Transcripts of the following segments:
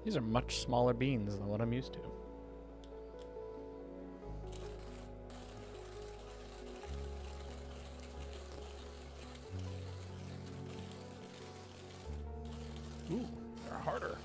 These are much smaller beans than what I'm used to. Ooh, they're harder.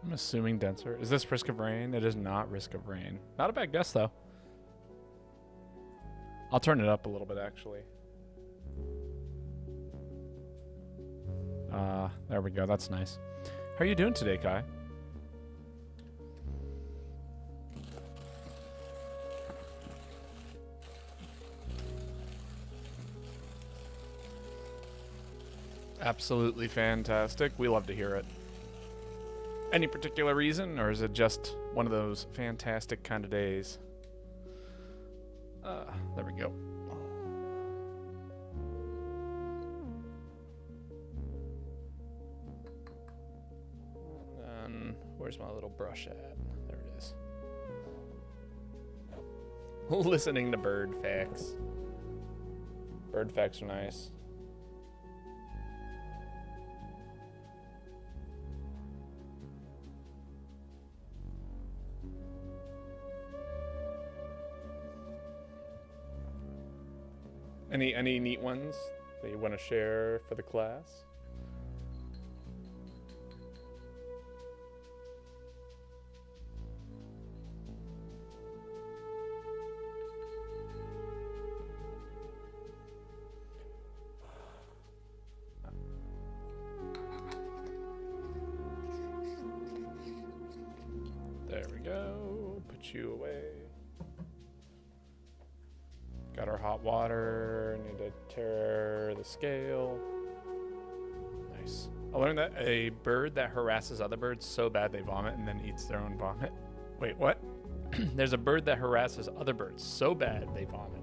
I'm assuming denser. Is this Risk of Rain? It is not Risk of Rain. Not a bad guess, though. I'll turn it up a little bit, actually. There we go. That's nice. How are you doing today, Kai? Absolutely fantastic. We love to hear it. Any particular reason, or is it just one of those fantastic kind of days? There we go. And where's my little brush at? There it is. Listening to bird facts. Bird facts are nice. Any neat ones that you want to share for the class? There we go. Put you away. Got our hot water. Need to tear the scale. Nice. I learned that a bird that harasses other birds so bad they vomit and then eats their own vomit. Wait, what? There's a bird that harasses other birds so bad they vomit.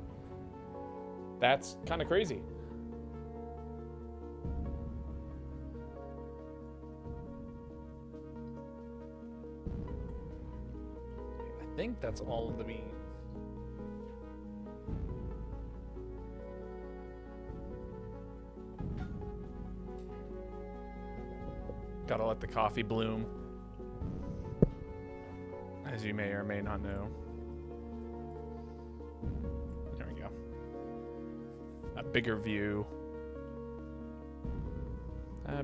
That's kind of crazy. I think that's all of the beans. Gotta let the coffee bloom, as you may or may not know. There we go. A bigger view.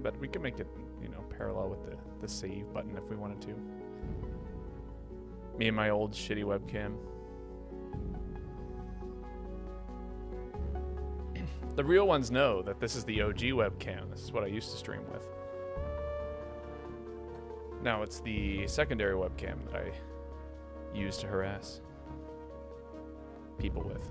But we can make it, you know, parallel with the save button if we wanted to. Me and my old shitty webcam. The real ones know that this is the OG webcam. This is what I used to stream with. Now it's the secondary webcam that I use to harass people with.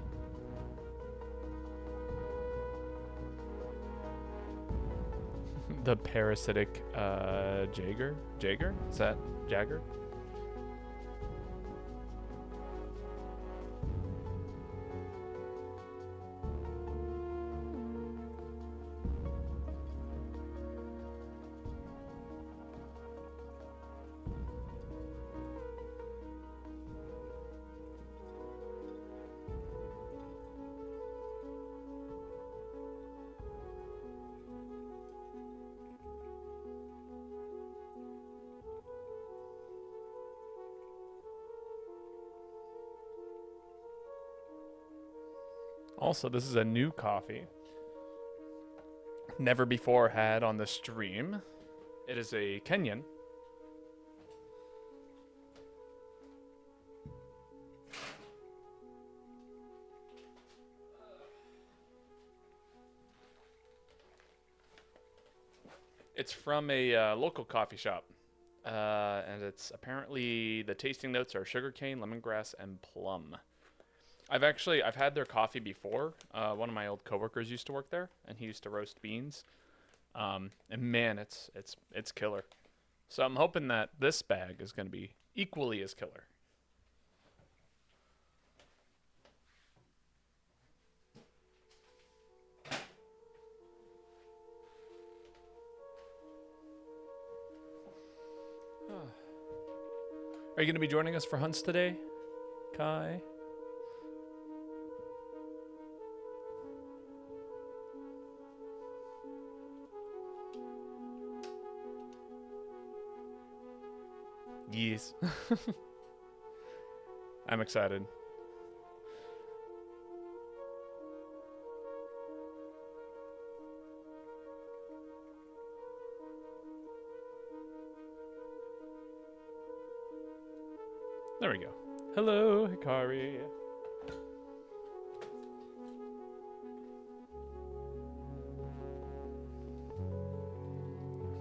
The parasitic Jaeger? Jaeger? Is that Jagger? Also, this is a new coffee. Never before had on the stream. It is a Kenyan. It's from a local coffee shop. And it's apparently the tasting notes are sugarcane, lemongrass, and plum. I've had their coffee before. One of my old coworkers used to work there, and he used to roast beans. And man, it's killer. So I'm hoping that this bag is going to be equally as killer. Are you going to be joining us for hunts today, Kai? Yes. I'm excited. There we go. Hello, Hikari.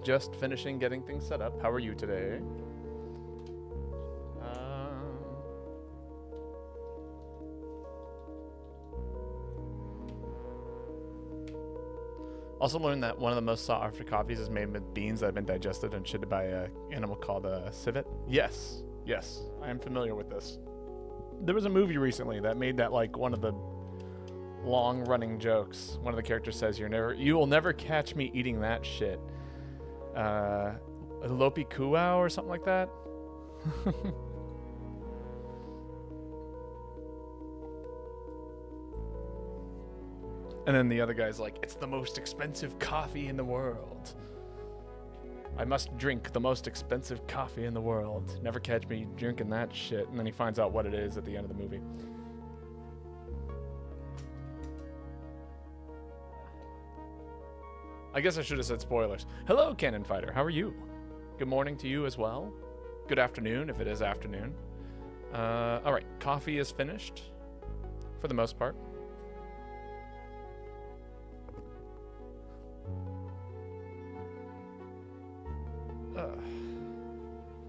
Just finishing getting things set up. How are you today? Also learned that one of the most sought after coffees is made with beans that have been digested and shitted by an animal called a civet. Yes, yes, I am familiar with this. There was a movie recently that made that like one of the long-running jokes. One of the characters says, "You will never catch me eating that shit." Lopi Kuau or something like that. And then the other guy's like, "It's the most expensive coffee in the world. I must drink the most expensive coffee in the world. Never catch me drinking that shit." And then he finds out what it is at the end of the movie. I guess I should have said spoilers. Hello, Cannon Fighter. How are you? Good morning to you as well. Good afternoon, if it is afternoon. All right, coffee is finished for the most part.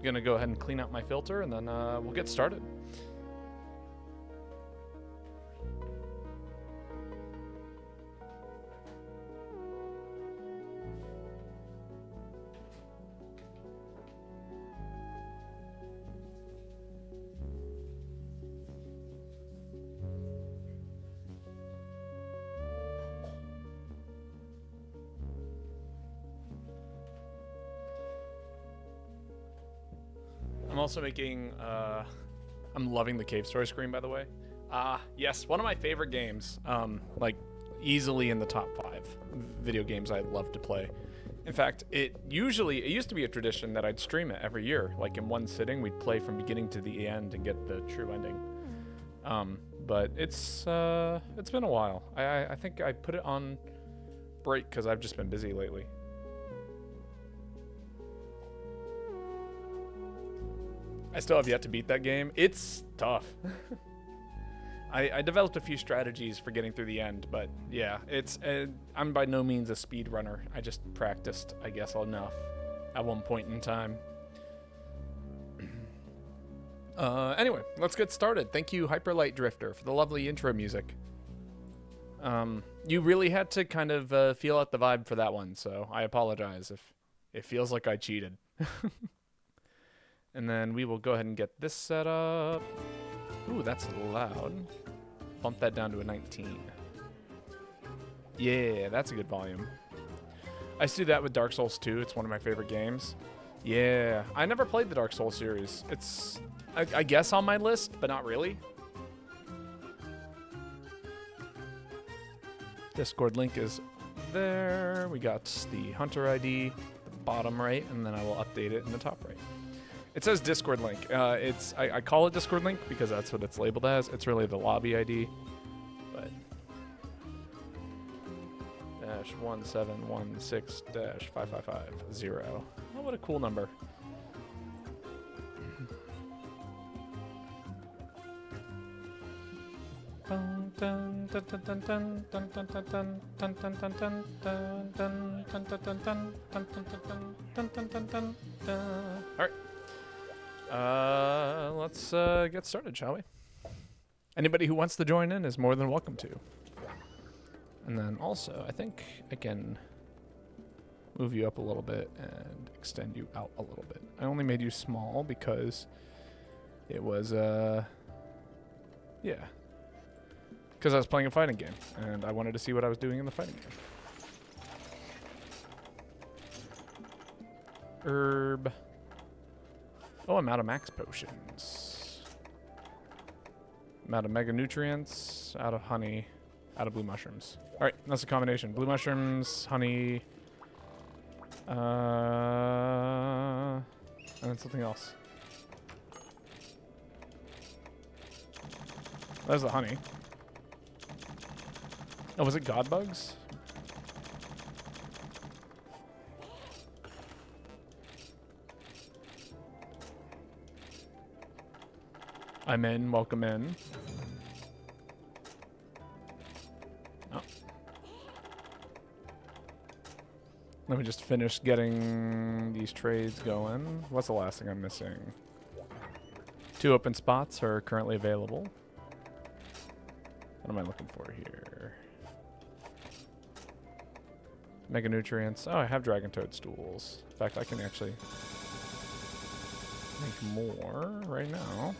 Gonna go ahead and clean out my filter, and then we'll get started. I'm also making, I'm loving the cave story screen, by the way. Yes, one of my favorite games, like easily in the top 5 video games I love to play. In fact, it used to be a tradition that I'd stream it every year. Like in one sitting, we'd play from beginning to the end and get the true ending. But it's been a while. I think I put it on break because I've just been busy lately. I still have yet to beat that game. It's tough. I developed a few strategies for getting through the end, but yeah, I'm by no means a speed runner. I just practiced, I guess, enough at one point in time. Anyway, let's get started. Thank you, Hyperlight Drifter, for the lovely intro music. You really had to kind of feel out the vibe for that one, so I apologize if it feels like I cheated. And then we will go ahead and get this set up. Ooh, that's loud. Bump that down to a 19. Yeah, that's a good volume. I used to do that with Dark Souls 2. It's one of my favorite games. Yeah, I never played the Dark Souls series. It's, I guess, on my list, but not really. Discord link is there. We got the Hunter ID, the bottom right, and then I will update it in the top right. It says Discord link. I call it Discord link because that's what it's labeled as. It's really the lobby ID, but -1716-5550. Oh, what a cool number. All right. Let's get started, shall we? Anybody who wants to join in is more than welcome to. And then also, I think I can move you up a little bit and extend you out a little bit. I only made you small because it was, yeah. Because I was playing a fighting game, and I wanted to see what I was doing in the fighting game. Herb. Oh, I'm out of max potions. I'm out of mega nutrients, out of honey, out of blue mushrooms. All right, that's a combination. Blue mushrooms, honey, and then something else. There's the honey. Oh, was it god bugs? I'm in. Welcome in. Oh. Let me just finish getting these trades going. What's the last thing I'm missing? 2 open spots are currently available. What am I looking for here? Mega nutrients. Oh, I have dragon toadstools. In fact, I can actually make more right now.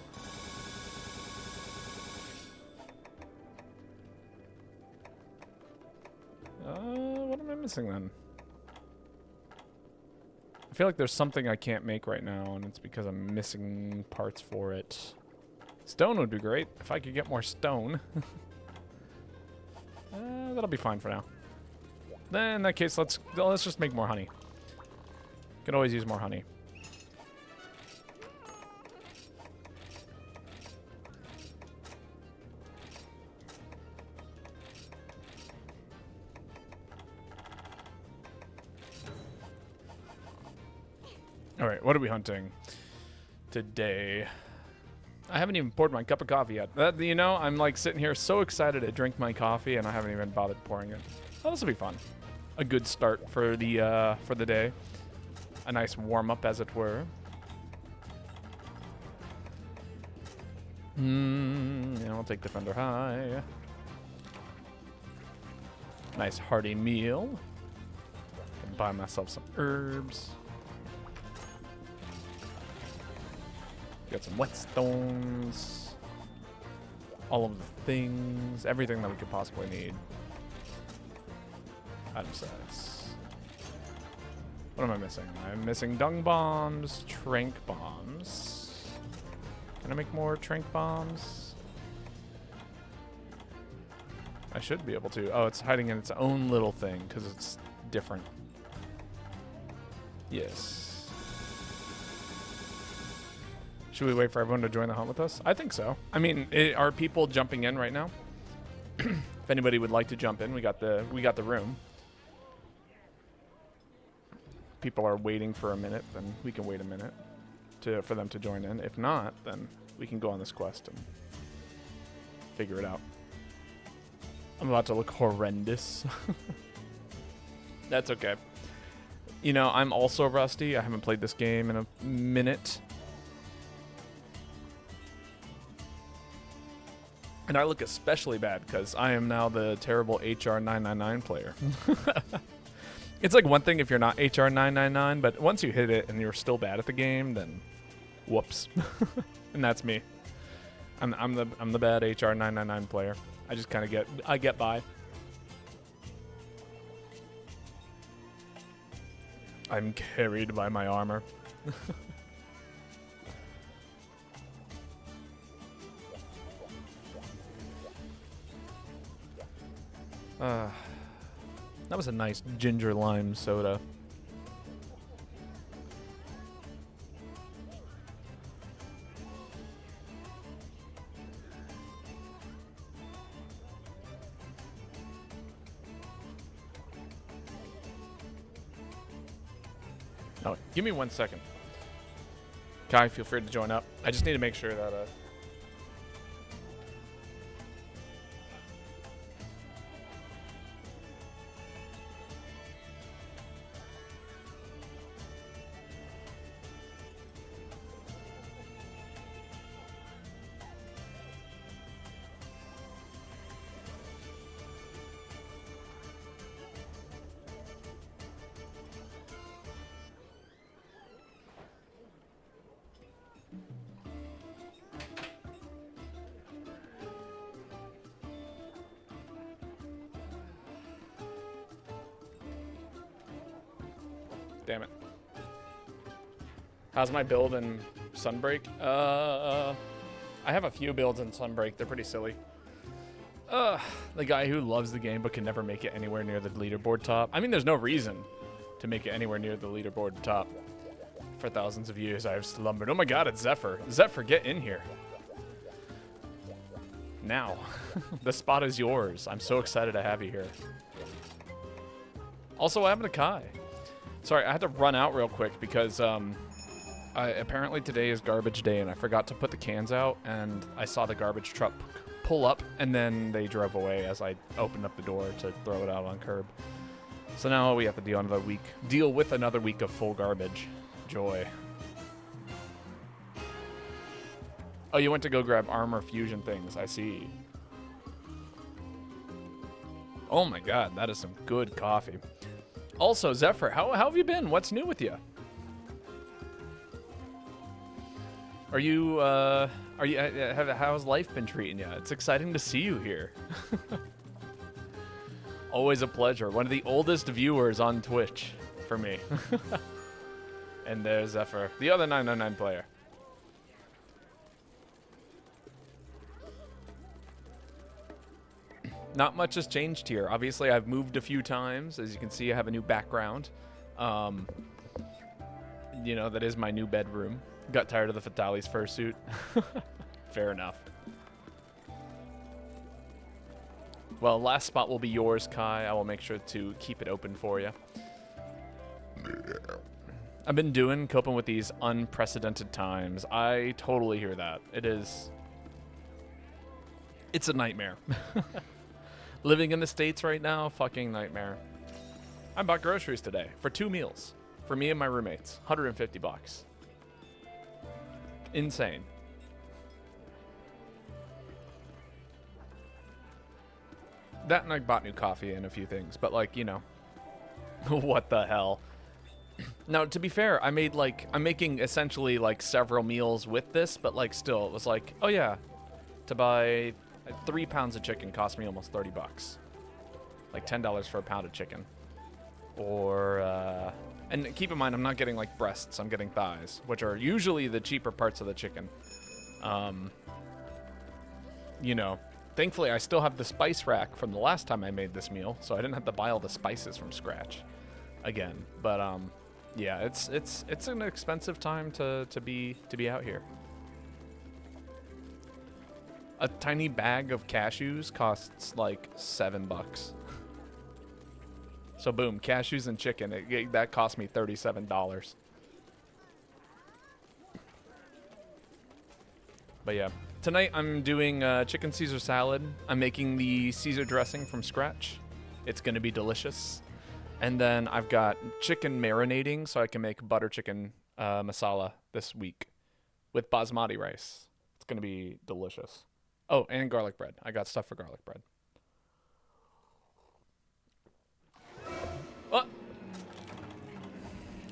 What am I missing then? I feel like there's something I can't make right now, and it's because I'm missing parts for it. Stone would be great if I could get more stone. That'll be fine for now. Then in that case, let's just make more honey. Can always use more honey. All right, what are we hunting today? I haven't even poured my cup of coffee yet. You know, I'm like sitting here so excited to drink my coffee, and I haven't even bothered pouring it. Oh, this will be fun. A good start for the day. A nice warm up, as it were. Yeah, I'll take Defender High. Nice hearty meal. Can buy myself some herbs. Got some whetstones. All of the things. Everything that we could possibly need. Item sets. What am I missing? I'm missing dung bombs, trank bombs. Can I make more trank bombs? I should be able to. Oh, it's hiding in its own little thing because it's different. Yes. Should we wait for everyone to join the hunt with us? I think so. I mean, are people jumping in right now? If anybody would like to jump in, we got the room. People are waiting for a minute, then we can wait a minute for them to join in. If not, then we can go on this quest and figure it out. I'm about to look horrendous. That's okay. You know, I'm also rusty. I haven't played this game in a minute. And I look especially bad because I am now the terrible HR999 player. It's like one thing if you're not HR999, but once you hit it and you're still bad at the game, then whoops. And that's me. I'm the bad HR999 player. I just kind of get by. I'm carried by my armor. That was a nice ginger lime soda. Oh, give me 1 second. Kai, feel free to join up. I just need to make sure that Damn it. How's my build in Sunbreak? I have a few builds in Sunbreak. They're pretty silly. The guy who loves the game but can never make it anywhere near the leaderboard top. I mean, there's no reason to make it anywhere near the leaderboard top. For thousands of years, I have slumbered. Oh my god, it's Zephyr. Zephyr, get in here. Now. The spot is yours. I'm so excited to have you here. Also, what happened to Kai? Sorry, I had to run out real quick because apparently today is garbage day and I forgot to put the cans out, and I saw the garbage truck pull up and then they drove away as I opened up the door to throw it out on curb. So now we have to deal with another week of full garbage. Joy. Oh, you went to go grab armor fusion things. I see. Oh my god, that is some good coffee. Also, Zephyr, how have you been? What's new with you? How's life been treating you? It's exciting to see you here. Always a pleasure. One of the oldest viewers on Twitch for me. And there's Zephyr, the other 999 player. Not much has changed here. Obviously, I've moved a few times. As you can see, I have a new background. You know, that is my new bedroom. Got tired of the Fatali's fursuit. Fair enough. Well, last spot will be yours, Kai. I will make sure to keep it open for you. I've been coping with these unprecedented times. I totally hear that. It's a nightmare. Living in the States right now, fucking nightmare. I bought groceries today for 2 meals for me and my roommates. $150. Insane. That and I bought new coffee and a few things, but like, you know, what the hell? Now, to be fair, I'm making essentially like several meals with this, but like still, it was like, oh yeah, to buy 3 pounds of chicken cost me almost $30. Like $10 for a pound of chicken. Or, and keep in mind, I'm not getting like breasts, I'm getting thighs, which are usually the cheaper parts of the chicken. You know, thankfully I still have the spice rack from the last time I made this meal, so I didn't have to buy all the spices from scratch again. But, yeah, it's an expensive time to be out here. A tiny bag of cashews costs like $7. So boom, cashews and chicken. That cost me $37. But yeah, tonight I'm doing chicken Caesar salad. I'm making the Caesar dressing from scratch. It's gonna be delicious. And then I've got chicken marinating so I can make butter chicken masala this week with basmati rice. It's going to be delicious. Oh, and garlic bread. I got stuff for garlic bread. Oh!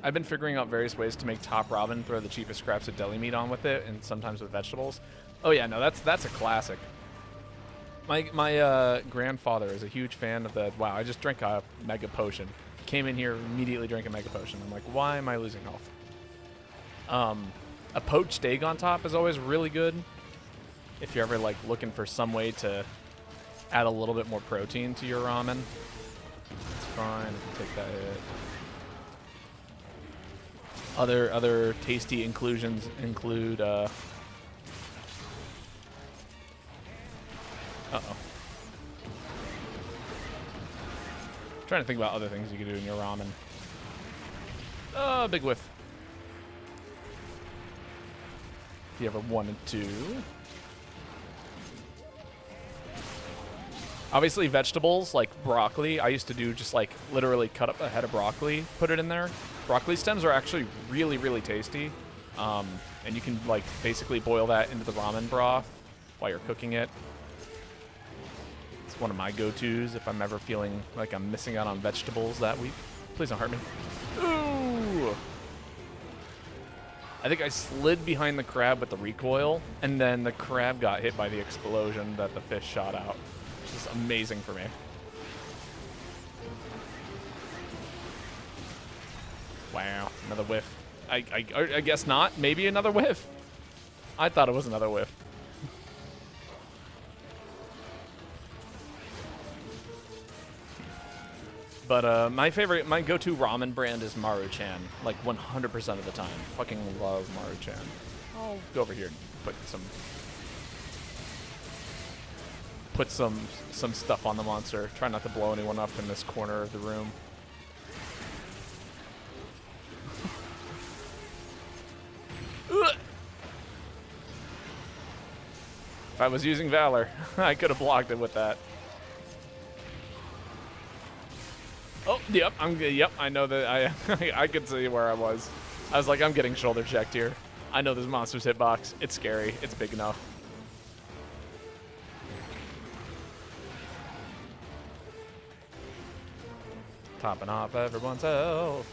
I've been figuring out various ways to make top ramen, throw the cheapest scraps of deli meat on with it, and sometimes with vegetables. Oh yeah, no, that's a classic. My grandfather is a huge fan of the... Wow, I just drank a mega potion. Came in here, immediately drank a mega potion. I'm like, why am I losing health? A poached egg on top is always really good. If you're ever like looking for some way to add a little bit more protein to your ramen. It's fine if you take that hit. Other tasty inclusions include... Uh-oh. Trying to think about other things you can do in your ramen. Big whiff. If you ever wanted to. Obviously vegetables like broccoli, I used to do just like literally cut up a head of broccoli, put it in there. Broccoli stems are actually really, really tasty. And you can like basically boil that into the ramen broth while you're cooking it. One of my go-tos if I'm ever feeling like I'm missing out on vegetables that week. Please don't hurt me. Ooh! I think I slid behind the crab with the recoil, and then the crab got hit by the explosion that the fish shot out. Which is amazing for me. Wow, another whiff. I guess not. Maybe another whiff. I thought it was another whiff. But my go-to ramen brand is Maruchan, like 100% of the time. Fucking love Maruchan. I'll go over here and put some stuff on the monster. Try not to blow anyone up in this corner of the room. If I was using Valor, I could have blocked it with that. Oh, yep, yep, I know that I could see where I was. I was like, I'm getting shoulder checked here. I know this monster's hitbox. It's scary. It's big enough. Topping off everyone's health.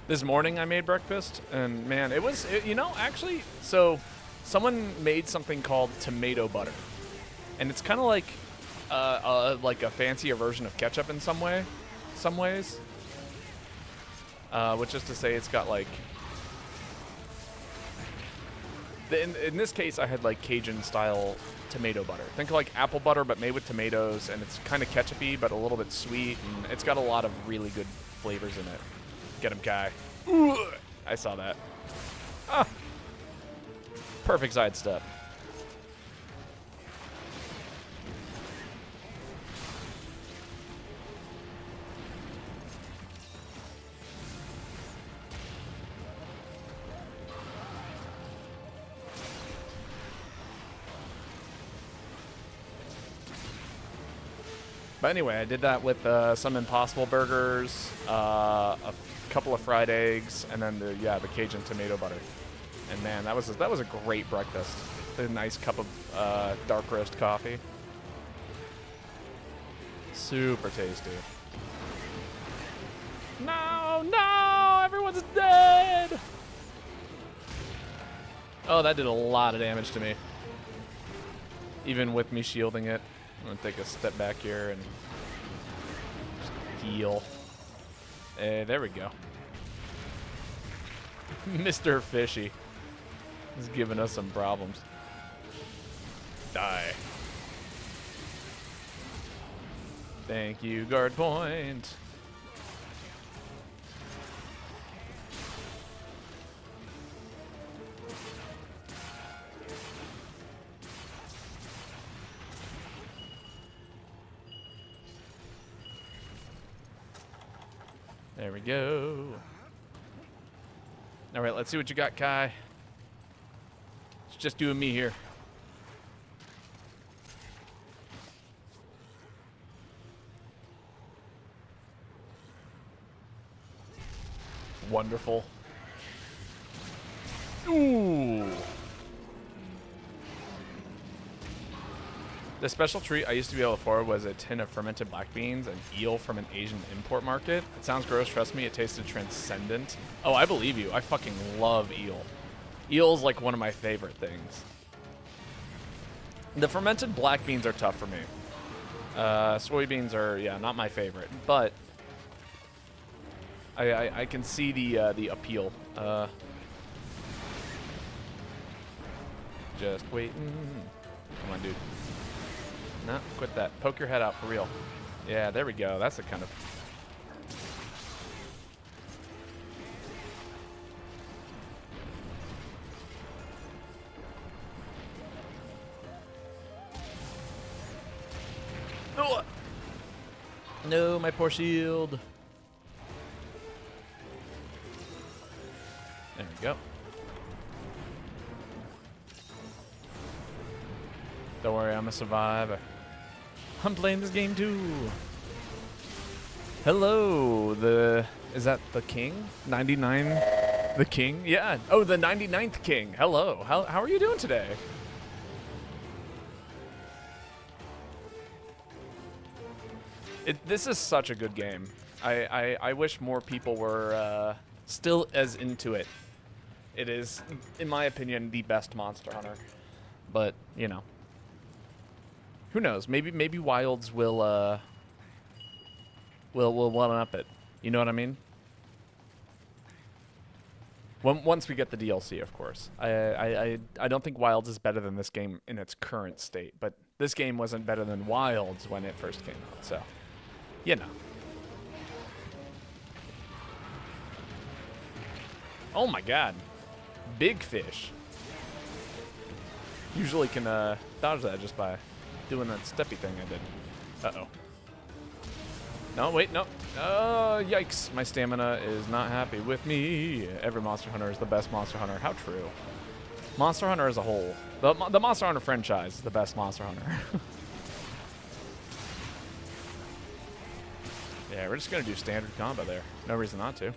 This morning I made breakfast, and man, it was, you know, actually, so someone made something called tomato butter. And it's kind of like a fancier version of ketchup in some ways. Which is to say, it's got like in this case, I had like Cajun style tomato butter. Think of like apple butter, but made with tomatoes, and it's kind of ketchupy, but a little bit sweet, and it's got a lot of really good flavors in it. Get him, Kai. Ooh, I saw that. Ah, perfect sidestep. But anyway, I did that with some Impossible burgers, a couple of fried eggs, and then the Cajun tomato butter. And man, that was a great breakfast. A nice cup of dark roast coffee. Super tasty. No, everyone's dead. Oh, that did a lot of damage to me. Even with me shielding it. I'm gonna take a step back here and just heal. There we go. Mr. Fishy is giving us some problems. Die. Thank you, guard point. There we go. All right, let's see what you got, Kai. It's just you and me here. Wonderful. Ooh. The special treat I used to be able to afford was a tin of fermented black beans and eel from an Asian import market. It sounds gross, trust me, it tasted transcendent. Oh, I believe you. I fucking love eel. Eel's like one of my favorite things. The fermented black beans are tough for me. Soybeans are, not my favorite, but I can see the appeal. Just waiting. Come on, dude. No, quit that. Poke your head out for real. Yeah, there we go. That's the kind of... Oh! No, my poor shield. There we go. Don't worry, I'm a survivor. I'm playing this game too. Hello, is that the king? 99? The king? Yeah. Oh, the 99th king. Hello. How are you doing today? This is such a good game. I wish more people were still as into it. It is, in my opinion, the best Monster Hunter. But, you know. Who knows? Maybe Wilds will we'll one up it. You know what I mean? Once we get the DLC, of course. I don't think Wilds is better than this game in its current state, but this game wasn't better than Wilds when it first came out, so, you know. Oh my god. Big fish. Usually can dodge that just by doing that steppy thing I did. Uh-oh. No, wait, no. Yikes. My stamina is not happy with me. Every Monster Hunter is the best Monster Hunter. How true. Monster Hunter as a whole. The Monster Hunter franchise is the best Monster Hunter. Yeah, we're just going to do standard combo there. No reason not to.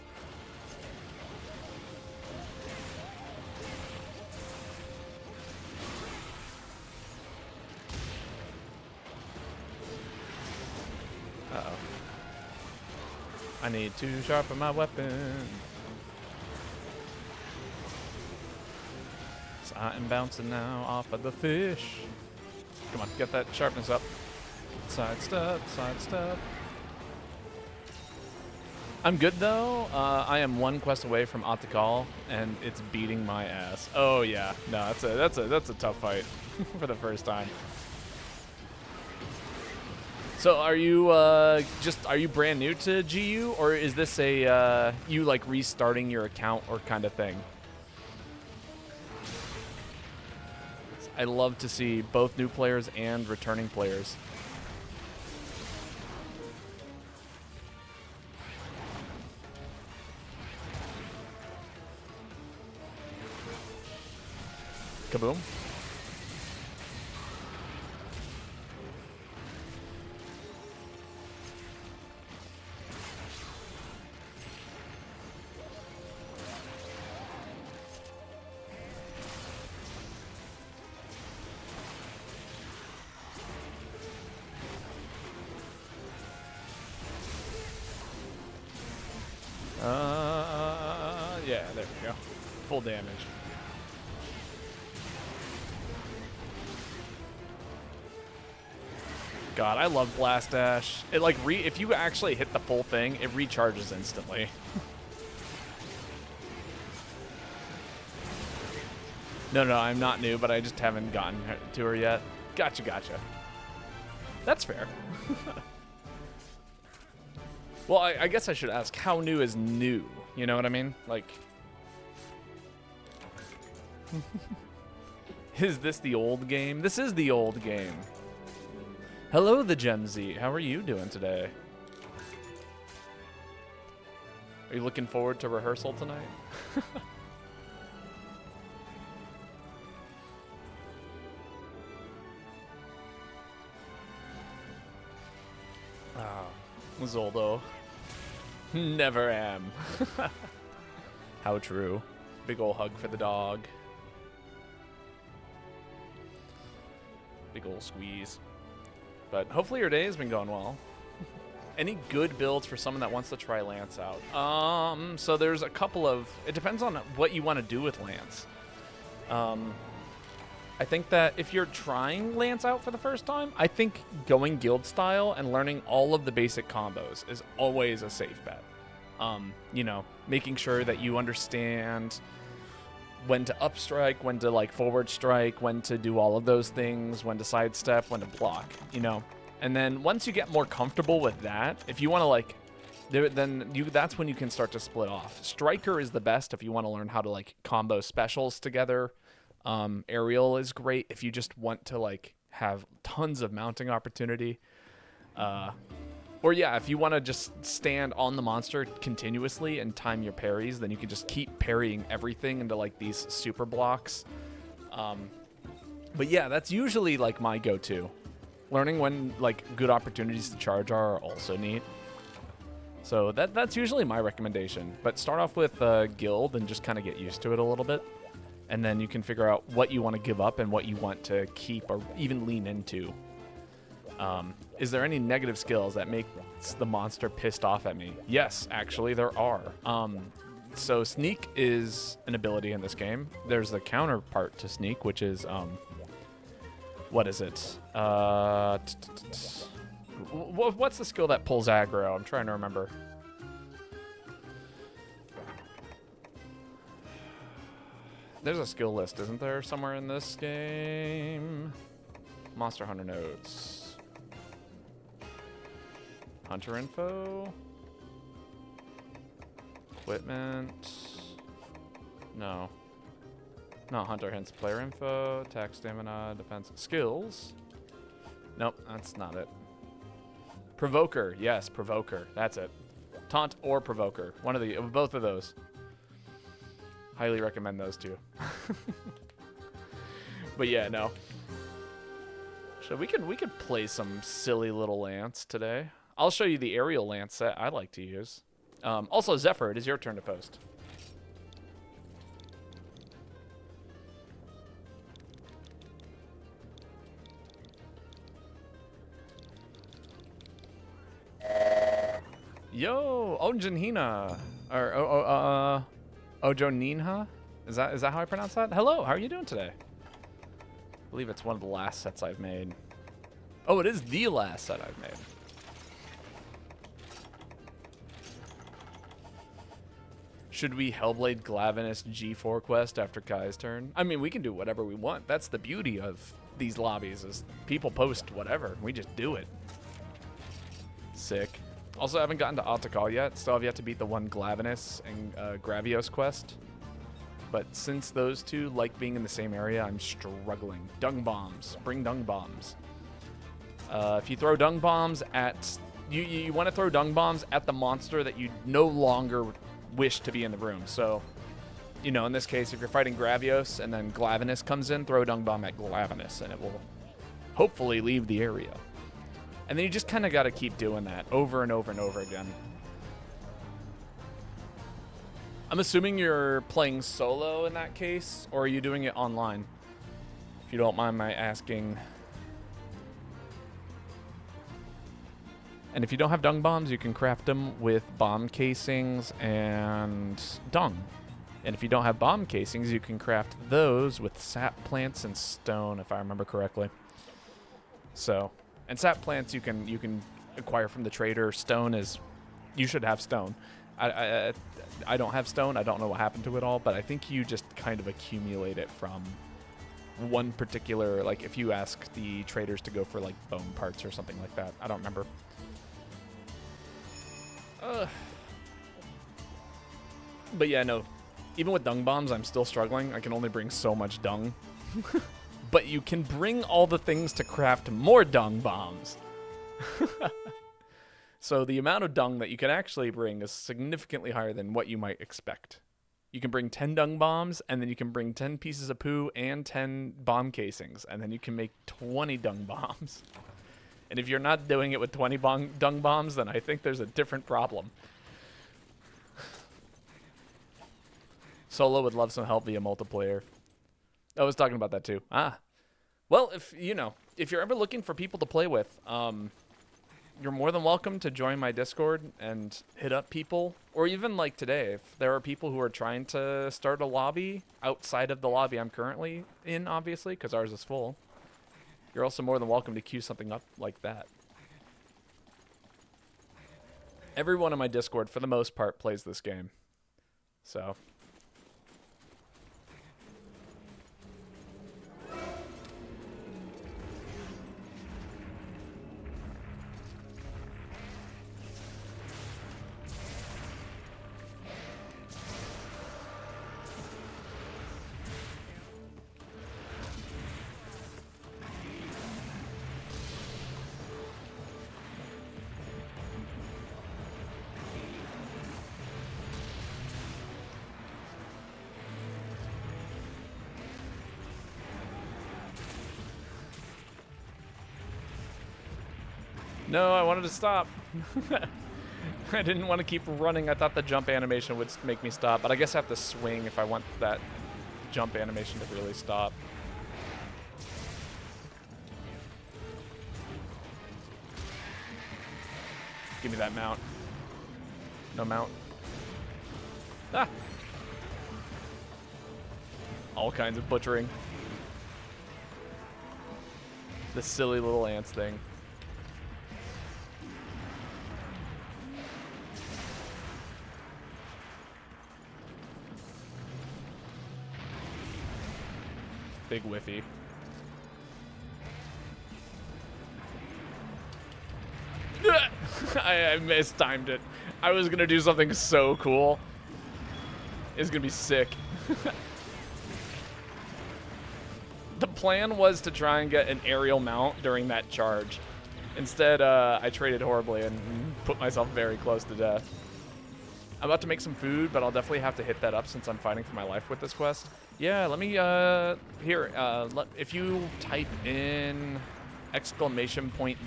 Uh-oh. I need to sharpen my weapon. So I'm bouncing now off of the fish. Come on, get that sharpness up. Sidestep, sidestep. I'm good though. I am one quest away from Atakal, and it's beating my ass. Oh yeah, no, that's a tough fight for the first time. So are you are you brand new to GU, or is this a you like restarting your account or kind of thing? I love to see both new players and returning players. Kaboom. Yeah, there we go. Full damage. God, I love Blast Dash. It like if you actually hit the full thing, it recharges instantly. No, I'm not new, but I just haven't gotten to her yet. Gotcha. That's fair. Well, I guess I should ask, how new is new? You know what I mean? Like, is this the old game? This is the old game. Hello, the Gen Z. How are you doing today? Are you looking forward to rehearsal tonight? Zoldo. Never am. How true. Big ol' hug for the dog. Big ol' squeeze. But hopefully your day has been going well. Any good builds for someone that wants to try Lance out? So there's a couple of... It depends on what you want to do with Lance. I think that if you're trying Lance out for the first time, I think going guild style and learning all of the basic combos is always a safe bet. You know, making sure that you understand when to upstrike, when to like forward strike, when to do all of those things, when to sidestep, when to block, you know. And then once you get more comfortable with that, if you want to like, that's when you can start to split off. Striker is the best if you want to learn how to like combo specials together. Aerial is great if you just want to like have tons of mounting opportunity. Or yeah, if you want to just stand on the monster continuously and time your parries, then you can just keep parrying everything into like these super blocks. But yeah, that's usually like my go-to. Learning when like good opportunities to charge are also neat. So that's usually my recommendation. But start off with guild and just kind of get used to it a little bit. And then you can figure out what you want to give up and what you want to keep or even lean into. Is there any negative skills that make the monster pissed off at me? Yes, actually, there are. So Sneak is an ability in this game. There's the counterpart to Sneak, which is, what is it? What's the skill that pulls aggro? I'm trying to remember. There's a skill list, isn't there, somewhere in this game? Monster Hunter notes. Hunter info. Equipment. No. Not Hunter hints. Player info. Attack, stamina, defense. Skills. Nope, that's not it. Provoker. Yes, Provoker. That's it. Taunt or Provoker. One of the, both of those. Highly recommend those two. But yeah, no. So we could play some silly little lance today. I'll show you the aerial lance set I like to use. Also, Zephyr, it is your turn to post. Yo, Ojanhina, or Ojoninha? Is that how I pronounce that? Hello, how are you doing today? I believe it's one of the last sets I've made. Oh, it is the last set I've made. Should we Hellblade Glavenus G4 quest after Kai's turn? I mean, we can do whatever we want. That's the beauty of these lobbies, is people post whatever. We just do it. Sick. Also, I haven't gotten to Otakal yet. Still have yet to beat the one Glavenus and Gravios quest. But since those two like being in the same area, I'm struggling. Dung bombs. Bring dung bombs. If you throw dung bombs at... You want to throw dung bombs at the monster that you no longer wish to be in the room. So, you know, in this case, if you're fighting Gravios and then Glavenus comes in, throw a dung bomb at Glavenus and it will hopefully leave the area. And then you just kind of got to keep doing that over and over and over again. I'm assuming you're playing solo in that case, or are you doing it online? If you don't mind my asking. And if you don't have dung bombs, you can craft them with bomb casings and dung. And if you don't have bomb casings, you can craft those with sap plants and stone, if I remember correctly. So, and sap plants you can acquire from the trader. Stone is, you should have stone. I don't have stone. I don't know what happened to it all, but I think you just kind of accumulate it from one particular, like if you ask the traders to go for like bone parts or something like that. I don't remember. But yeah, no. Even with dung bombs, I'm still struggling. I can only bring so much dung. But you can bring all the things to craft more dung bombs. So the amount of dung that you can actually bring is significantly higher than what you might expect. You can bring 10 dung bombs, and then you can bring 10 pieces of poo and 10 bomb casings, and then you can make 20 dung bombs. And if you're not doing it with 20 dung bombs, then I think there's a different problem. Solo would love some help via multiplayer. I was talking about that too. Well, if you're ever looking for people to play with, you're more than welcome to join my Discord and hit up people. Or even like today, if there are people who are trying to start a lobby outside of the lobby I'm currently in, obviously, because ours is full. You're also more than welcome to queue something up like that. Everyone on my Discord, for the most part, plays this game. So... No, I wanted to stop. I didn't want to keep running. I thought the jump animation would make me stop, but I guess I have to swing if I want that jump animation to really stop. Give me that mount. No mount. Ah! All kinds of butchering. This silly little ants thing. Big whiffy. I mistimed it. I was gonna do something so cool. It's gonna be sick. The plan was to try and get an aerial mount during that charge. Instead, I traded horribly and put myself very close to death. I'm about to make some food, but I'll definitely have to hit that up since I'm fighting for my life with this quest. Yeah, let me, if you type in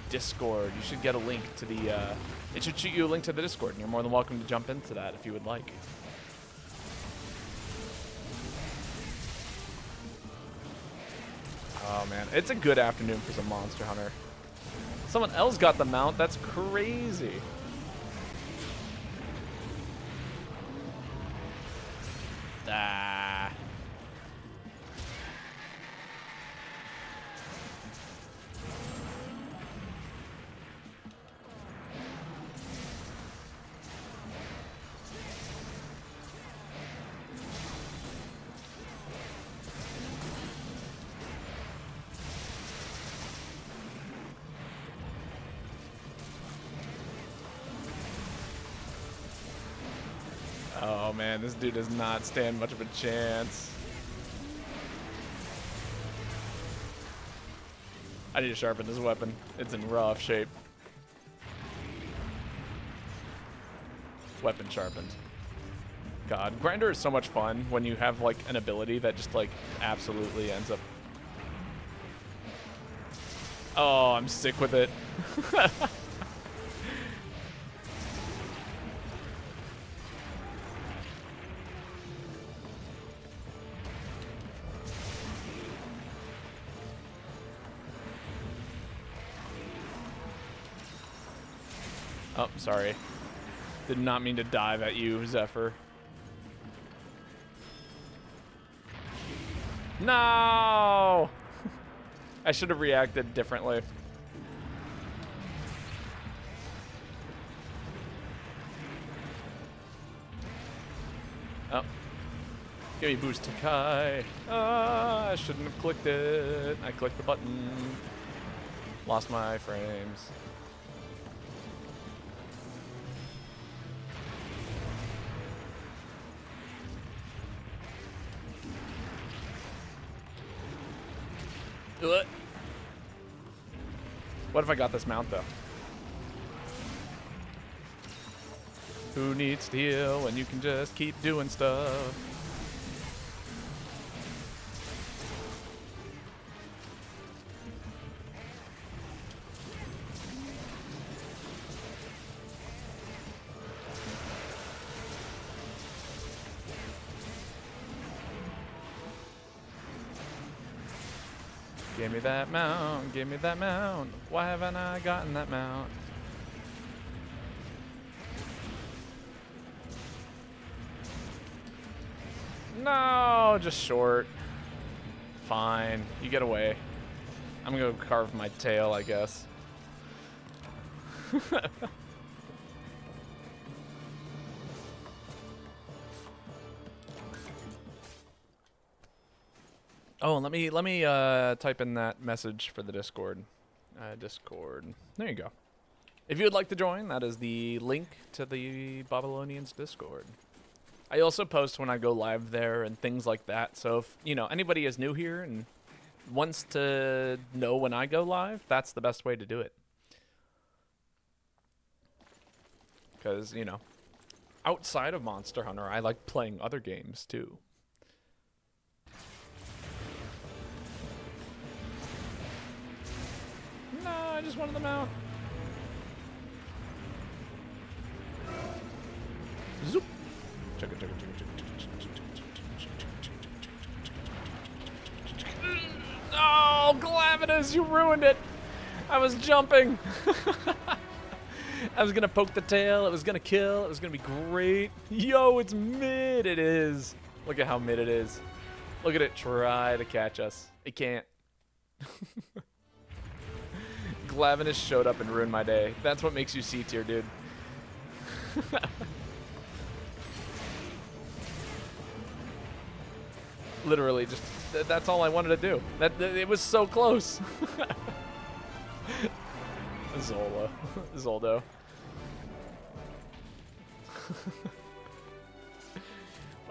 !Discord, you should get a link to the, it should shoot you a link to the Discord, and you're more than welcome to jump into that if you would like. Oh man, it's a good afternoon for some Monster Hunter. Someone else got the mount, that's crazy. Ah. Oh man, this dude does not stand much of a chance. I need to sharpen this weapon. It's in rough shape. Weapon sharpened. God, Grinder is so much fun when you have like an ability that just like absolutely ends up. Oh, I'm sick with it. Oh, sorry. Did not mean to dive at you, Zephyr. No! I should have reacted differently. Oh. Give me boost to Kai. Ah, I shouldn't have clicked it. I clicked the button. Lost my frames. What if I got this mount, though? Who needs to heal when you can just keep doing stuff? Give me that mount, give me that mount. Why haven't I gotten that mount? No, just short. Fine, you get away. I'm gonna go carve my tail, I guess. Oh, let me type in that message for the Discord. Discord. There you go. If you would like to join, that is the link to the Babylonians Discord. I also post when I go live there and things like that. So if, you know, anybody is new here and wants to know when I go live, that's the best way to do it. Because, you know, outside of Monster Hunter, I like playing other games too. No, I just wanted them out. Zoop. Check it, check it, check it, check it. Oh, Glavinus, you ruined it. I was jumping. I was gonna poke the tail. It was gonna kill. It was gonna be great. Yo, it's mid. It is. Look at how mid it is. Look at it try to catch us. It can't. Glavinus showed up and ruined my day. That's what makes you C tier, dude. Literally just That's all I wanted to do. It was so close. Zoldo.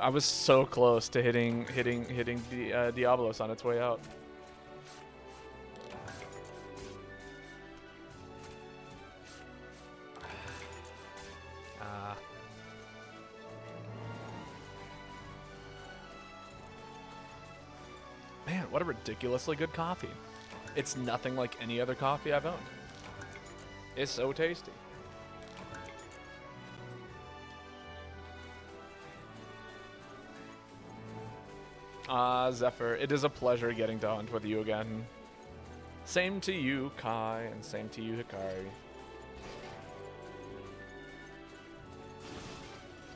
I was so close to hitting Diablos on its way out. Man, what a ridiculously good coffee. It's nothing like any other coffee I've owned. It's so tasty. Zephyr, it is a pleasure getting to hunt with you again. Same to you, Kai, and same to you, Hikari.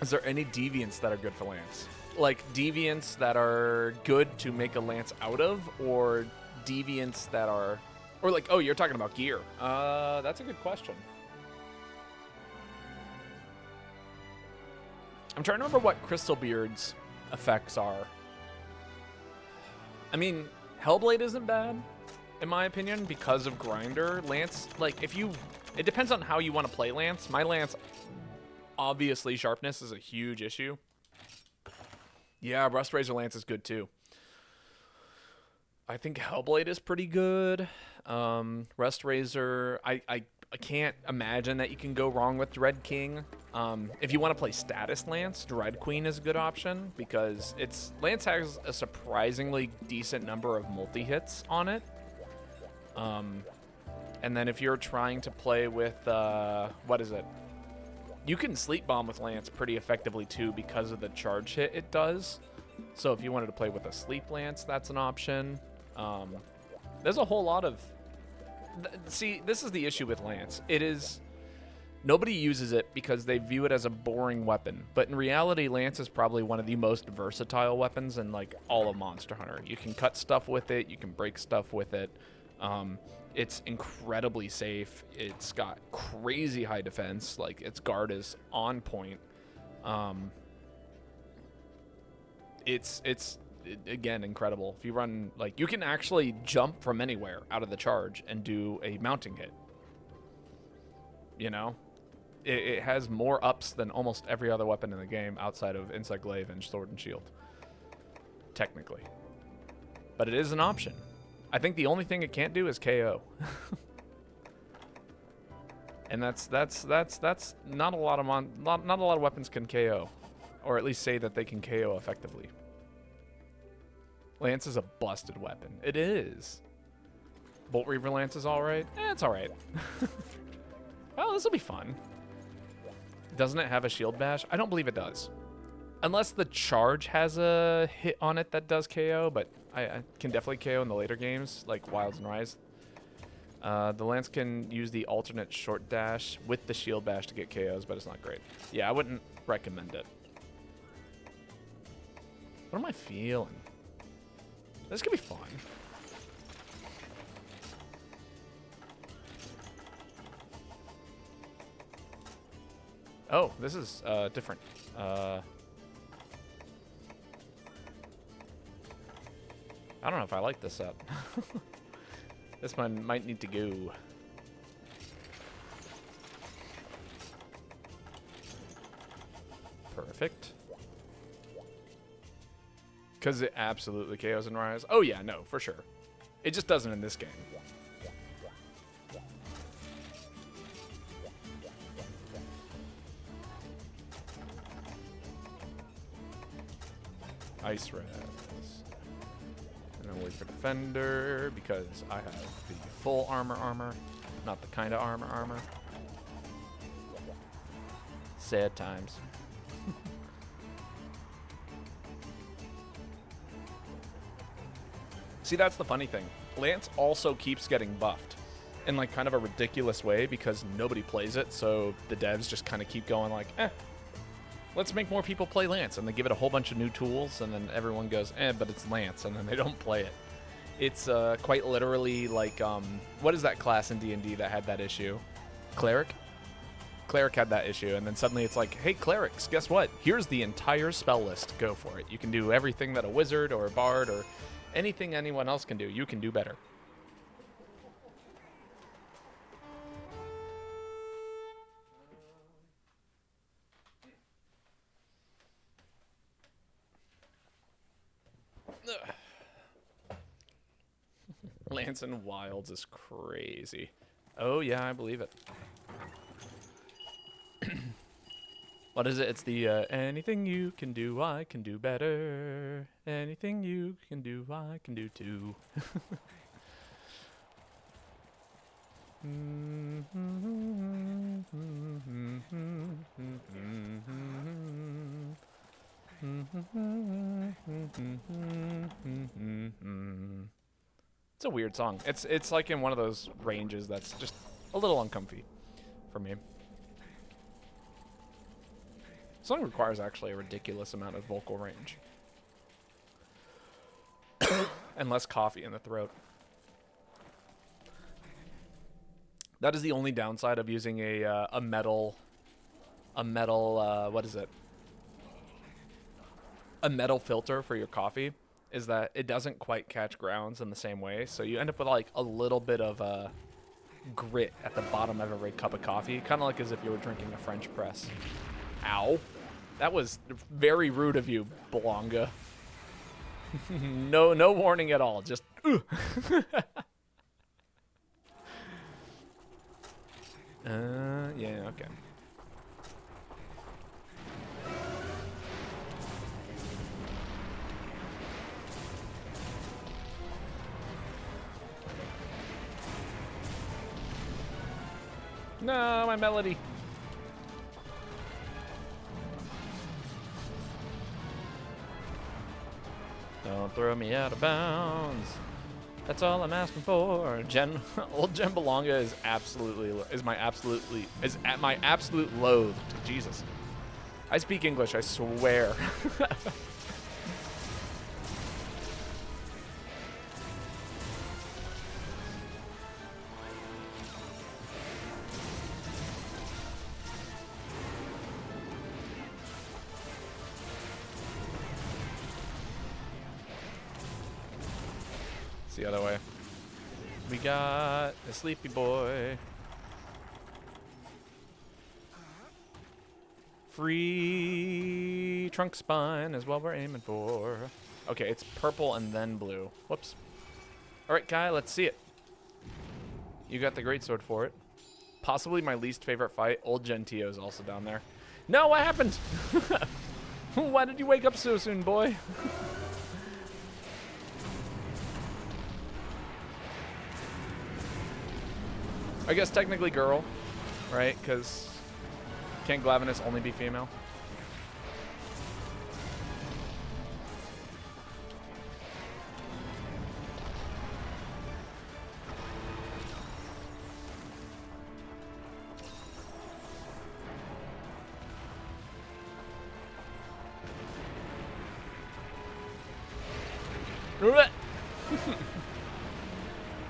Is there any deviants that are good for Lance? Like, deviants that are good to make a Lance out of, or deviants that are... Or like, oh, you're talking about gear. That's a good question. I'm trying to remember what Crystalbeard's effects are. I mean, Hellblade isn't bad, in my opinion, because of Grinder. Lance, like, if you... It depends on how you want to play Lance. My Lance, obviously, sharpness is a huge issue. Yeah, Rust Razor Lance is good, too. I think Hellblade is pretty good. Rust Razor, I can't imagine that you can go wrong with Dread King. If you want to play Status Lance, Dread Queen is a good option because Lance has a surprisingly decent number of multi-hits on it. And then if you're trying to play with, what is it? You can Sleep Bomb with Lance pretty effectively too because of the charge hit it does. So if you wanted to play with a Sleep Lance, that's an option. There's a whole lot of... See, this is the issue with Lance. It is... Nobody uses it because they view it as a boring weapon. But in reality, Lance is probably one of the most versatile weapons in, like, all of Monster Hunter. You can cut stuff with it. You can break stuff with it. It's incredibly safe. It's got crazy high defense. Like, its guard is on point. It's again, incredible. If you run, like, you can actually jump from anywhere out of the charge and do a mounting hit. You know? It has more ups than almost every other weapon in the game outside of Insect Glaive and Sword and Shield. Technically. But it is an option. I think the only thing it can't do is KO. And that's not a lot of not a lot of weapons can KO, or at least say that they can KO effectively. Lance is a busted weapon. It is. Bolt Reaver Lance is all right. It's all right. Well, this will be fun. Doesn't it have a shield bash? I don't believe it does. Unless the charge has a hit on it that does KO, but I can definitely KO in the later games, like Wilds and Rise. The Lance can use the alternate short dash with the shield bash to get KOs, but it's not great. Yeah, I wouldn't recommend it. What am I feeling? This could be fun. Oh, this is different. I don't know if I like this set. This one might need to go. Perfect. Because it absolutely KOs in Rise. Oh yeah, no, for sure. It just doesn't in this game. Ice Res. And then wait for Defender, because I have the full armor, not the kind of armor. Sad times. See, that's the funny thing. Lance also keeps getting buffed in like kind of a ridiculous way because nobody plays it, so the devs just kind of keep going like, let's make more people play Lance, and they give it a whole bunch of new tools, and then everyone goes, but it's Lance, and then they don't play it. It's quite literally like, what is that class in D&D that had that issue? Cleric? Cleric had that issue, and then suddenly it's like, hey, clerics, guess what? Here's the entire spell list. Go for it. You can do everything that a wizard or a bard or Anything anyone else can do, you can do better. Lance and Wilds is crazy. Oh, yeah, I believe it. What is it? It's the anything you can do, I can do better. Anything you can do, I can do too. It's a weird song. It's like in one of those ranges that's just a little uncomfy for me. The song requires actually a ridiculous amount of vocal range. And less coffee in the throat. That is the only downside of using a metal what is it? A metal filter for your coffee, is that it doesn't quite catch grounds in the same way, so you end up with like a little bit of grit at the bottom of every cup of coffee, kind of like as if you were drinking a French press. Ow. That was very rude of you, Belonga. No warning at all, just yeah, okay. No, my melody. Don't throw me out of bounds. That's all I'm asking for. Old Jen Belonga is my absolute loathed. Jesus. I speak English, I swear. It's the other way. We got a sleepy boy. Free trunk spine is what we're aiming for. Okay, it's purple and then blue. Whoops. All right, Kai, let's see it. You got the greatsword for it. Possibly my least favorite fight. Old Gentio is also down there. No, what happened? Why did you wake up so soon, boy? I guess technically girl, right? Because can't Glavenus only be female?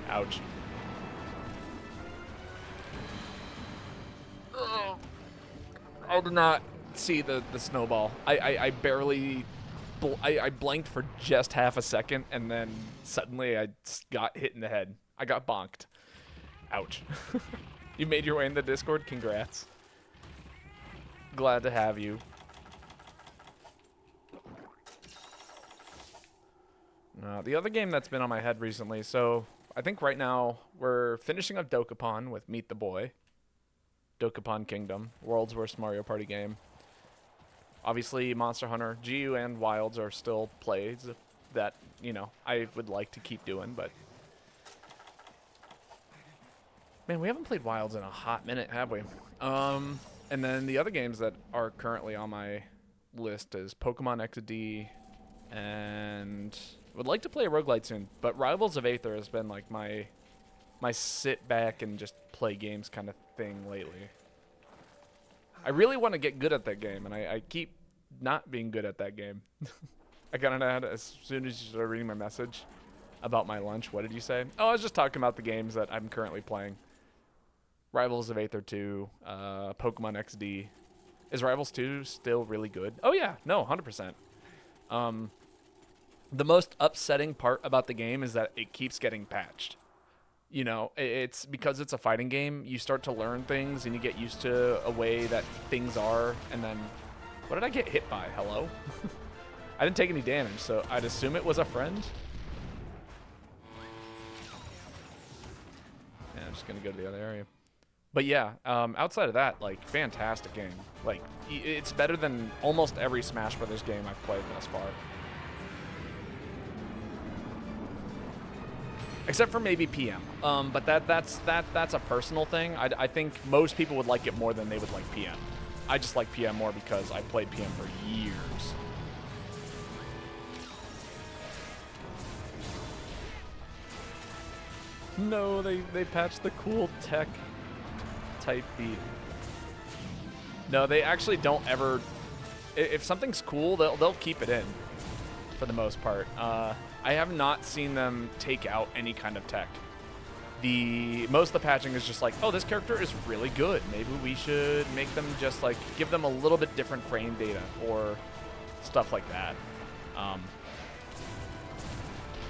Ouch. I did not see the snowball. I barely... I blanked for just half a second, and then suddenly I got hit in the head. I got bonked. Ouch. You made your way in the Discord? Congrats. Glad to have you. The other game that's been on my head recently, so I think right now we're finishing up Dokapon with Meet the Boy. Dokapon Kingdom, world's worst Mario Party game. Obviously, Monster Hunter, GU and Wilds are still plays that, you know, I would like to keep doing, but... Man, we haven't played Wilds in a hot minute, have we? And then the other games that are currently on my list is Pokemon XD, and would like to play a roguelite soon, but Rivals of Aether has been like my sit back and just play games kind of thing lately. I really want to get good at that game, and I keep not being good at that game. I got out as soon as you started reading my message about my lunch. What did you say? Oh, I was just talking about the games that I'm currently playing. Rivals of Aether 2, Pokemon XD. Is Rivals 2 still really good? Oh yeah, no, 100%. The most upsetting part about the game is that it keeps getting patched. You know, it's because it's a fighting game, you start to learn things and you get used to a way that things are, and then what did I get hit by? Hello? I didn't take any damage, so I'd assume it was a friend. Yeah, I'm just gonna go to the other area. But yeah, outside of that, like, fantastic game. Like, it's better than almost every Smash Brothers game I've played thus far. Except for maybe PM. But that's a personal thing. I think most people would like it more than they would like PM. I just like PM more because I played PM for years. No, they patched the cool tech type beat. No, they actually don't ever. If something's cool, they'll keep it in, for the most part. I have not seen them take out any kind of tech. Most of the patching is just like, oh, this character is really good. Maybe we should make them just like give them a little bit different frame data or stuff like that.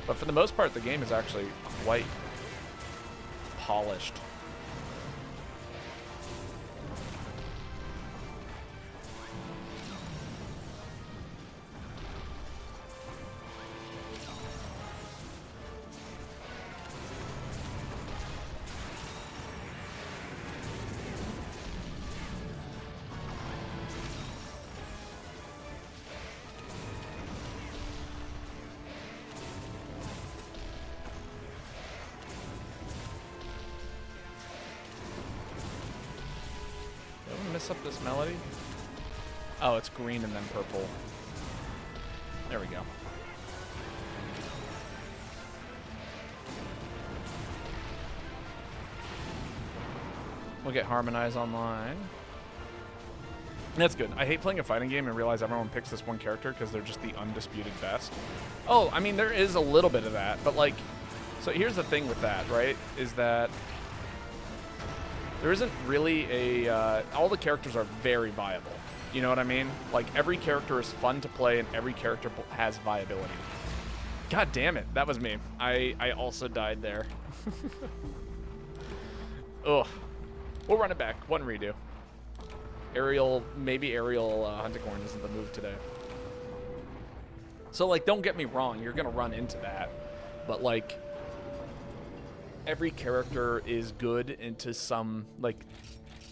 But for the most part, the game is actually quite polished. Mess up this melody? Oh, it's green and then purple. There we go. We'll get Harmonize online. That's good. I hate playing a fighting game and realize everyone picks this one character because they're just the undisputed best. Oh, I mean, there is a little bit of that, but like, so here's the thing with that, right? Is that there isn't really a, all the characters are very viable. You know what I mean? Like, every character is fun to play and every character has viability. God damn it, that was me. I also died there. Ugh. We'll run it back, one redo. Maybe aerial hunting horn isn't the move today. So, like, don't get me wrong, you're gonna run into that. But, like, every character is good into some, like,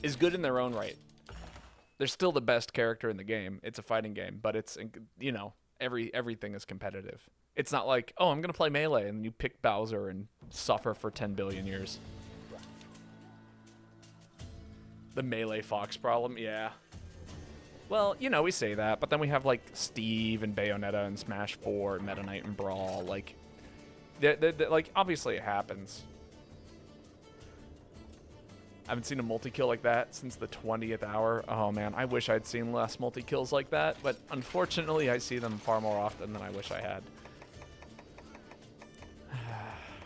is good in their own right. They're still the best character in the game. It's a fighting game, but it's, you know, everything is competitive. It's not like, oh, I'm going to play Melee, and you pick Bowser and suffer for 10 billion years. The Melee Fox problem, yeah. Well, you know, we say that, but then we have, like, Steve and Bayonetta and Smash 4 and Meta Knight and Brawl. Like, like, obviously it happens. I haven't seen a multi-kill like that since the 20th hour. Oh, man, I wish I'd seen less multi-kills like that, but unfortunately I see them far more often than I wish I had.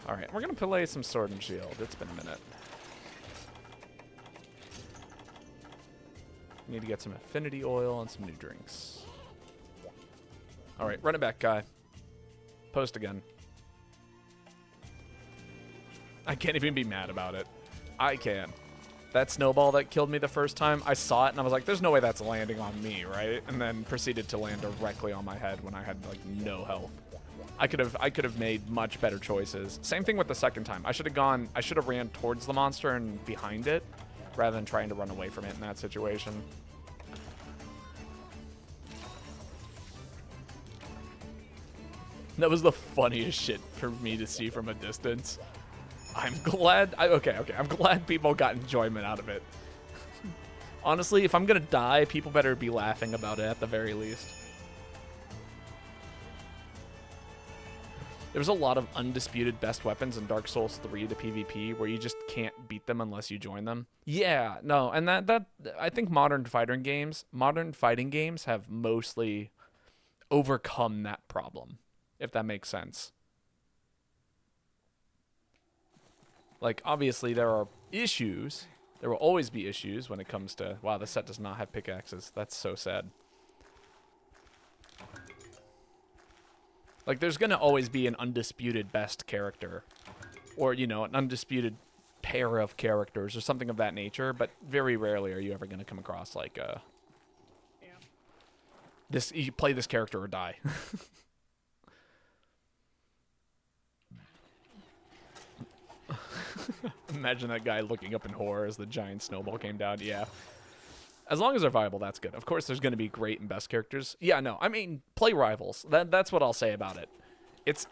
All right, we're going to play some Sword and Shield. It's been a minute. Need to get some affinity oil and some new drinks. All right, run it back, guy. Post again. I can't even be mad about it. I can. That snowball that killed me the first time, I saw it and I was like, there's no way that's landing on me, right? And then proceeded to land directly on my head when I had, like, no health. I could have made much better choices. Same thing with the second time. I should have ran towards the monster and behind it rather than trying to run away from it in that situation. That was the funniest shit for me to see from a distance. I'm glad, okay, I'm glad people got enjoyment out of it. Honestly, if I'm gonna die, people better be laughing about it at the very least. There's a lot of undisputed best weapons in Dark Souls 3 to PvP where you just can't beat them unless you join them. Yeah, no, and that I think modern fighting games have mostly overcome that problem, if that makes sense. Like, obviously, there are issues. There will always be issues when it comes to... Wow, this set does not have pickaxes. That's so sad. Like, there's going to always be an undisputed best character. Or, you know, an undisputed pair of characters or something of that nature. But very rarely are you ever going to come across, like, this, you play this character or die. Imagine that guy looking up in horror as the giant snowball came down. Yeah. As long as they're viable, that's good. Of course, there's going to be great and best characters. Yeah, no, I mean, play Rivals. That's what I'll say about it. It's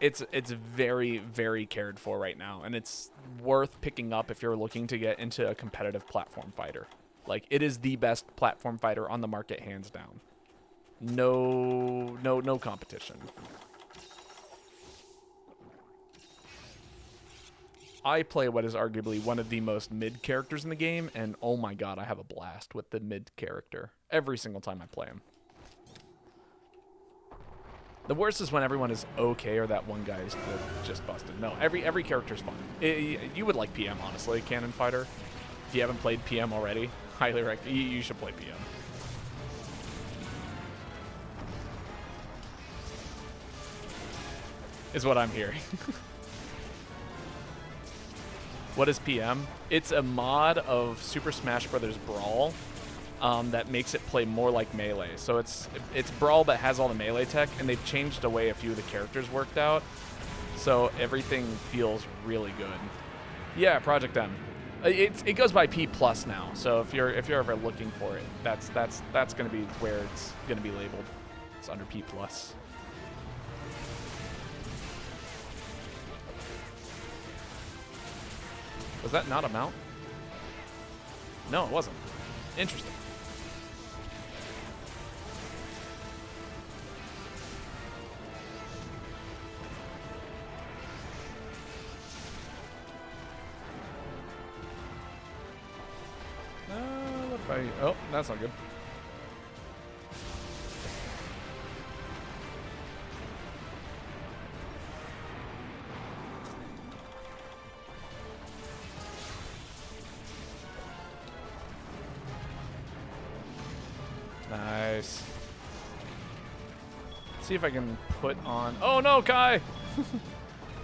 very, very cared for right now, and it's worth picking up if you're looking to get into a competitive platform fighter. Like, it is the best platform fighter on the market, hands down. No competition. I play what is arguably one of the most mid characters in the game, and oh my god, I have a blast with the mid character every single time I play him. The worst is when everyone is okay or that one guy is just busted. No, every character's fun. You would like PM, honestly, Cannon Fighter. If you haven't played PM already, highly recommend. You should play PM. Is what I'm hearing. What is PM? It's a mod of Super Smash Bros. Brawl that makes it play more like Melee. So it's Brawl but has all the Melee tech, and they've changed the way a few of the characters worked out. So everything feels really good. Yeah, Project M. It goes by P+ now. So if you're ever looking for it, that's going to be where it's going to be labeled. It's under P+. Was that not a mount? No, it wasn't. Interesting. What if I... Oh, that's not good. Nice. Let's see if I can put on... Oh no, Kai!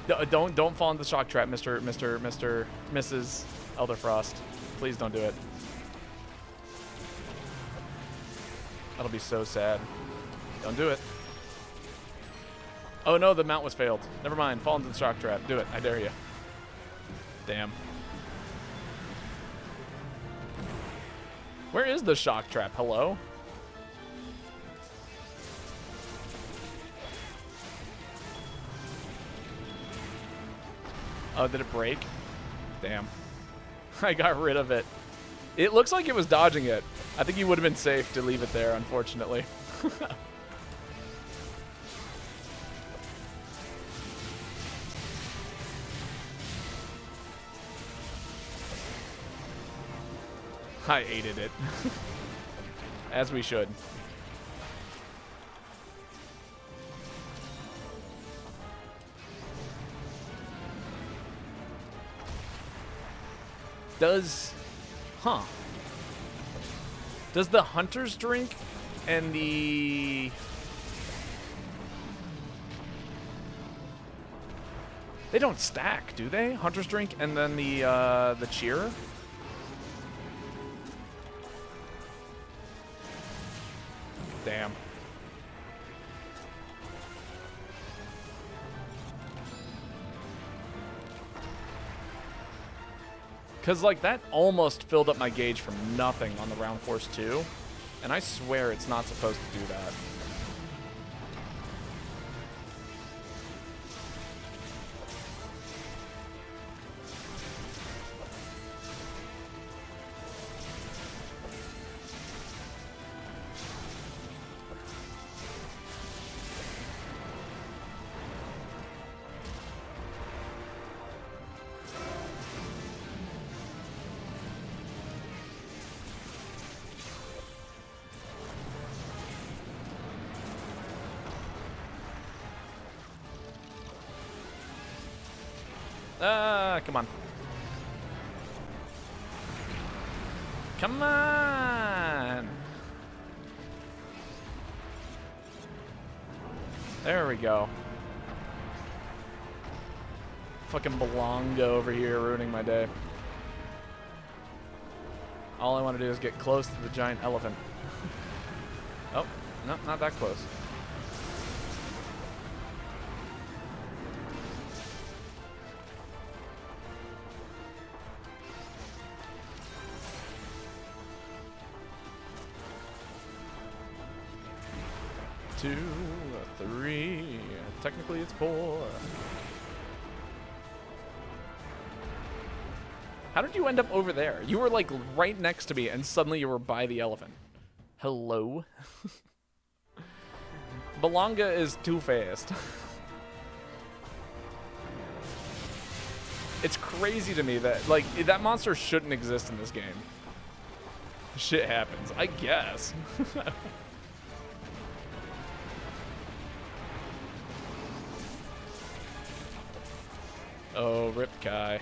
Don't fall into the shock trap, Mrs. Elderfrost. Please don't do it. That'll be so sad. Don't do it. Oh no, the mount was failed. Never mind, fall into the shock trap. Do it, I dare you. Damn. Where is the shock trap? Hello? Oh, did it break? Damn. I got rid of it. It looks like it was dodging it. I think you would have been safe to leave it there, unfortunately. I aided it. As we should. Does the hunter's drink and the... They don't stack, do they? Hunter's drink and then the cheer? Damn. Because, like, that almost filled up my gauge from nothing on the Round Force 2. And I swear it's not supposed to do that. Come on. Come on! There we go. Fucking Belonga over here ruining my day. All I want to do is get close to the giant elephant. Oh, no, not that close. Two, three, technically it's 4. How did you end up over there? You were like right next to me and suddenly you were by the elephant. Hello? Belonga is too fast. It's crazy to me that, like, that monster shouldn't exist in this game. Shit happens, I guess. Oh, Rip Kai.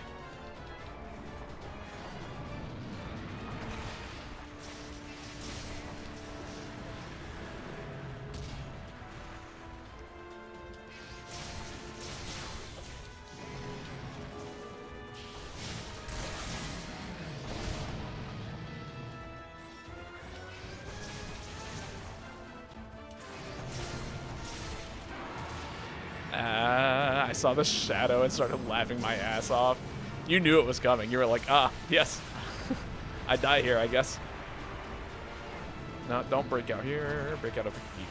I saw the shadow and started laughing my ass off. You knew it was coming. You were like, ah, yes. I die here, I guess. No, don't break out here. Break out over here.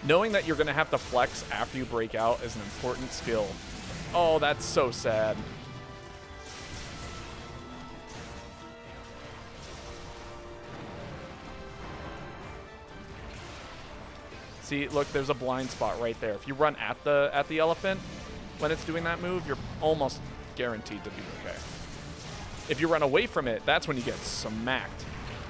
Knowing that you're going to have to flex after you break out is an important skill. Oh, that's so sad. See, look, there's a blind spot right there. If you run at the elephant when it's doing that move, you're almost guaranteed to be okay. If you run away from it, that's when you get smacked.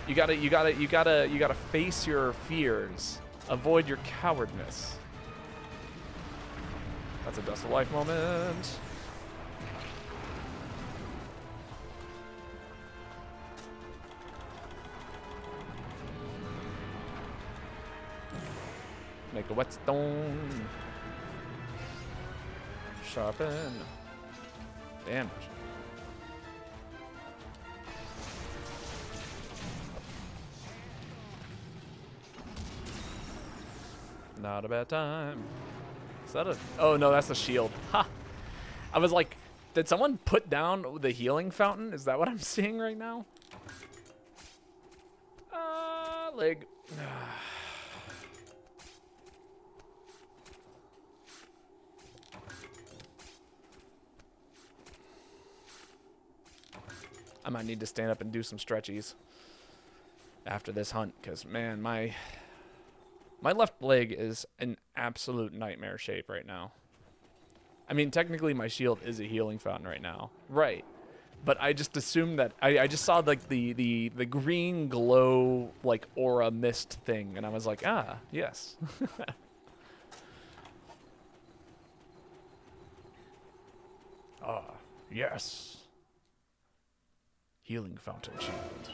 You gotta face your fears. Avoid your cowardness. That's a Dust of Life moment. Make a whetstone. Sharpen. Damage. Not a bad time. Is that a... Oh, no, that's a shield. Ha! I was like, did someone put down the healing fountain? Is that what I'm seeing right now? Leg. I might need to stand up and do some stretchies after this hunt, because, man, my left leg is in absolute nightmare shape right now. I mean, technically my shield is a healing fountain right now. Right. But I just assumed that, I just saw, like, the green glow, like, aura mist thing, and I was like, ah, yes. Ah, yes. Healing fountain shield.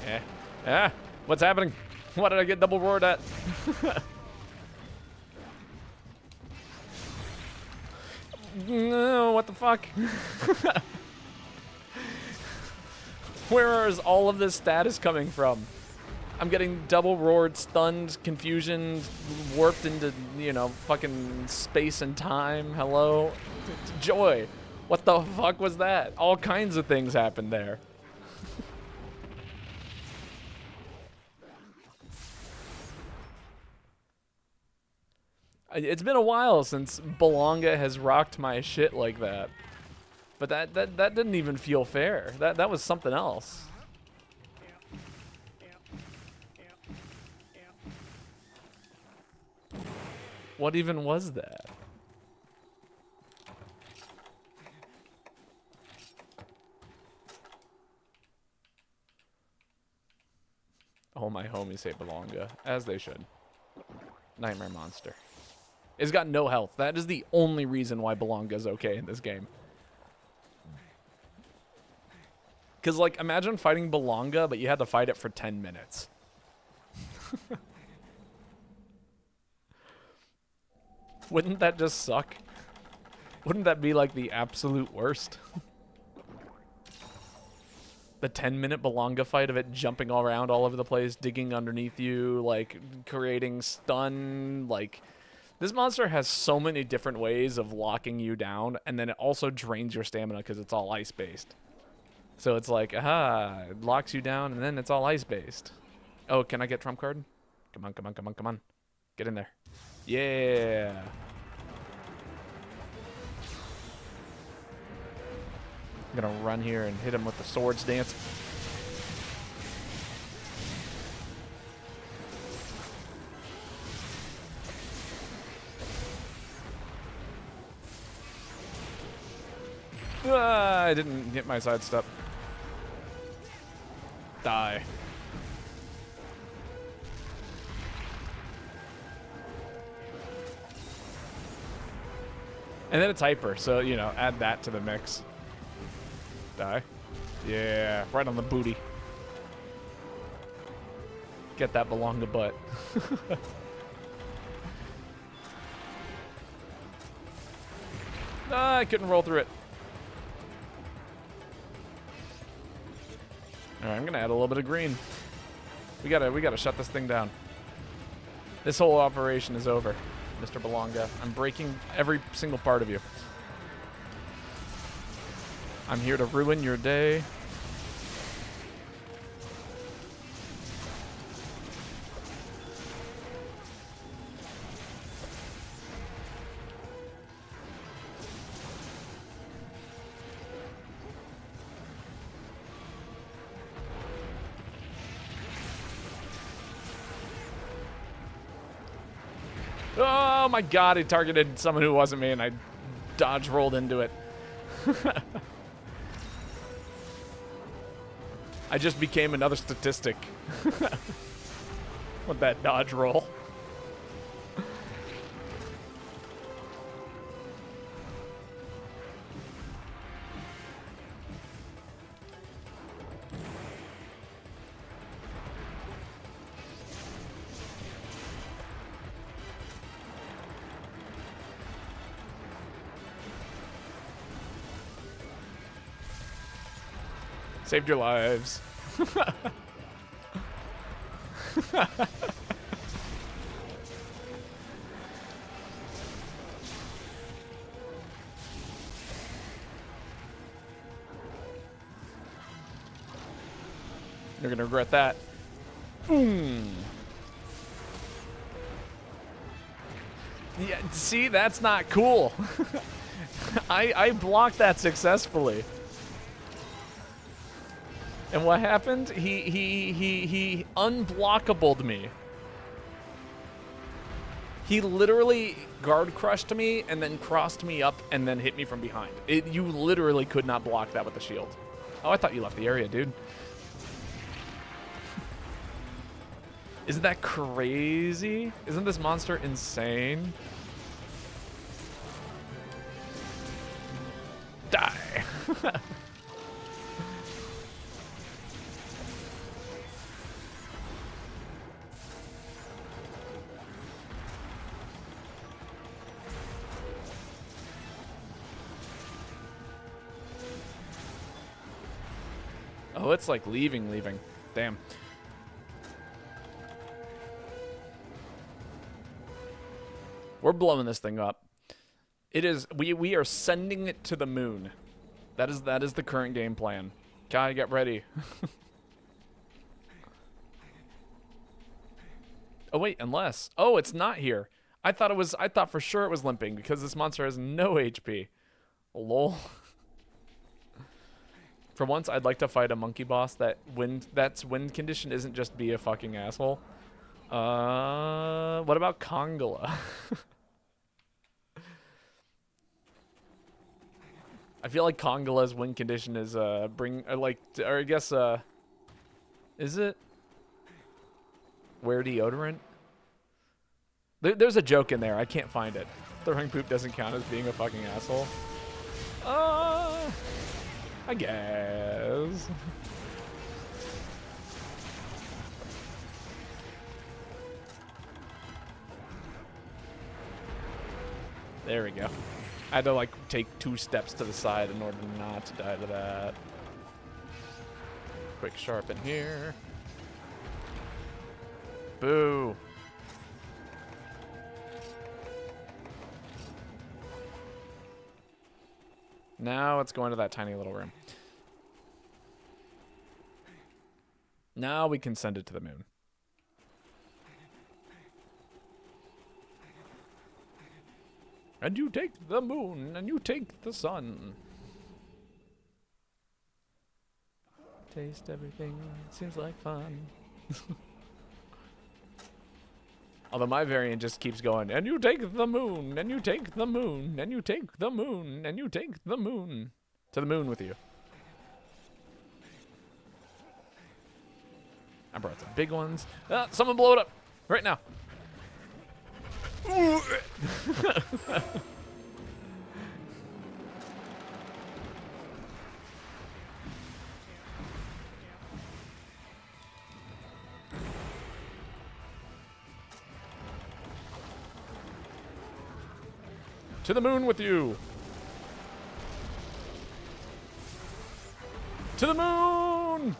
Yeah. Ah, what's happening? Why did I get double roared at? No, what the fuck? Where is all of this status coming from? I'm getting double roared, stunned, confusion, warped into, you know, fucking space and time. Hello? Joy. What the fuck was that? All kinds of things happened there. It's been a while since Belonga has rocked my shit like that. But that didn't even feel fair. That was something else. What even was that? All my homies hate Belonga, as they should. Nightmare monster. It's got no health. That is the only reason why Belonga is okay in this game. Because, like, imagine fighting Belonga, but you had to fight it for 10 minutes. Wouldn't that just suck? Wouldn't that be, like, the absolute worst? The 10-minute Belonga fight of it jumping all around all over the place, digging underneath you, like, creating stun, like... This monster has so many different ways of locking you down, and then it also drains your stamina because it's all ice-based. So it's like, aha, it locks you down, and then it's all ice-based. Oh, can I get trump card? Come on, come on, come on, come on. Get in there. Yeah. I'm gonna run here and hit him with the swords dance. I didn't hit my sidestep. Die. And then it's hyper, so, you know, add that to the mix. Die. Yeah, right on the booty. Get that Belonga butt. I couldn't roll through it. Alright, I'm gonna add a little bit of green. We gotta shut this thing down. This whole operation is over, Mr. Belonga. I'm breaking every single part of you. I'm here to ruin your day. Oh my god, he targeted someone who wasn't me and I dodge rolled into it. I just became another statistic with that dodge roll. Saved your lives. You're gonna regret that. Yeah, see, that's not cool. I blocked that successfully. And what happened? He unblockabled me. He literally guard crushed me and then crossed me up and then hit me from behind. You literally could not block that with the shield. Oh, I thought you left the area, dude. Isn't that crazy? Isn't this monster insane? Die. Oh, it's like leaving. Damn. We're blowing this thing up. It is, we are sending it to the moon. That is the current game plan. Kai, get ready. Oh wait, unless. Oh, it's not here. I thought for sure it was limping because this monster has no HP. Lol. For once, I'd like to fight a monkey boss that's wind condition isn't just be a fucking asshole. What about Kongala? I feel like Kongala's win condition is or I guess is it wear deodorant? There's a joke in there. I can't find it. Throwing poop doesn't count as being a fucking asshole. I guess. There we go. I had to like take 2 steps to the side in order not to die to that. Quick sharpen here. Boo. Now it's going to that tiny little room. Now we can send it to the moon. And you take the moon, and you take the sun. Taste everything, seems like fun. Although my variant just keeps going, and you take the moon, and you take the moon, and you take the moon, and you take the moon. To the moon with you. I brought some big ones. Someone blow it up right now. To the moon with you. To the moon.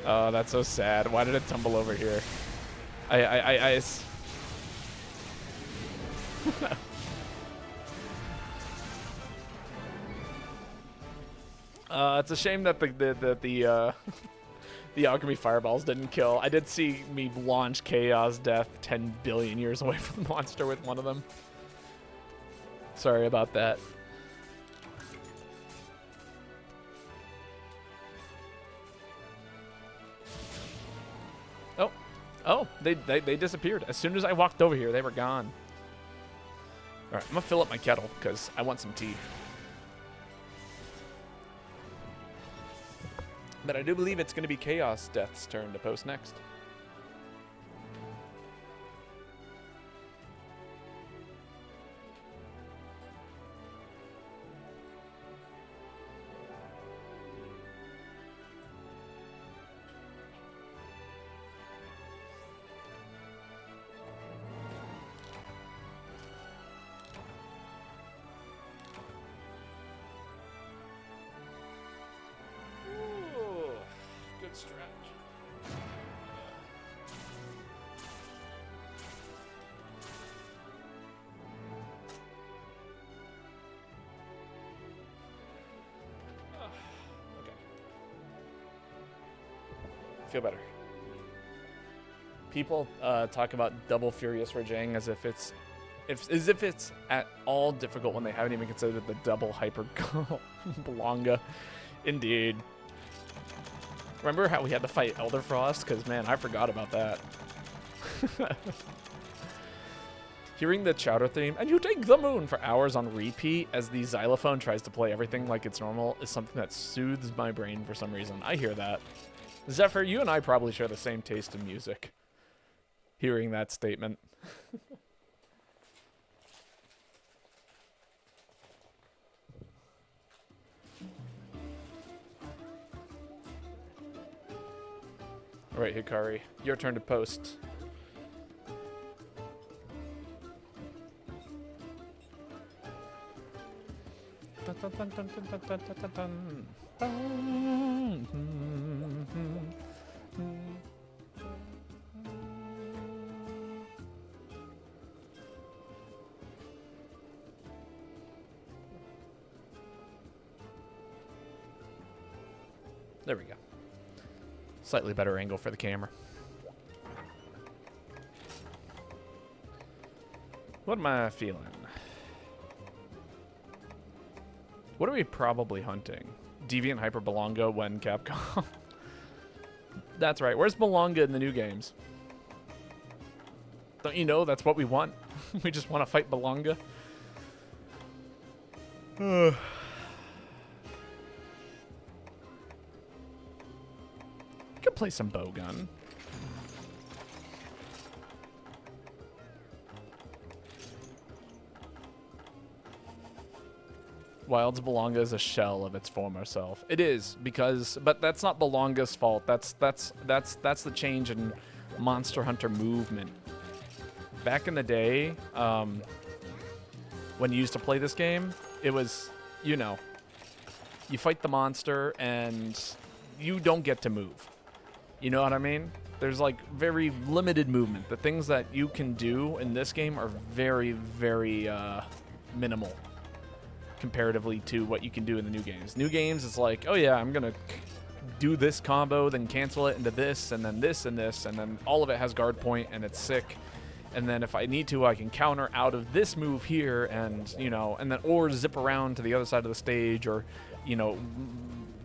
Oh, that's so sad. Why did it tumble over here? It's a shame that the alchemy fireballs didn't kill. I did see me launch Chaos Death 10 billion years away from the monster with one of them. Sorry about that. Oh, they disappeared. As soon as I walked over here, they were gone. All right, I'm gonna fill up my kettle because I want some tea. But I do believe it's gonna be Chaos Death's turn to post next. Feel better. People talk about double furious raging as if it's at all difficult when they haven't even considered the double hyper Belonga. Indeed. Remember how we had to fight Elderfrost? Because man, I forgot about that. Hearing the Chowder theme, and you take the moon for hours on repeat as the xylophone tries to play everything like it's normal is something that soothes my brain for some reason. I hear that. Zephyr, you and I probably share the same taste in music. Hearing that statement. All right, Hikari, your turn to post. Dun, dun, dun, dun, dun, dun, dun, dun, dun. There we go. Slightly better angle for the camera. What am I feeling? What are we probably hunting? Deviant Hyper Belonga when Capcom. That's right. Where's Belonga in the new games? Don't you know that's what we want? We just want to fight Belonga. Could play some Bowgun. Wild's Belonga is a shell of its former self. It is, because, but that's not Belonga's fault. That's the change in Monster Hunter movement. Back in the day, when you used to play this game, it was, you know, you fight the monster and you don't get to move. You know what I mean? There's like very limited movement. The things that you can do in this game are very, very minimal comparatively to what you can do in the new games. New games, it's like, oh yeah, I'm gonna do this combo, then cancel it into this, and then this, and this, and then all of it has guard point, and it's sick. And then if I need to, I can counter out of this move here, and, you know, and then, or zip around to the other side of the stage, or, you know,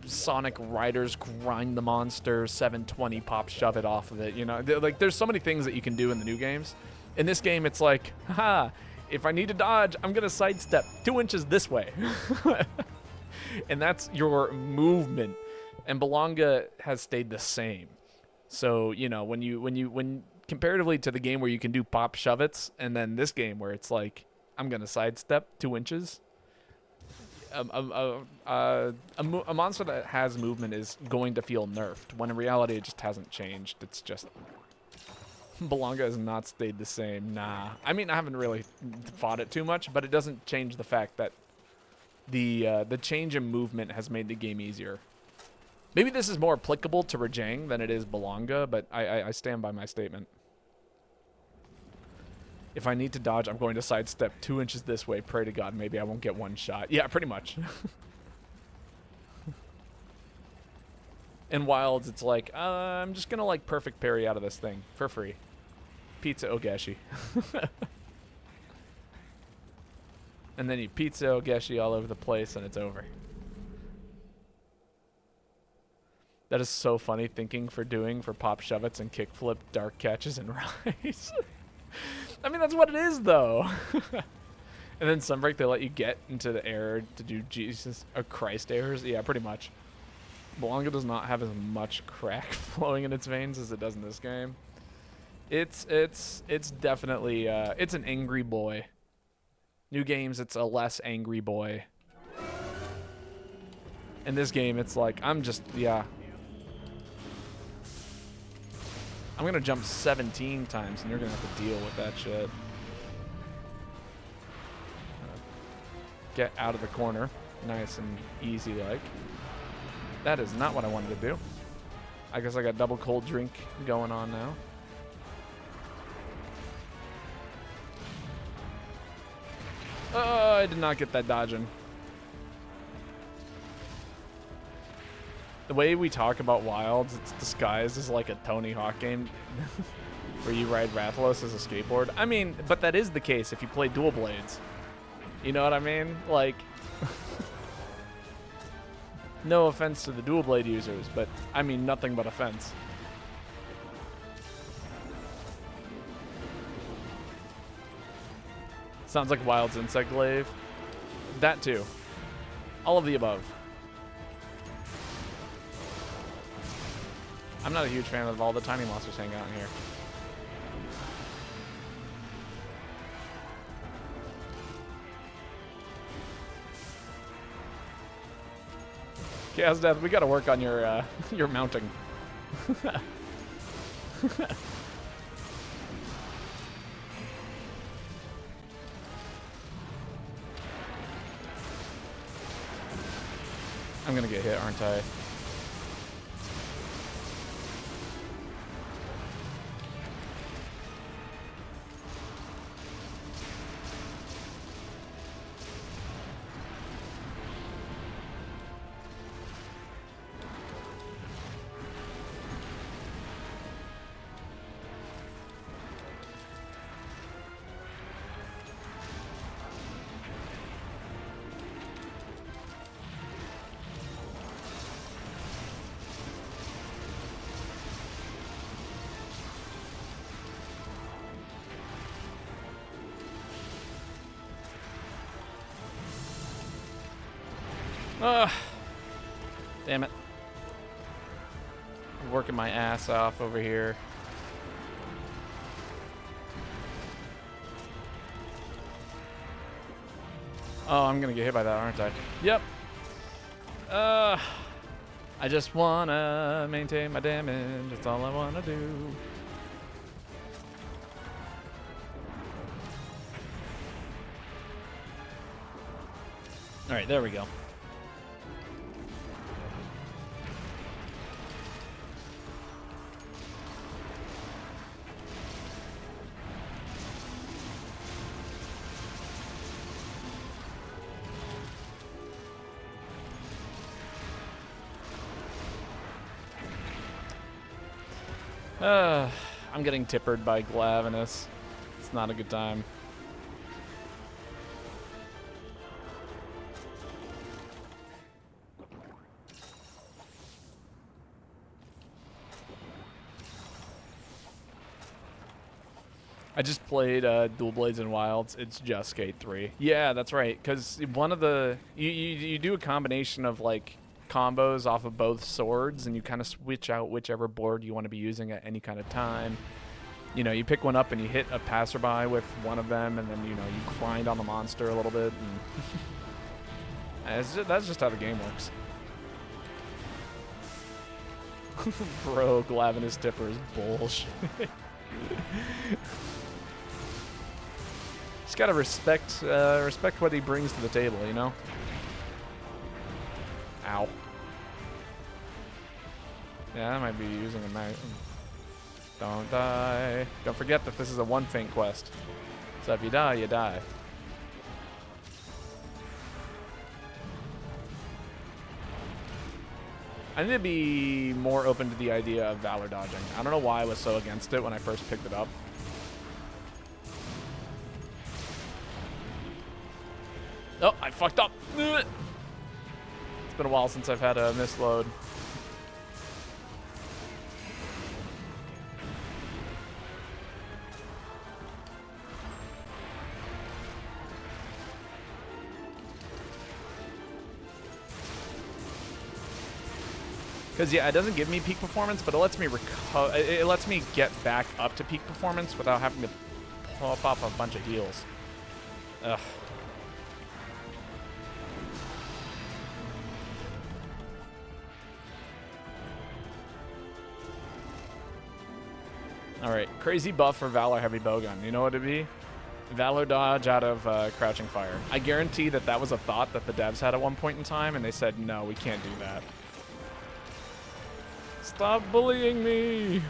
Sonic Riders grind the monster, 720 pop, shove it off of it, you know. Like, there's so many things that you can do in the new games. In this game, it's like, haha, if I need to dodge, I'm gonna sidestep 2 inches this way. And that's your movement. And Belonga has stayed the same. So, you know, when comparatively to the game where you can do pop shove-its, and then this game where it's like, I'm gonna sidestep 2 inches. A monster that has movement is going to feel nerfed, when in reality it just hasn't changed. It's just Belonga has not stayed the same. Nah. I mean, I haven't really fought it too much, but it doesn't change the fact that the change in movement has made the game easier. Maybe this is more applicable to Rajang than it is Belonga, but I stand by my statement. If I need to dodge, I'm going to sidestep 2 inches this way. Pray to God, maybe I won't get one shot. Yeah, pretty much. In Wilds, it's like, I'm just gonna like perfect parry out of this thing for free. Pizza Ogeshi. And then you pizza Ogeshi all over the place and it's over. That is so funny thinking for doing for pop shove-its and kickflip dark catches and rise. I mean, that's what it is, though. And then Sunbreak, they let you get into the air to do Jesus or Christ airs. Yeah, pretty much. Belonga does not have as much crack flowing in its veins as it does in this game. It's definitely it's an angry boy. New games, it's a less angry boy. In this game, it's like I'm just I'm gonna jump 17 times, and you're gonna have to deal with that shit. Get out of the corner, nice and easy like. That is not what I wanted to do. I guess I got double cold drink going on now. Oh, I did not get that dodging. The way we talk about Wilds, it's disguised as like a Tony Hawk game where you ride Rathalos as a skateboard. I mean, but that is the case if you play dual blades. You know what I mean? Like, no offense to the dual blade users, but I mean nothing but offense. Sounds like Wild's Insect Glaive. That too. All of the above. I'm not a huge fan of all the tiny monsters hanging out in here. Chaos Death, we gotta work on your your mounting. I'm gonna get hit, aren't I? Ugh. Damn it. I'm working my ass off over here. Oh, I'm gonna get hit by that, aren't I? Yep. I just wanna maintain my damage. That's all I wanna do. All right, there we go. I'm getting tippered by Glavenus. It's not a good time. I just played Dual Blades and Wilds. It's just Skate 3. Yeah, that's right. Because one of the... You do a combination of, like, combos off of both swords, and you kind of switch out whichever board you want to be using at any kind of time. You know, you pick one up and you hit a passerby with one of them, and then, you know, you grind on the monster a little bit. And that's just how the game works. Bro, Glavenus Tipper is bullshit. Just gotta respect what he brings to the table, you know? Ow. Yeah, I might be using a knife. Don't die. Don't forget that this is a one feint quest. So if you die, you die. I need to be more open to the idea of Valor dodging. I don't know why I was so against it when I first picked it up. Oh, I fucked up. It's been a while since I've had a misload. Because, yeah, it doesn't give me peak performance, but it lets me it lets me get back up to peak performance without having to pop up a bunch of heals. Ugh. Alright, crazy buff for Valor Heavy Bowgun. You know what it'd be? Valor dodge out of Crouching Fire. I guarantee that that was a thought that the devs had at one point in time, and they said, no, we can't do that. Stop bullying me!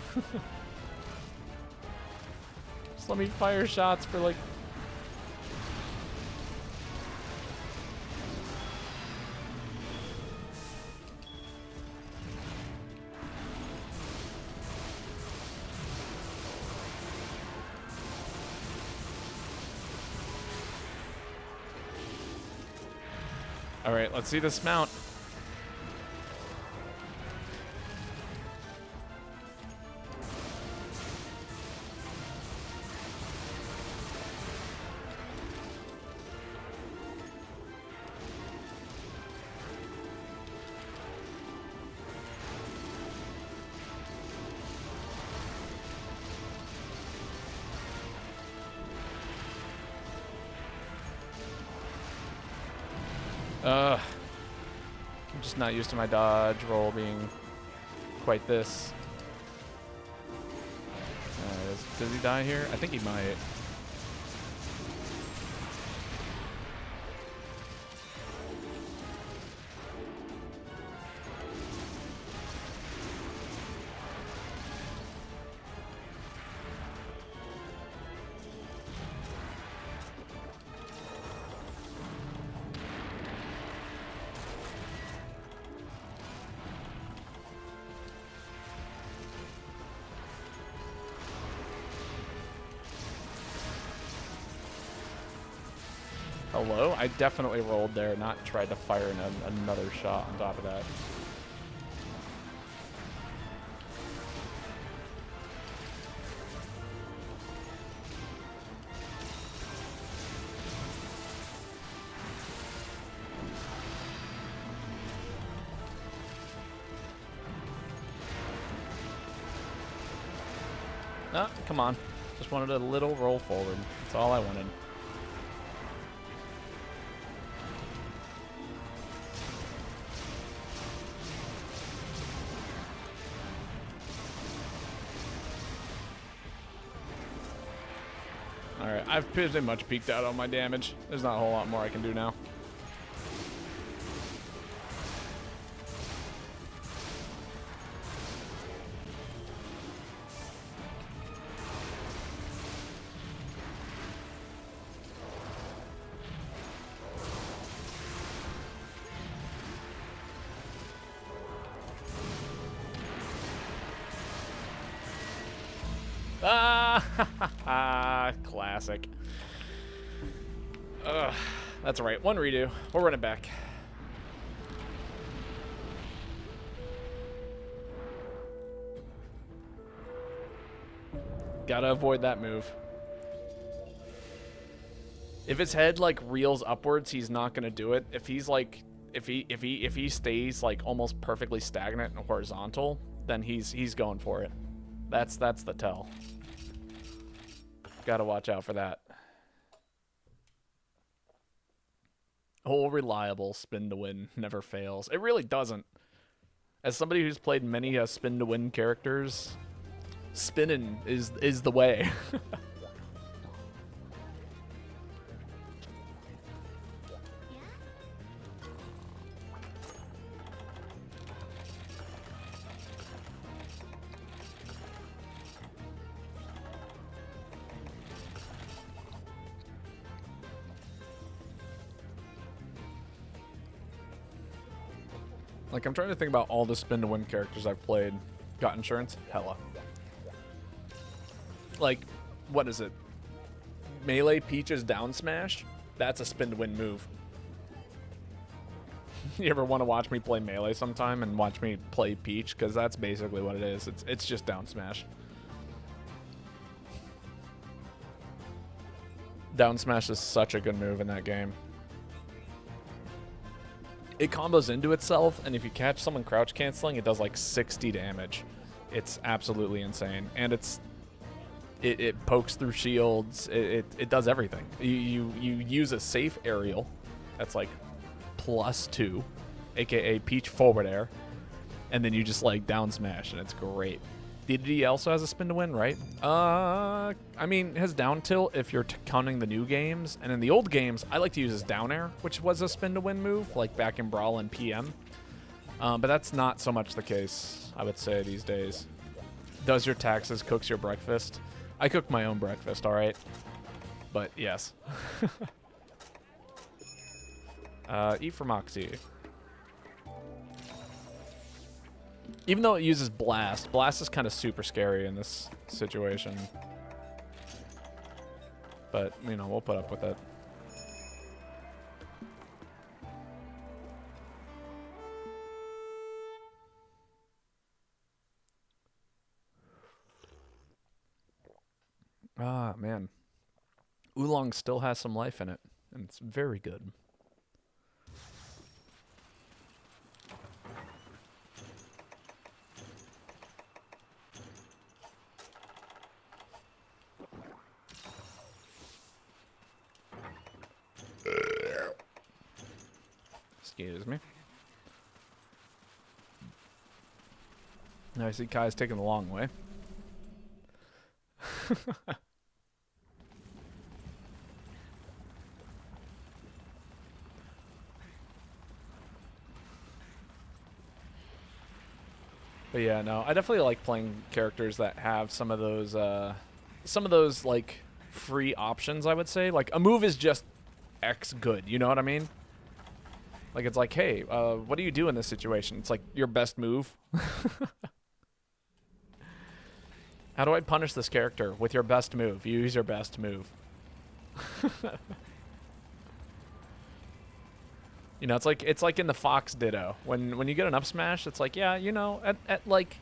Just let me fire shots for, like... Alright, let's see this mount. I'm just not used to my dodge roll being quite this. Does he die here? I think he might. Hello? I definitely rolled there, not tried to fire another shot on top of that. No, come on. Just wanted a little roll forward. That's all I wanted. Alright, I've pretty much peaked out on my damage. There's not a whole lot more I can do now. Ah, classic. Ugh, that's all right. One redo. We'll run it back. Gotta avoid that move. If his head like reels upwards, he's not gonna do it. If he's like, if he stays like almost perfectly stagnant and horizontal, then he's going for it. That's the tell. Gotta watch out for that. Oh, reliable spin to win never fails. It really doesn't. As somebody who's played many spin to win characters, spinning is the way. Like, I'm trying to think about all the spin to win characters I've played. Got insurance? Hella. Like, what is it? Melee Peach's down smash? That's a spin to win move. You ever want to watch me play Melee sometime and watch me play Peach? Because that's basically what it is. It's just down smash. Down smash is such a good move in that game. It combos into itself, and if you catch someone crouch canceling, it does like 60 damage. It's absolutely insane, and it pokes through shields. It does everything. You use a safe aerial, that's like +2, aka Peach forward air, and then you just like down smash, and it's great. DDD also has a spin to win, right? I mean, his down tilt if you're counting the new games. And in the old games, I like to use his down air, which was a spin to win move, like back in Brawl and PM. But that's not so much the case, I would say, these days. Does your taxes, cooks your breakfast. I cook my own breakfast, all right? But yes. E for Moxie. Even though it uses Blast, Blast is kind of super scary in this situation. But, you know, we'll put up with it. Ah, man. Oolong still has some life in it, and it's very good. Excuse me. Now I see Kai's taking the long way. But yeah, no, I definitely like playing characters that have some of those like free options, I would say. Like a move is just X good, you know what I mean? Like it's like, hey, what do you do in this situation? It's like your best move. How do I punish this character? With your best move. You use your best move. You know, it's like in the Fox Ditto. When you get an up smash, it's like, yeah, you know, at like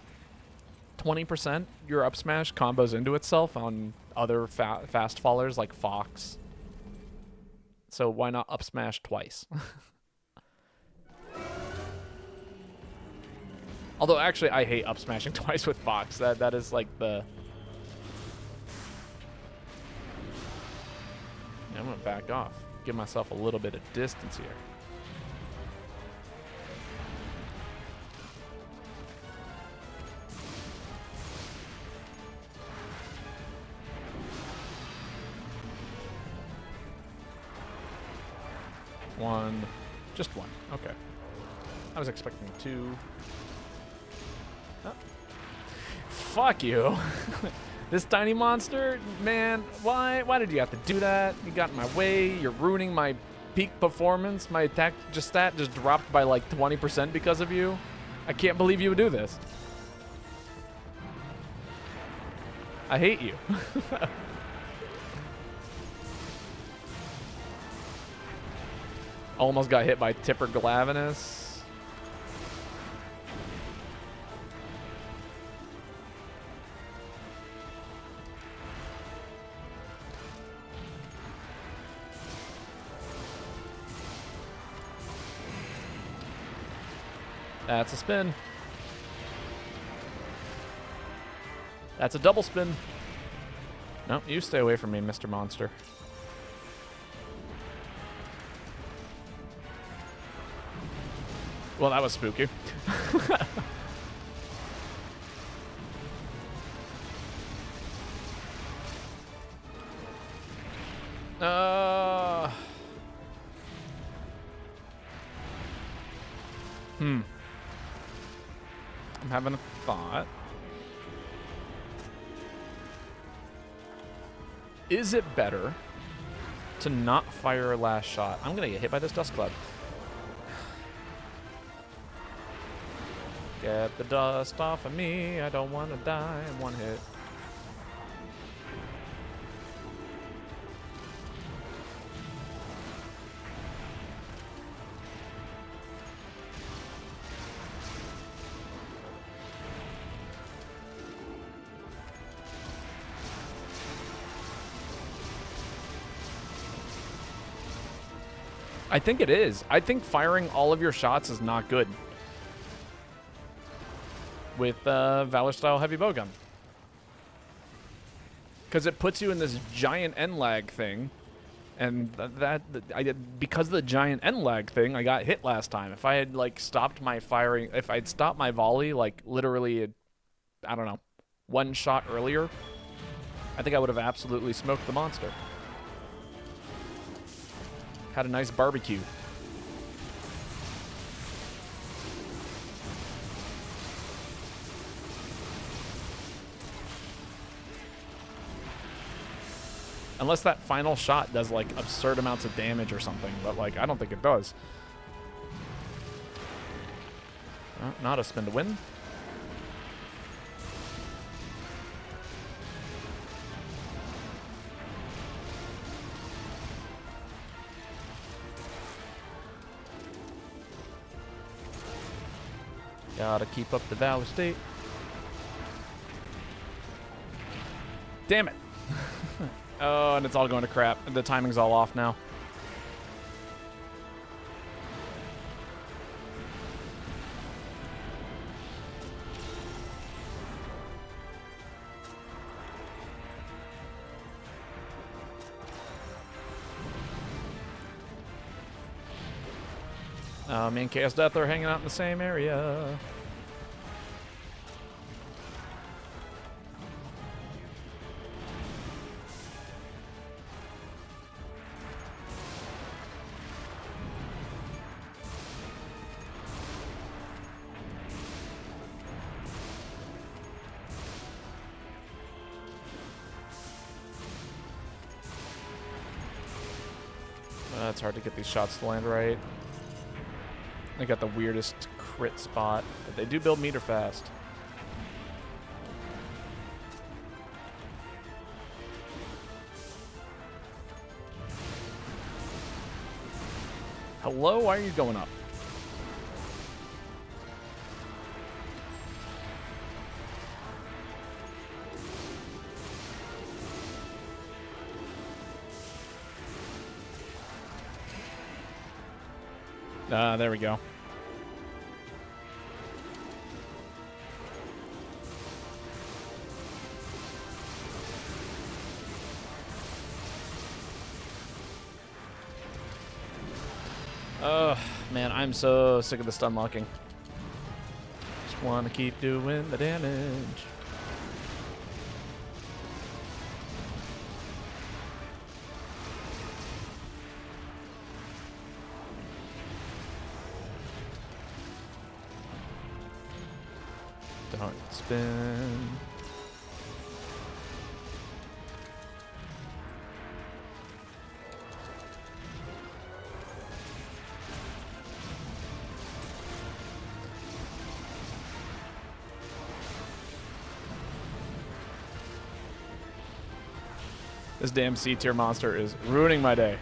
20%, your up smash combos into itself on other fast fallers like Fox. So why not up smash twice? Although actually I hate up smashing twice with Fox. That is like the I'm gonna back off. Give myself a little bit of distance here. One. Just one. Okay. I was expecting two. Oh. Fuck you. This tiny monster? Man, why? Why did you have to do that? You got in my way. You're ruining my peak performance. My attack stat just dropped by like 20% because of you. I can't believe you would do this. I hate you. Almost got hit by Tipper Glavinus. That's a spin. That's a double spin. No, you stay away from me, Mr. Monster. Well, that was spooky. I'm having a thought. Is it better to not fire a last shot? I'm gonna get hit by this dust cloud. Get the dust off of me. I don't want to die in one hit. I think it is. I think firing all of your shots is not good with Valor style heavy bowgun, because it puts you in this giant end lag thing, and because of the giant end lag thing, I got hit last time. If I had like stopped my firing, if I'd stopped my volley like literally, I don't know, one shot earlier, I think I would have absolutely smoked the monster. Had a nice barbecue. Unless that final shot does like absurd amounts of damage or something, but like I don't think it does. Not a spin to win. Gotta keep up the Valor state. Damn it. Oh, and it's all going to crap. The timing's all off now. Me and Chaos Death are hanging out in the same area. It's hard to get these shots to land right. They got the weirdest crit spot, but they do build meter fast. Hello? Why are you going up? There we go. Man, I'm so sick of the stun locking. Just want to keep doing the damage. spin. This damn C tier monster is ruining my day.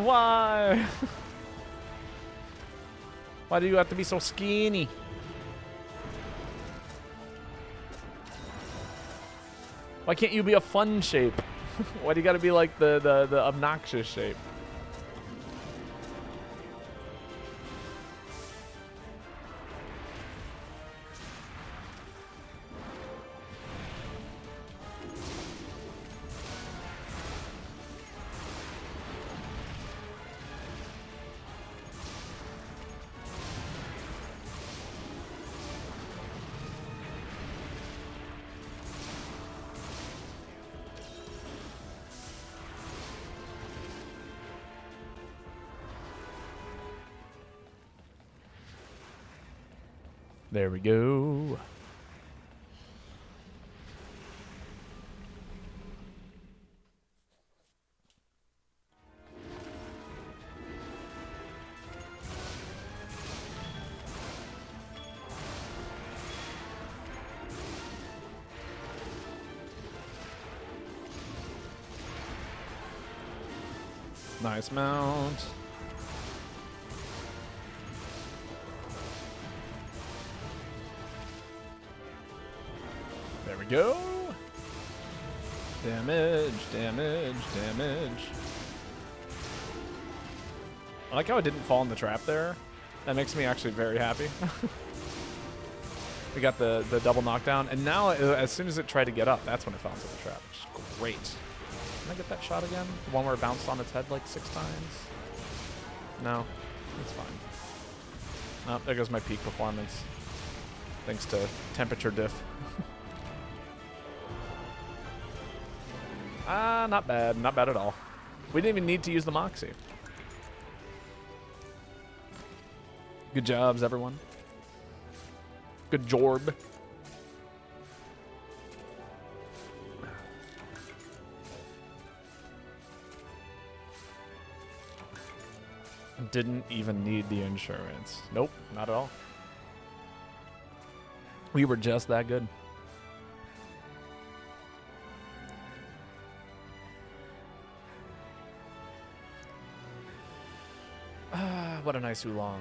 Why? Why do you have to be so skinny? Why can't you be a fun shape? Why do you gotta be like the obnoxious shape? There we go. Nice mount. There we go. Damage, damage, damage. I like how it didn't fall in the trap there. That makes me actually very happy. We got the double knockdown, and now as soon as it tried to get up, that's when it fell into the trap, which is great. Can I get that shot again? The one where it bounced on its head like 6 times? No, it's fine. Oh, there goes my peak performance. Thanks to temperature diff. Not bad. Not bad at all. We didn't even need to use the Moxie. Good jobs, everyone. Good jorb. Didn't even need the insurance. Nope, not at all. We were just that good. What a nice oolong.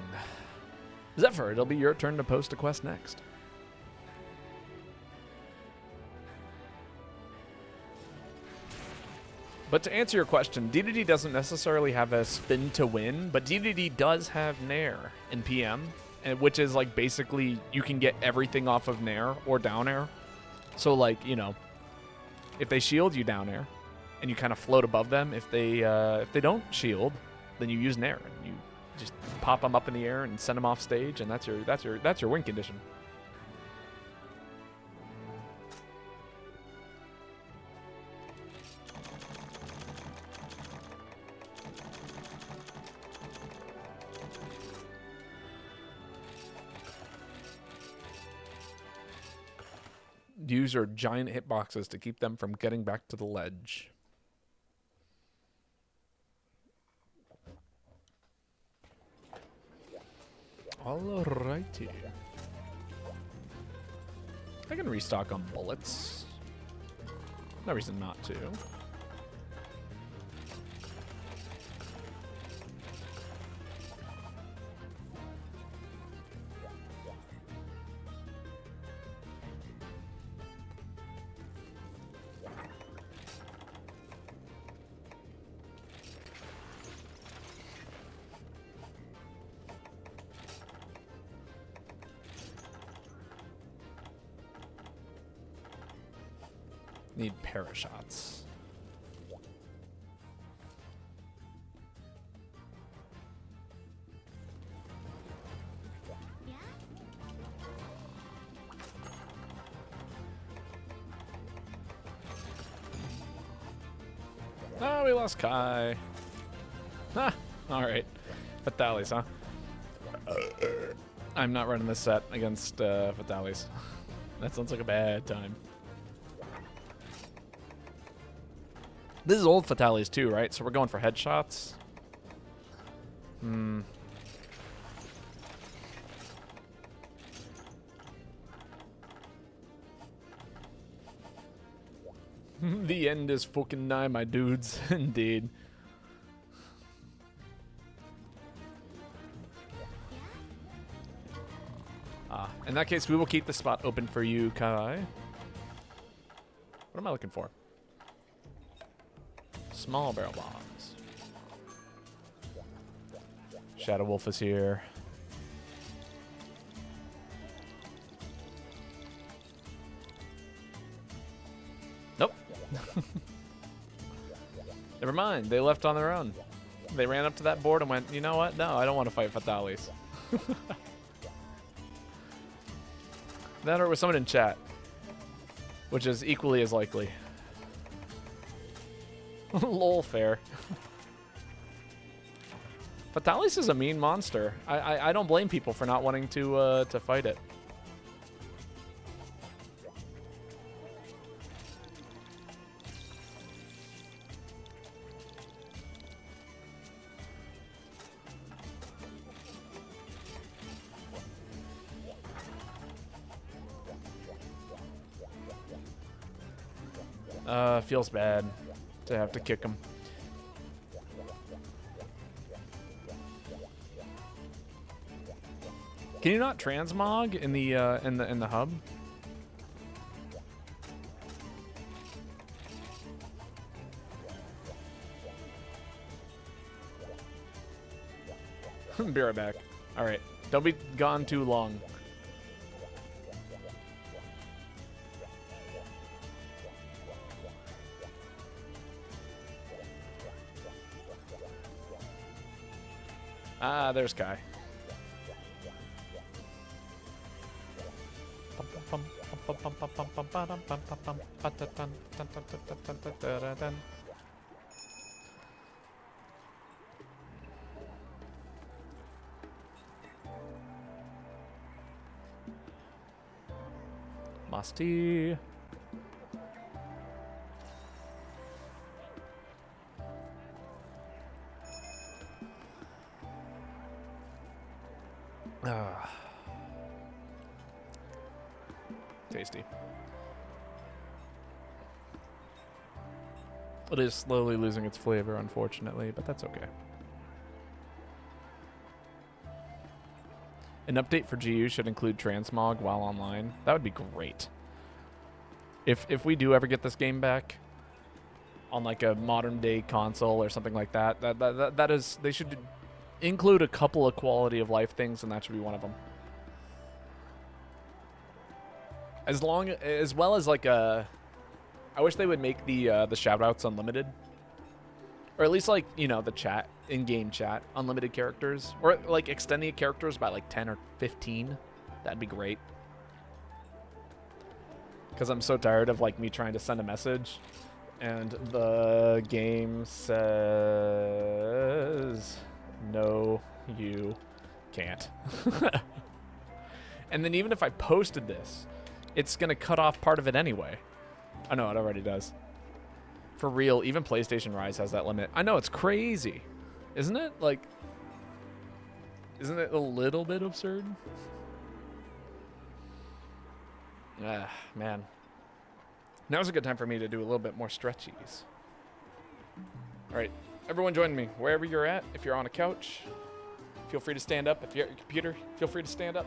Zephyr, it'll be your turn to post a quest next. But to answer your question, DDD doesn't necessarily have a spin to win, but DDD does have Nair in PM, which is like basically you can get everything off of Nair or down air. So like, you know, if they shield, you down air, and you kind of float above them. If they don't shield, then you use Nair and you just pop them up in the air and send them off stage, and that's your win condition. Use your giant hitboxes to keep them from getting back to the ledge. Alrighty. I can restock on bullets. No reason not to. Need parashots. Oh, we lost Kai. Ah, all right. Fatales, huh? I'm not running this set against Fatalis. That sounds like a bad time. This is old Fatalis too, right? So we're going for headshots. Hmm. The end is fucking nigh, my dudes. Indeed. In that case, we will keep the spot open for you, Kai. What am I looking for? Small barrel bombs. Shadow Wolf is here. Nope. Never mind. They left on their own. They ran up to that board and went, you know what? No, I don't want to fight Fatalis. That or it was someone in chat, which is equally as likely. Lol, fair. Fatalis is a mean monster. I don't blame people for not wanting to fight it. Feels bad to have to kick him. Can you not transmog in the hub? Be right back. All right, don't be gone too long. Ah, there's Kai. Masti. Tasty. It is slowly losing its flavor, unfortunately, but that's okay. An update for GU should include transmog while online. That would be great. If we do ever get this game back on like a modern day console or something like that, that is, they should include a couple of quality of life things, and that should be one of them. As well as like a, I wish they would make the shoutouts unlimited, or at least like, you know, the chat, in-game chat, unlimited characters, or like extend the characters by like 10 or 15. That'd be great. Because I'm so tired of like me trying to send a message, and the game says no, you can't. And then even if I posted this, it's gonna cut off part of it anyway. I know, it already does. For real, even PlayStation Rise has that limit. I know, it's crazy. Isn't it? Like, isn't it a little bit absurd? Ah, man. Now's a good time for me to do a little bit more stretchies. All right, everyone join me. Wherever you're at, if you're on a couch, feel free to stand up. If you're at your computer, feel free to stand up.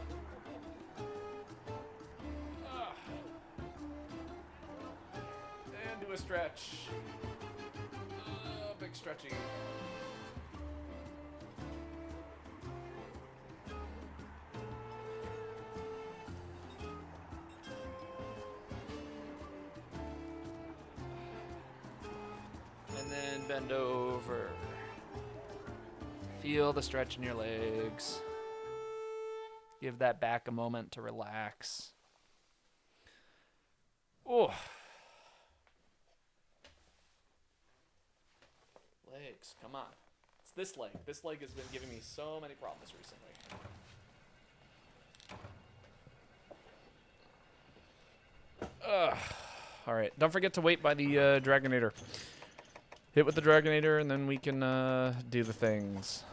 And do a stretch. Big stretching. And then bend over. Feel the stretch in your legs. Give that back a moment to relax. Oh. Legs, come on. It's this leg. This leg has been giving me so many problems recently. All right. Don't forget to wait by the Dragonator. Hit with the Dragonator, and then we can do the things.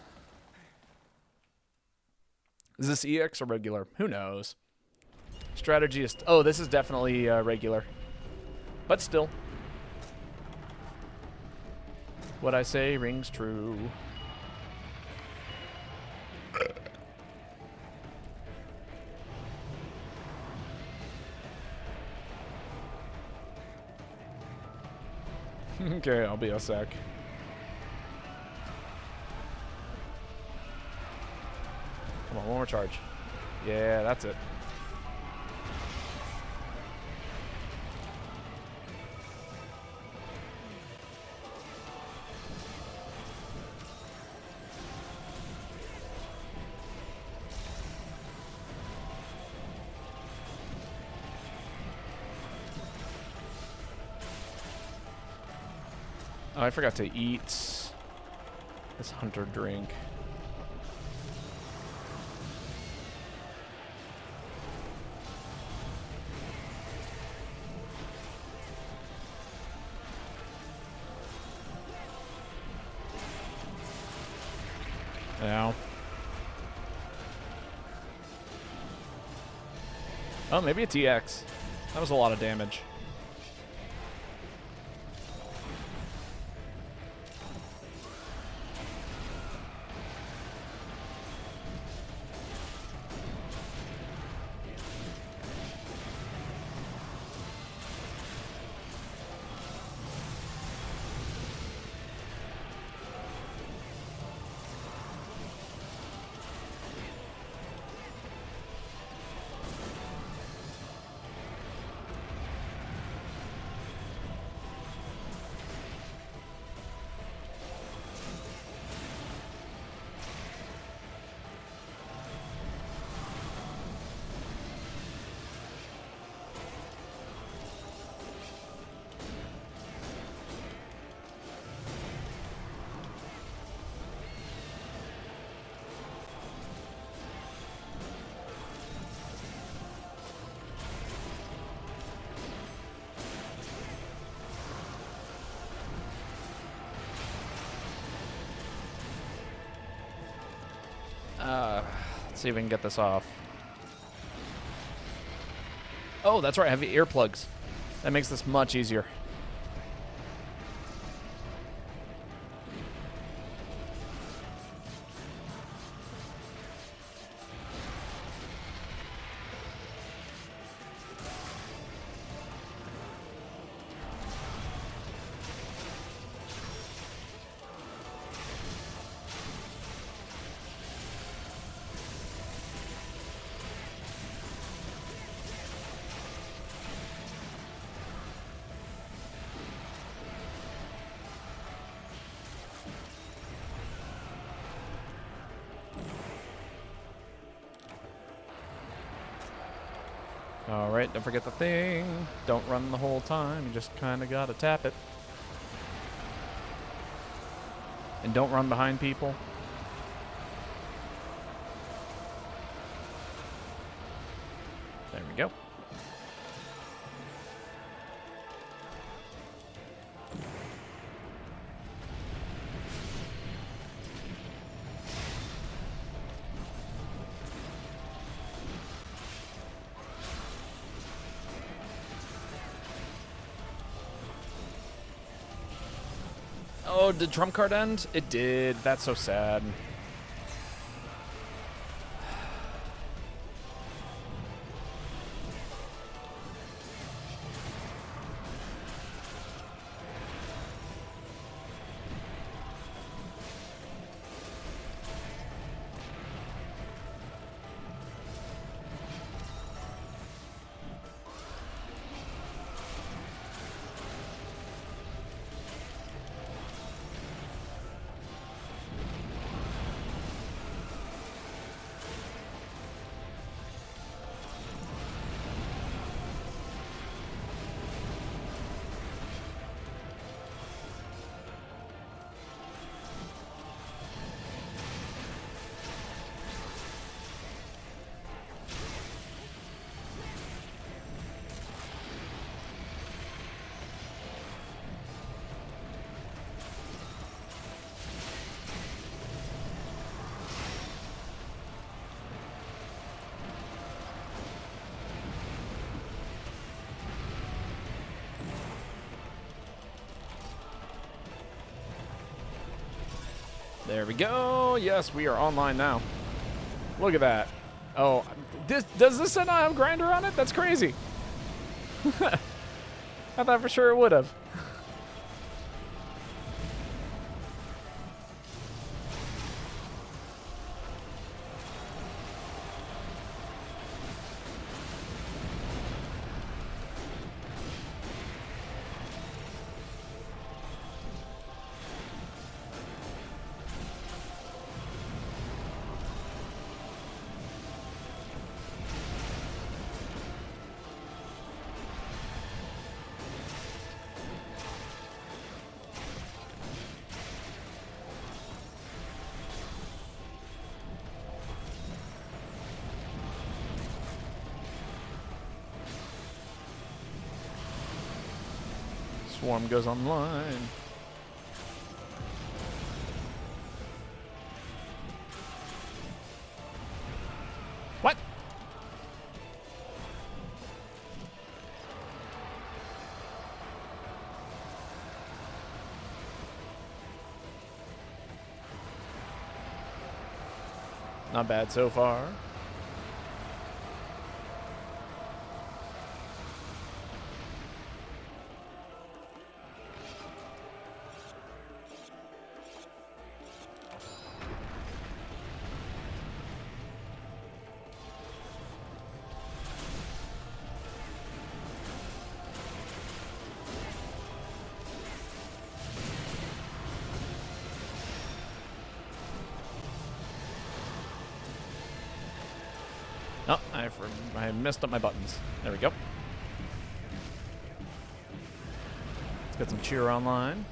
Is this EX or regular? Who knows? Strategy is... Oh, this is definitely regular. But still. What I say rings true. Okay, I'll be a sec. Come on, one more charge. Yeah, that's it. Oh, I forgot to eat this hunter drink. Ow. Oh, maybe it's EX. That was a lot of damage. Let's see if we can get this off. Oh, that's right. I have the earplugs. That makes this much easier. All right, don't forget the thing. Don't run the whole time. You just kind of got to tap it. And don't run behind people. There we go. Oh, did trump card end? It did. That's so sad. There we go. Yes, we are online now. Look at that. Oh, does this not have grinder on it? That's crazy. I thought for sure it would have. Swarm goes online. What? Not bad so far. Oh, I messed up my buttons. There we go. Let's get some cheer online.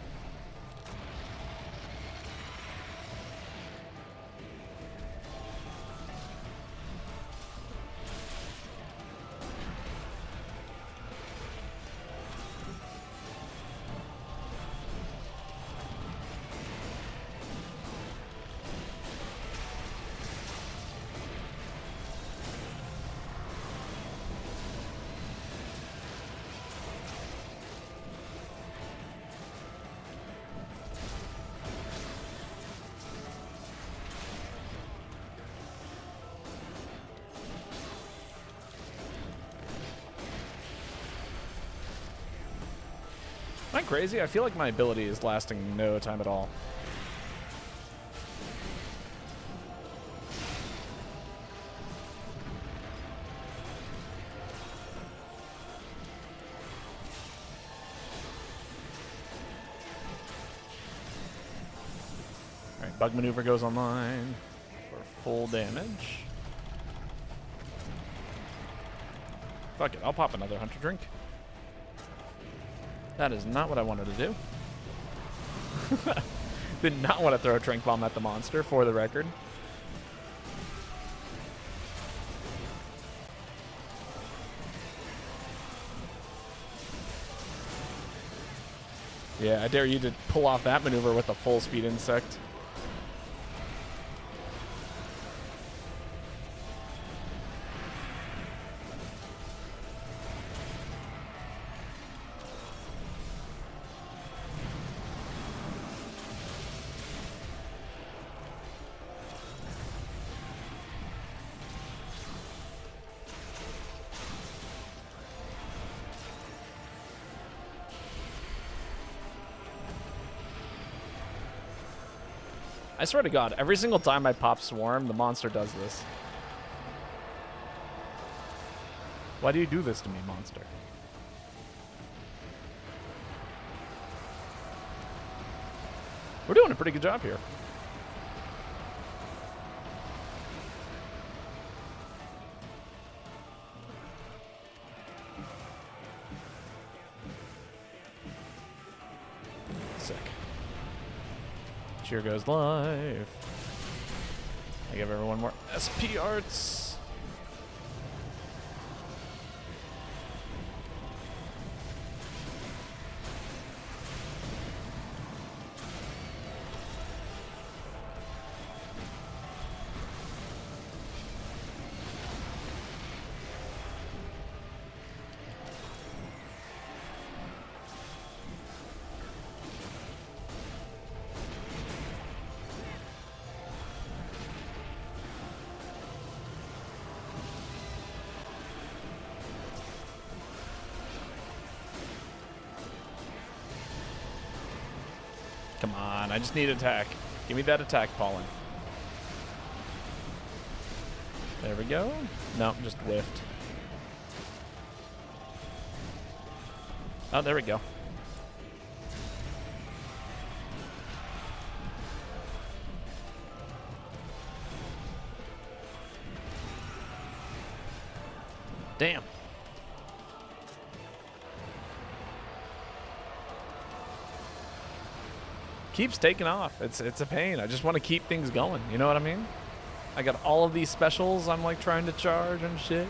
Am I crazy? I feel like my ability is lasting no time at all. Alright, bug maneuver goes online for full damage. Fuck it, I'll pop another hunter drink. That is not what I wanted to do. Did not want to throw a Trank Bomb at the monster, for the record. Yeah, I dare you to pull off that maneuver with a full speed insect. I swear to God, every single time I pop Swarm, the monster does this. Why do you do this to me, monster? We're doing a pretty good job here. Sick. Cheer goes live. I give everyone more SP arts. Come on, I just need attack. Give me that attack, Pollen. There we go. No, just whiffed. Oh, there we go. Damn. Keeps taking off. It's a pain. I just want to keep things going. You know what I mean? I got all of these specials I'm like trying to charge and shit.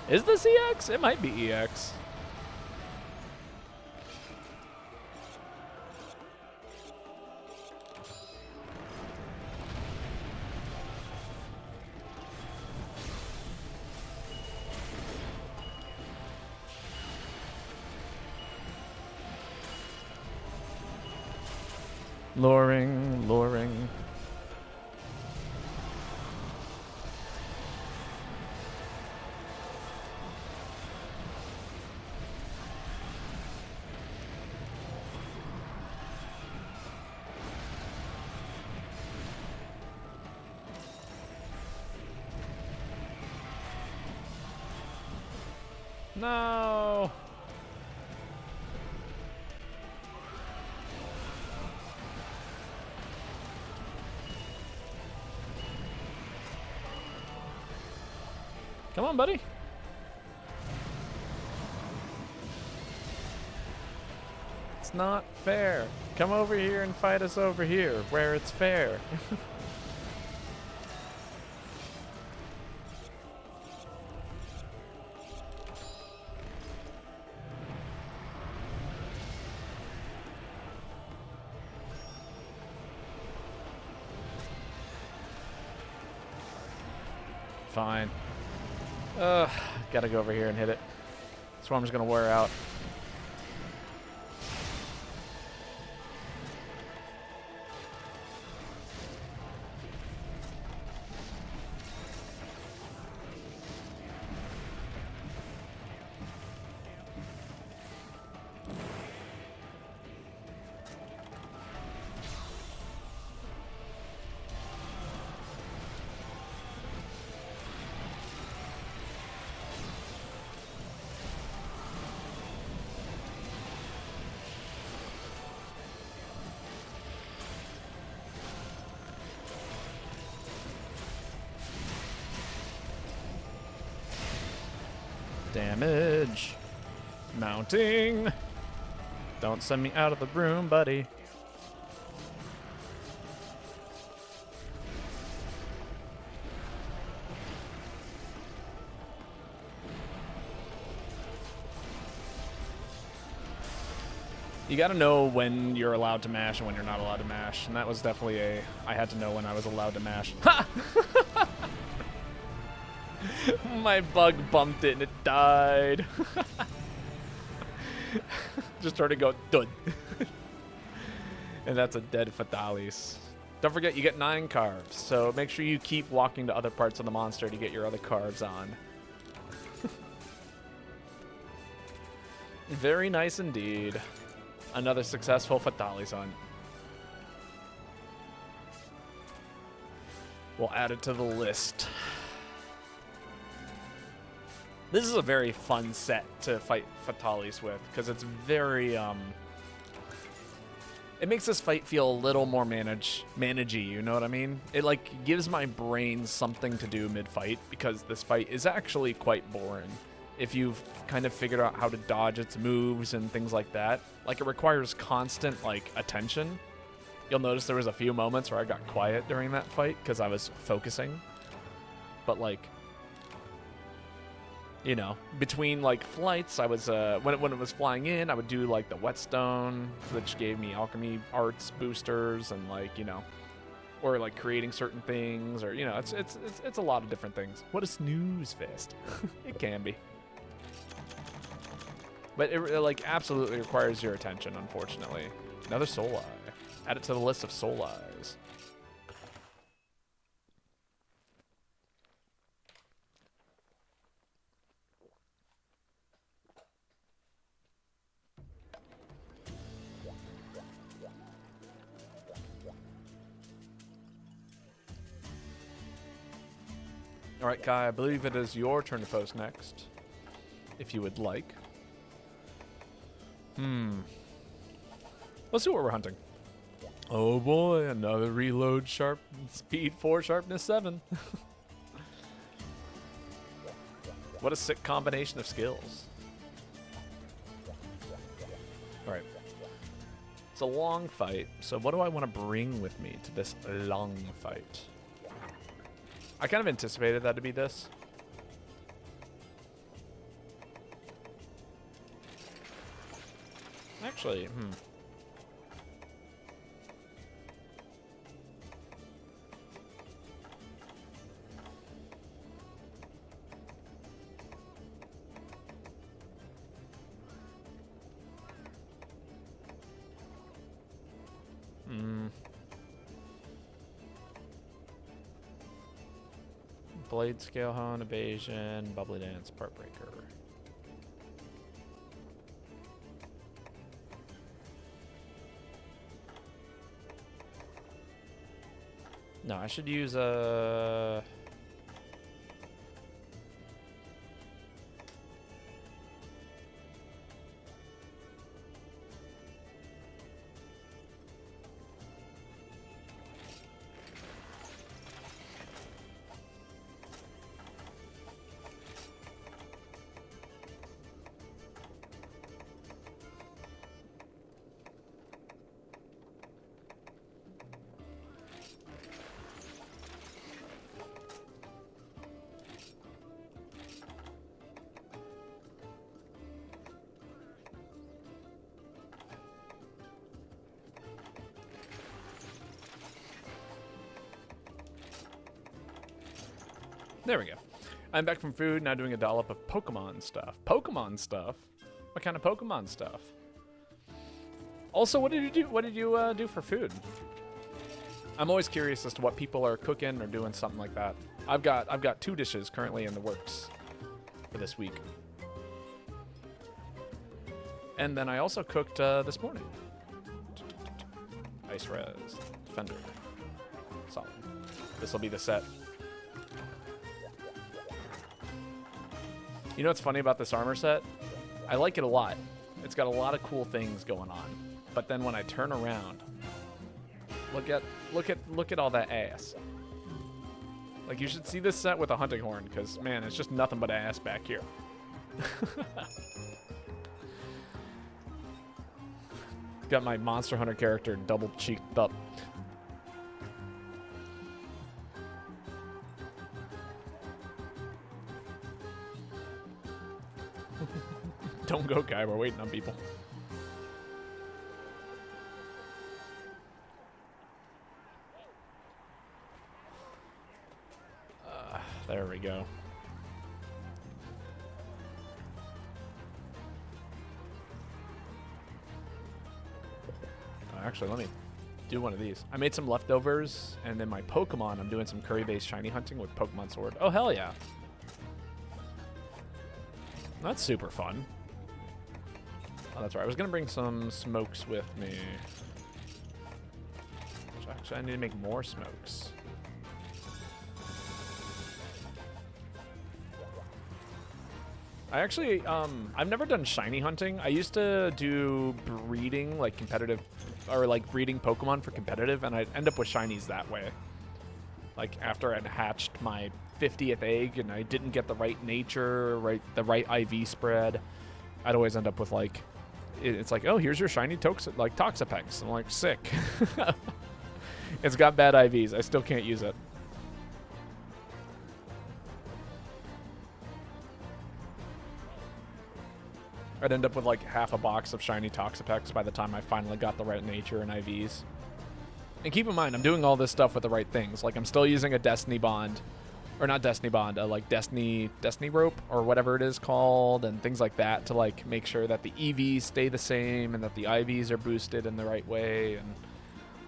Is this EX? It might be EX. Luring, luring. No. Come on, buddy. It's not fair. Come over here and fight us over here, where it's fair. Fine. Gotta go over here and hit it. Swarm's gonna wear out. Damage. Mounting. Don't send me out of the room, buddy. You gotta know when you're allowed to mash and when you're not allowed to mash. And that was definitely I had to know when I was allowed to mash. Ha! My bug bumped it and it died. Just started to go dud. And that's a dead Fatalis. Don't forget you get 9 carves, so make sure you keep walking to other parts of the monster to get your other carves on. Very nice indeed. Another successful Fatalis hunt. We'll add it to the list. This is a very fun set to fight Fatalis with, because it's very, it makes this fight feel a little more managey, you know what I mean? It, like, gives my brain something to do mid-fight, because this fight is actually quite boring. If you've kind of figured out how to dodge its moves and things like that. Like, it requires constant, like, attention. You'll notice there was a few moments where I got quiet during that fight, because I was focusing. But, like, you know, between like flights, I was when it was flying in, I would do like the whetstone, which gave me alchemy arts boosters, and like, you know, or like creating certain things, or you know, it's a lot of different things. What a snooze fest. It can be, but it like absolutely requires your attention. Unfortunately, another soul eye. Add it to the list of soul eyes. All right, Kai, I believe it is your turn to post next, if you would like. Let's see what we're hunting. Oh boy, another reload sharp speed 4, sharpness 7. What a sick combination of skills. All right. It's a long fight, so what do I want to bring with me to this long fight? I kind of anticipated that to be this. Actually, Blade, scale hone, evasion, bubbly dance, part breaker. No, I should use a... There we go. I'm back from food, now doing a dollop of Pokemon stuff. Pokemon stuff? What kind of Pokemon stuff? Also, what did you do? What did you do for food? I'm always curious as to what people are cooking or doing something like that. I've got 2 dishes currently in the works for this week. And then I also cooked this morning. Ice Res, Defender. Solid. This will be the set. You know what's funny about this armor set? I like it a lot. It's got a lot of cool things going on. But then when I turn around, look at all that ass. Like, you should see this set with a hunting horn, because man, it's just nothing but ass back here. Got my Monster Hunter character double cheeked up. Don't go, Kai. We're waiting on people. There we go. Actually, let me do one of these. I made some leftovers, and then my Pokemon, I'm doing some curry-based shiny hunting with Pokemon Sword. Oh, hell yeah. That's super fun. Oh, that's right. I was going to bring some smokes with me. Actually, I need to make more smokes. I actually, I've never done shiny hunting. I used to do breeding, like competitive, or like breeding Pokemon for competitive, and I'd end up with shinies that way. Like after I'd hatched my 50th egg and I didn't get the right nature, the right IV spread, I'd always end up with like, it's like, oh, here's your shiny Toxapex. I'm like, sick. It's got bad IVs. I still can't use it. I'd end up with like half a box of shiny Toxapex by the time I finally got the right nature and IVs. And keep in mind, I'm doing all this stuff with the right things. Like, I'm still using a Destiny Bond, or not Destiny Bond, like Destiny Rope, or whatever it is called, and things like that to like make sure that the EVs stay the same and that the IVs are boosted in the right way and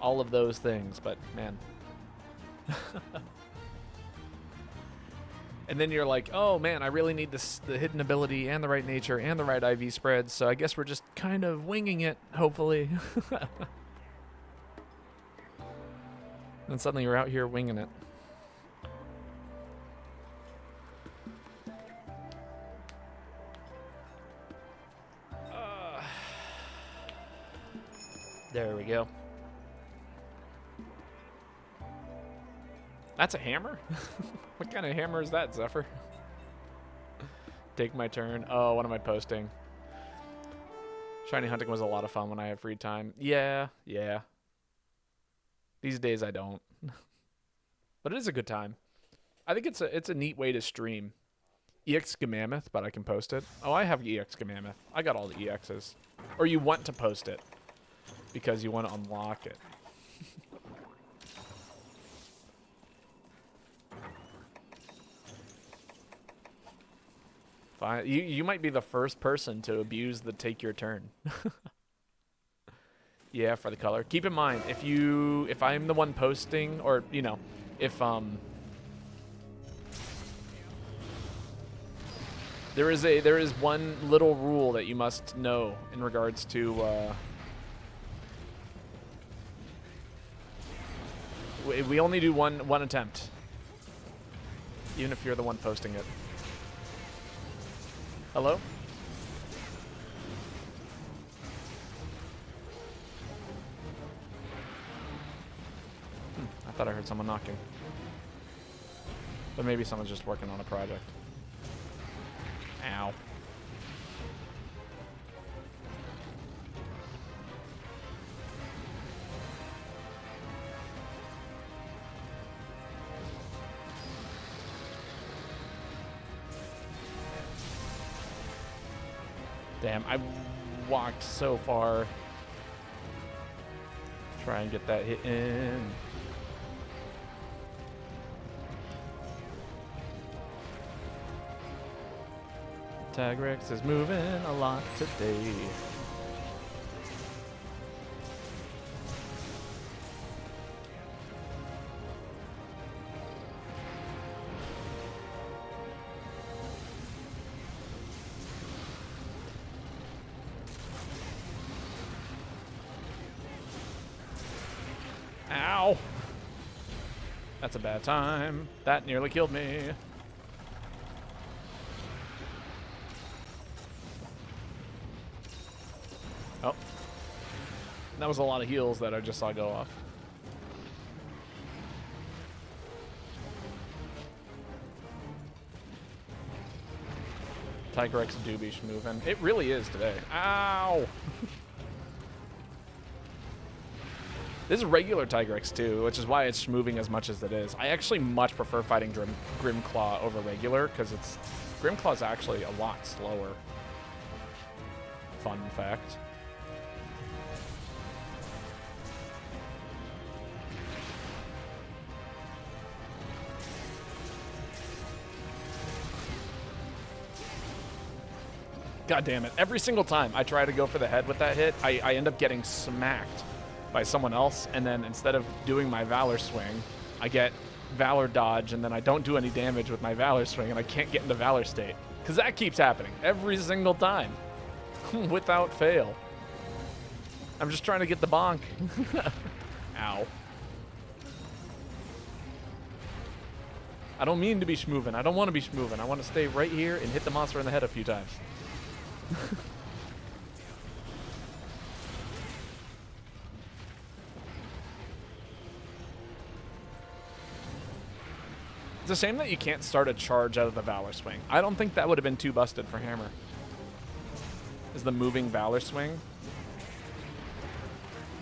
all of those things. But man. And then you're like, oh man, I really need the hidden ability and the right nature and the right IV spreads, so I guess we're just kind of winging it, hopefully. And suddenly you're out here winging it. There we go. That's a hammer? What kind of hammer is that, Zephyr? Take my turn. Oh, what am I posting? Shiny hunting was a lot of fun when I have free time. Yeah. These days I don't. But it is a good time. I think it's a neat way to stream. EX Gamammoth, but I can post it. Oh, I have EX Gamammoth. I got all the EXs. Or you want to post it because you want to unlock it. Fine. You might be the first person to abuse the take your turn. Yeah, for the color. Keep in mind, if I'm the one posting, or you know, if there is one little rule that you must know in regards to we only do one attempt, even if you're the one posting it. Hello? I thought I heard someone knocking. But maybe someone's just working on a project. Ow. Damn, I walked so far. Try and get that hit in. Tigrex is moving a lot today. Ow! That's a bad time. That nearly killed me. Oh. That was a lot of heals that I just saw go off. Tigrex do be schmoving. It really is today. Ow! This is regular Tigrex too, which is why it's schmoving as much as it is. I actually much prefer fighting Grimclaw over regular, because Grimclaw's actually a lot slower. Fun fact. God damn it. Every single time I try to go for the head with that hit, I end up getting smacked by someone else, and then instead of doing my Valor swing, I get Valor dodge, and then I don't do any damage with my Valor swing, and I can't get into Valor state. Because that keeps happening every single time. Without fail. I'm just trying to get the bonk. Ow. I don't mean to be schmoving. I don't want to be schmoving. I want to stay right here and hit the monster in the head a few times. It's a shame that you can't start a charge out of the Valor swing. I don't think that would have been too busted for Hammer. Is the moving Valor swing?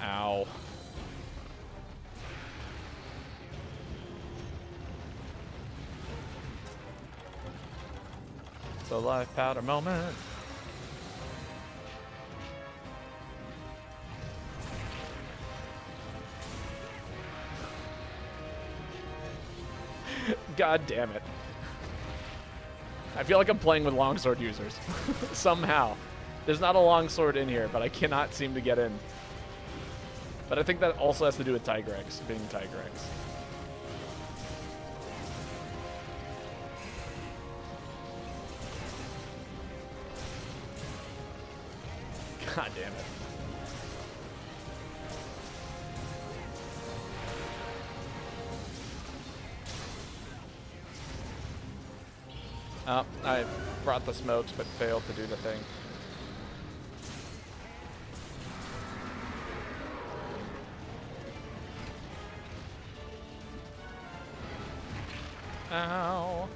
Ow. It's a life powder moment. God damn it. I feel like I'm playing with longsword users. Somehow. There's not a longsword in here, but I cannot seem to get in. But I think that also has to do with Tigrex, being Tigrex. God damn it. Oh, I brought the smokes, but failed to do the thing. Ow.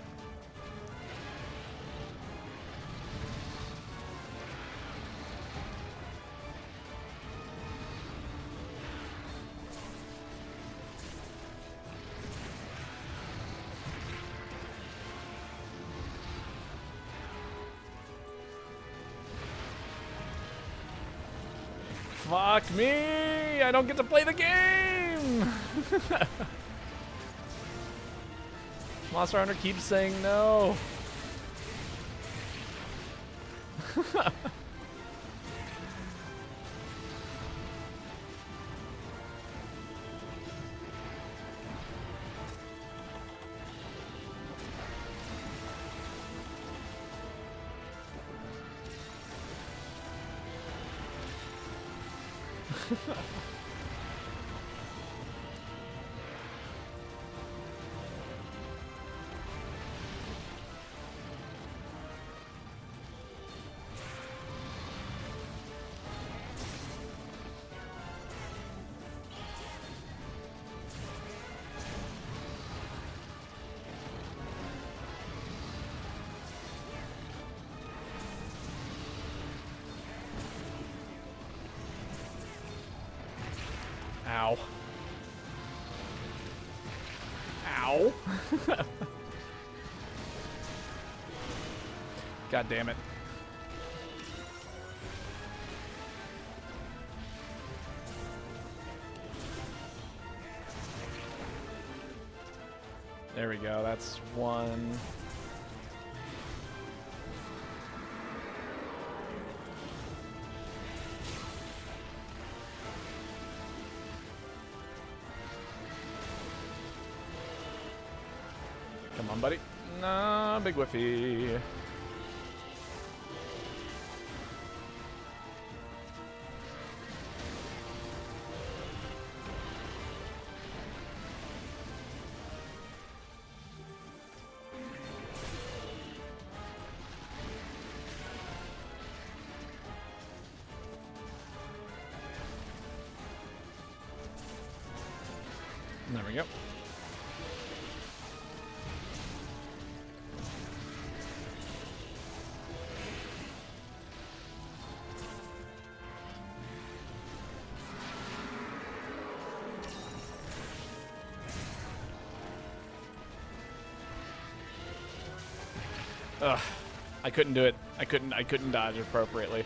Fuck me! I don't get to play the game! Monster Hunter keeps saying no. Ow. Ow. God damn it. There we go. That's one. Come on, buddy. Nah, big whiffy. There we go. Ugh, I couldn't do it. I couldn't dodge appropriately.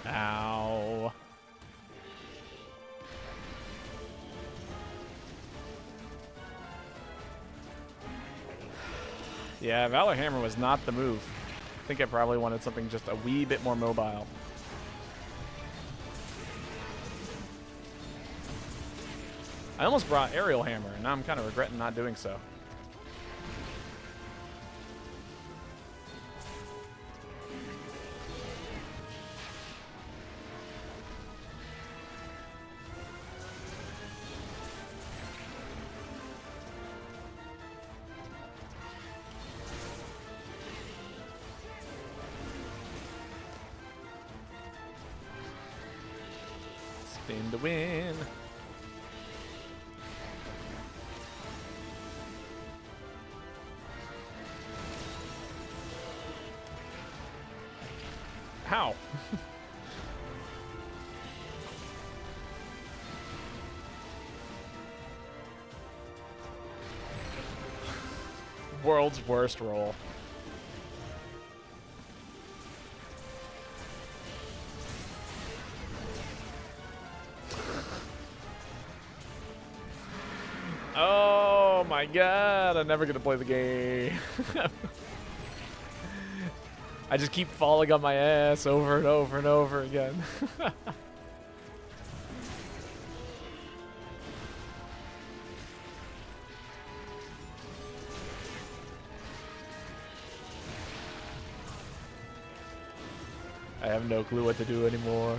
Ow. Yeah, Valor Hammer was not the move. I think I probably wanted something just a wee bit more mobile. I almost brought Aerial Hammer, and now I'm kind of regretting not doing so. Spin to win. How? World's worst roll. Oh my god, I'm never gonna play the game. I just keep falling on my ass over and over and over again. I have no clue what to do anymore.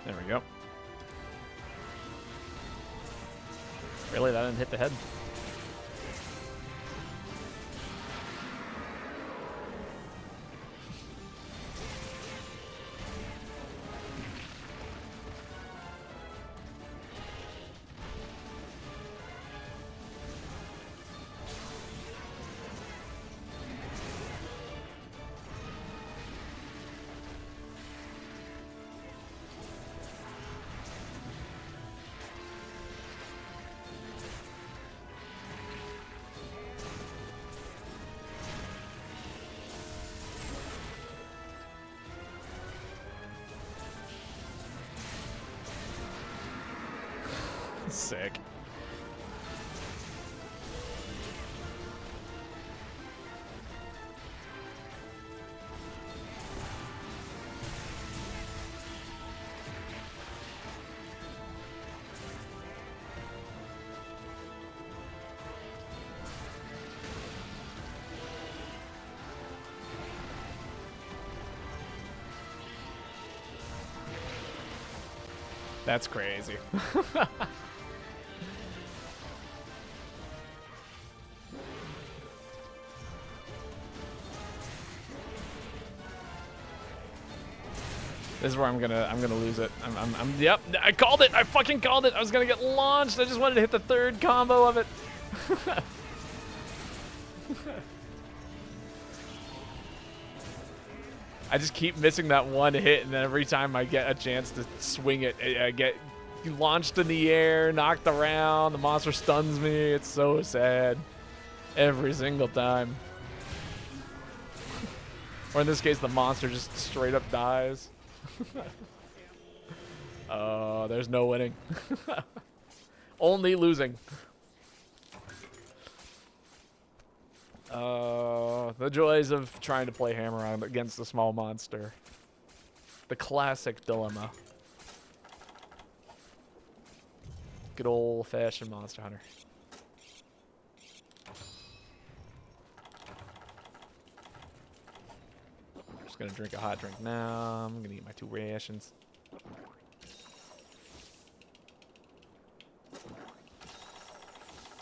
There we go. Really, that didn't hit the head. Sick. That's crazy. This is where I'm gonna lose it. Yep, I called it. I fucking called it. I was gonna get launched. I just wanted to hit the third combo of it. I just keep missing that one hit, and then every time I get a chance to swing it, I get launched in the air, knocked around. The monster stuns me. It's so sad. Every single time. Or in this case, the monster just straight up dies. Oh, there's no winning. Only losing. The joys of trying to play Hammer on against a small monster. The classic dilemma. Good old-fashioned Monster Hunter. Just gonna drink a hot drink now. I'm gonna eat my 2 rations.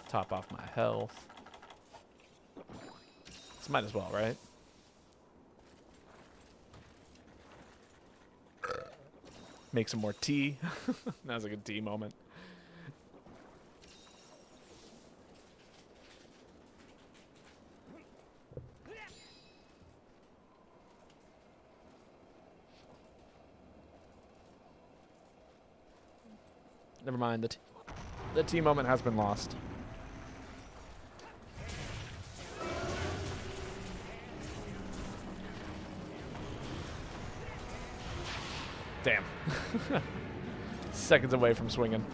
Top off my health. This might as well, right? Make some more tea. That was a good tea moment. Never mind. The tea moment has been lost. Damn. Seconds away from swinging.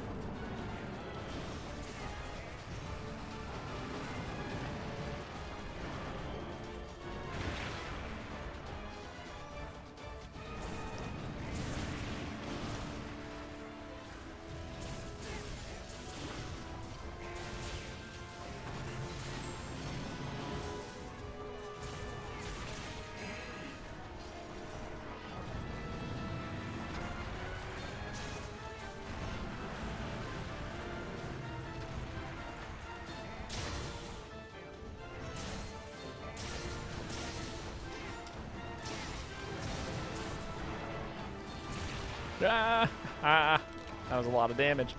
That was a lot of damage.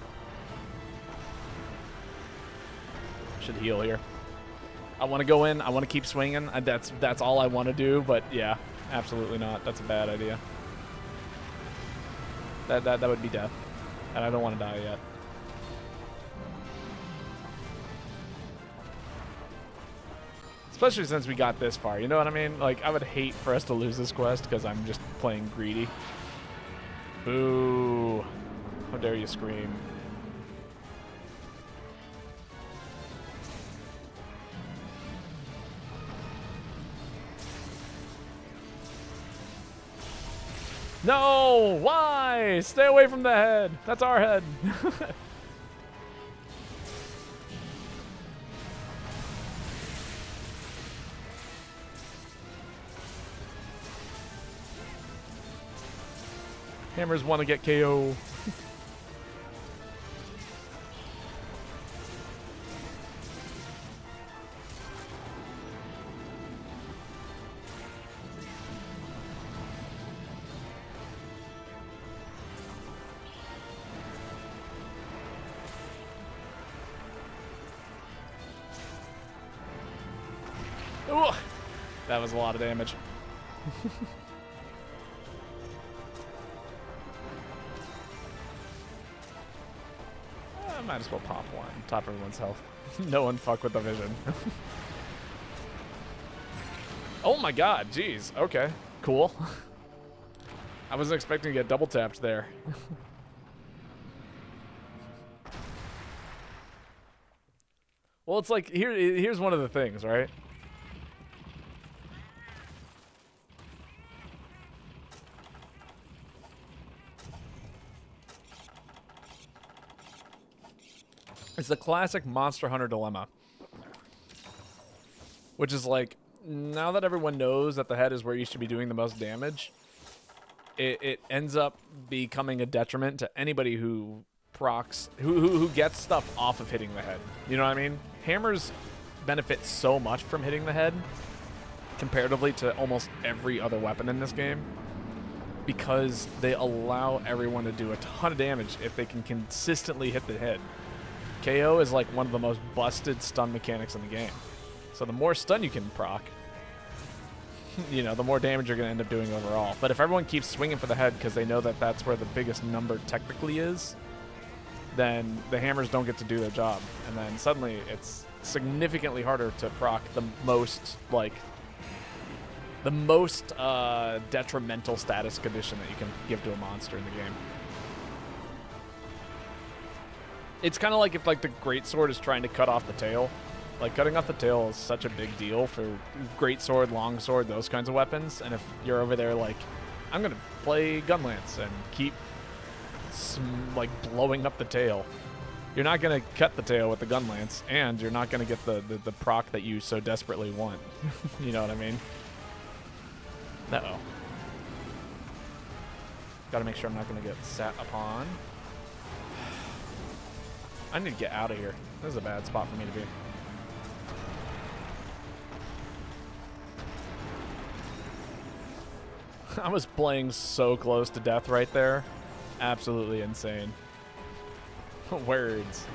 Should heal here. I want to go in. I want to keep swinging. That's all I want to do. But yeah, absolutely not. That's a bad idea. That would be death, and I don't want to die yet. Especially since we got this far. You know what I mean? Like, I would hate for us to lose this quest because I'm just playing greedy. Boo. How dare you scream. No! Why? Stay away from the head. That's our head. Hammers want to get KO. Ooh, that was a lot of damage. I might as well pop one. Top everyone's health. No one fuck with the vision. Oh my god, jeez. Okay, cool. I wasn't expecting to get double tapped there. Well, it's like, here's one of the things, right? It's the classic Monster Hunter dilemma. Which is like, now that everyone knows that the head is where you should be doing the most damage, it ends up becoming a detriment to anybody who procs, who gets stuff off of hitting the head. You know what I mean? Hammers benefit so much from hitting the head comparatively to almost every other weapon in this game because they allow everyone to do a ton of damage if they can consistently hit the head. KO is like one of the most busted stun mechanics in the game. So the more stun you can proc, you know, the more damage you're going to end up doing overall. But if everyone keeps swinging for the head because they know that that's where the biggest number technically is, then the hammers don't get to do their job. And then suddenly it's significantly harder to proc the most, like, the most detrimental status condition that you can give to a monster in the game. It's kind of like if, like, the greatsword is trying to cut off the tail. Like, cutting off the tail is such a big deal for greatsword, longsword, those kinds of weapons. And if you're over there like, I'm going to play Gunlance and keep, like, blowing up the tail, you're not going to cut the tail with the Gunlance, and you're not going to get the proc that you so desperately want. You know what I mean? Uh-oh. Got to make sure I'm not going to get sat upon. I need to get out of here. This is a bad spot for me to be. I was playing so close to death right there. Absolutely insane. Words.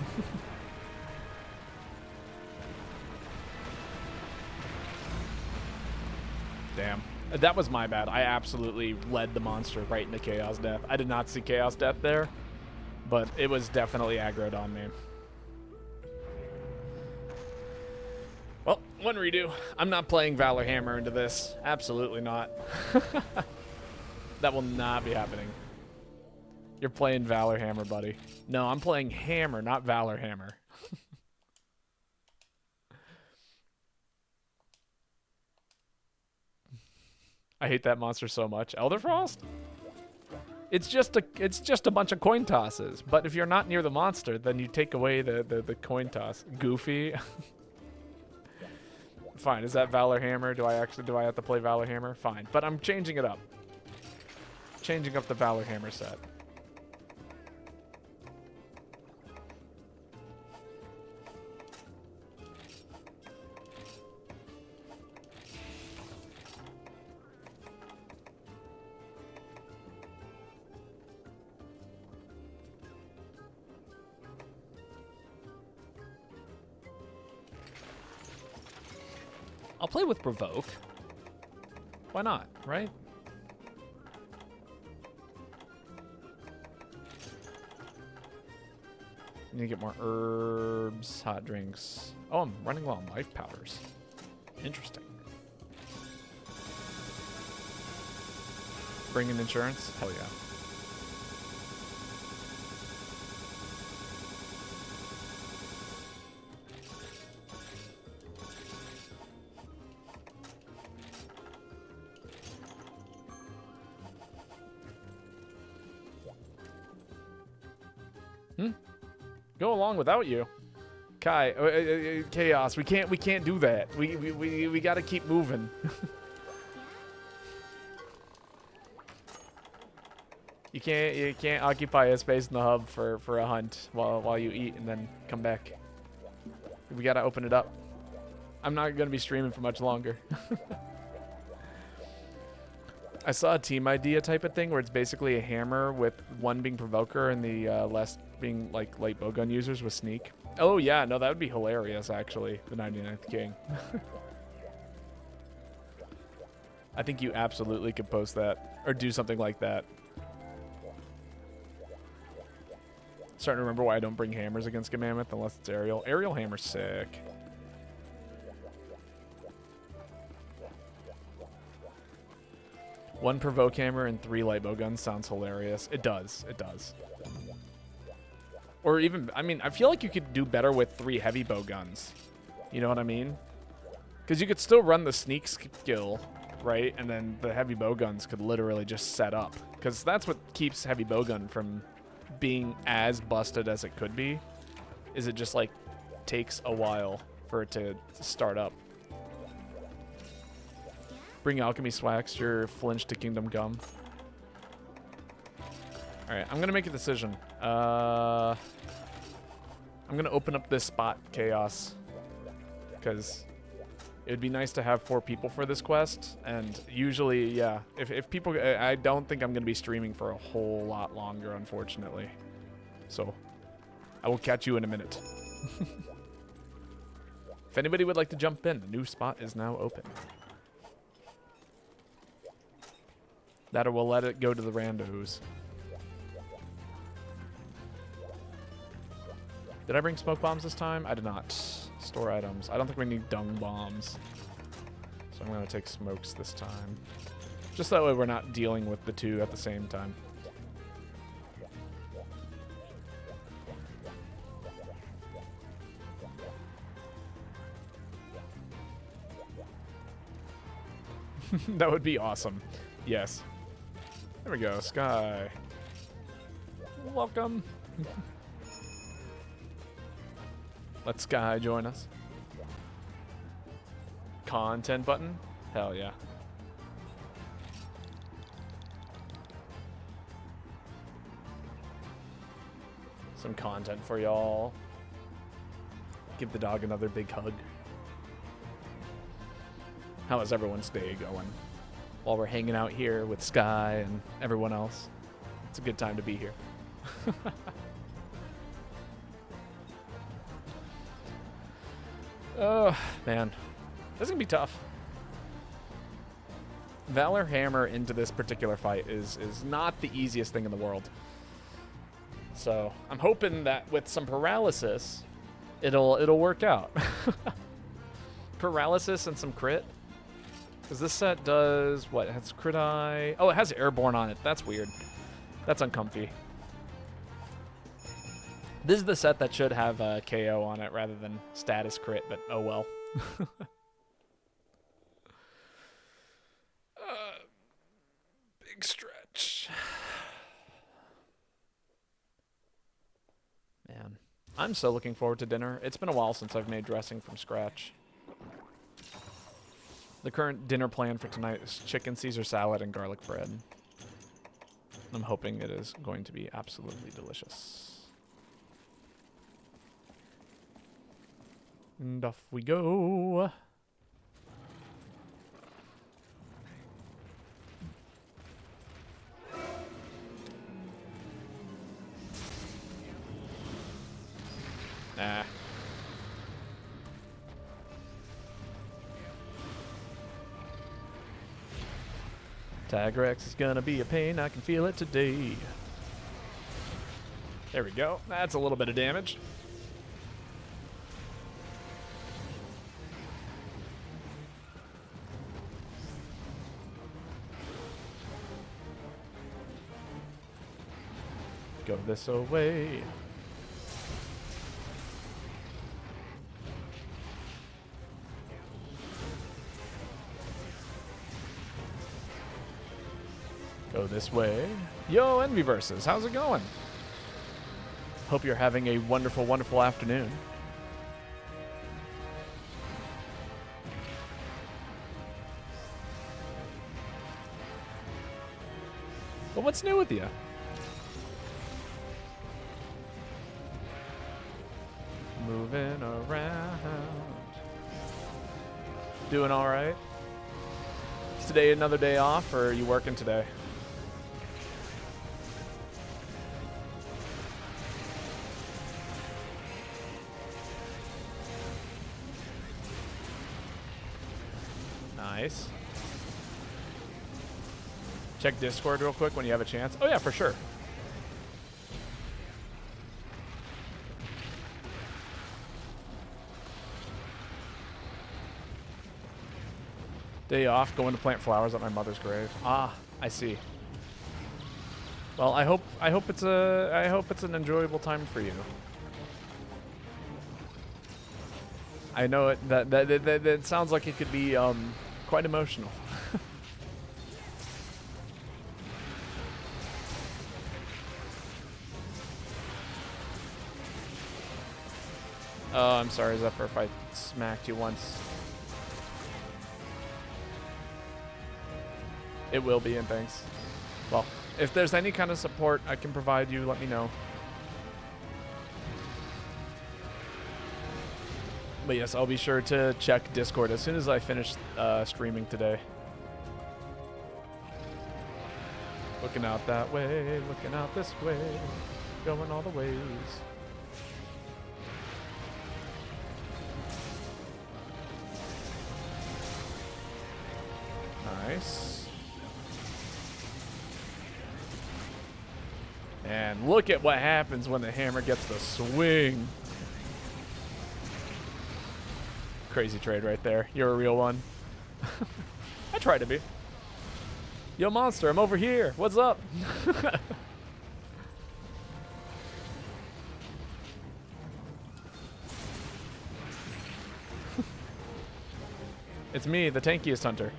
Damn. That was my bad. I absolutely led the monster right into Chaos Death. I did not see Chaos Death there, but it was definitely aggroed on me. Well, one redo. I'm not playing Valor Hammer into this. Absolutely not. That will not be happening. You're playing Valor Hammer, buddy. No, I'm playing Hammer, not Valor Hammer. I hate that monster so much. Elderfrost? It's just a bunch of coin tosses. But if you're not near the monster, then you take away the coin toss. Goofy. Fine. Is that Valor Hammer? Do I have to play Valor Hammer? Fine. But I'm changing it up. Changing up the Valor Hammer set. I'll play with Provoke. Why not, right? Need to get more herbs, hot drinks. Oh, I'm running low on life powders. Interesting. Bring in insurance? Hell yeah. Go along without you. Kai, Chaos, we can't do that. We gotta keep moving. You can't occupy a space in the hub for a hunt while you eat and then come back. We gotta open it up. I'm not gonna be streaming for much longer. I saw a team idea type of thing where it's basically a hammer with one being provoker and the less being like light bowgun users with sneak. Oh yeah, no, that would be hilarious actually. The 99th King. I think you absolutely could post that or do something like that. Starting to remember why I don't bring hammers against Mammoth unless it's aerial. Aerial hammer's sick. One provoke hammer and 3 light bow guns sounds hilarious. It does. It does. Or even, I mean, I feel like you could do better with 3 heavy bow guns. You know what I mean? Because you could still run the sneak skill, right? And then the heavy bow guns could literally just set up. Because that's what keeps heavy bow gun from being as busted as it could be. Is it just like takes a while for it to start up. Bring alchemy swax, your flinch to kingdom gum. Alright, I'm gonna make a decision. I'm gonna open up this spot, Chaos. Because it would be nice to have 4 people for this quest. And usually, yeah, if people... I don't think I'm gonna be streaming for a whole lot longer, unfortunately. So, I will catch you in a minute. If anybody would like to jump in, the new spot is now open. That or we'll let it go to the randos. Did I bring smoke bombs this time? I did not. Store items. I don't think we need dung bombs. So I'm going to take smokes this time. Just that way we're not dealing with the 2 at the same time. That would be awesome. Yes. There we go, Sky. Welcome. Let Sky join us. Content button? Hell yeah. Some content for y'all. Give the dog another big hug. How is everyone's day going? While we're hanging out here with Sky and everyone else. It's a good time to be here. Oh, man. This is going to be tough. Valor Hammer into this particular fight is not the easiest thing in the world. So, I'm hoping that with some paralysis, it'll work out. Paralysis and some crit. Because this set does, what, it has crit eye. Oh, it has airborne on it. That's weird. That's uncomfy. This is the set that should have KO on it rather than status crit, but oh well. Big stretch. Man, I'm so looking forward to dinner. It's been a while since I've made dressing from scratch. The current dinner plan for tonight is chicken Caesar salad and garlic bread. I'm hoping it is going to be absolutely delicious. And off we go. Nah. Tigrex is gonna be a pain, I can feel it today. There we go. That's a little bit of damage. Go this away. Go this way. Yo, Envy Versus, how's it going? Hope you're having a wonderful, wonderful afternoon. But what's new with you? Moving around. Doing all right? Is today another day off, or are you working today? Nice. Check Discord real quick when you have a chance. Oh yeah, for sure. Day off, going to plant flowers at my mother's grave. Ah, I see. Well, I hope it's an enjoyable time for you. I know it that sounds like it could be quite emotional. Oh, I'm sorry, Zephyr, if I smacked you once. It will be, and thanks. Well, if there's any kind of support I can provide you, let me know. But yes, I'll be sure to check Discord as soon as I finish streaming today. Looking out that way, looking out this way, going all the ways. Nice. And look at what happens when the hammer gets the swing. Crazy trade right there. You're a real one. I try to be. Yo, monster, I'm over here. What's up? It's me, the tankiest hunter.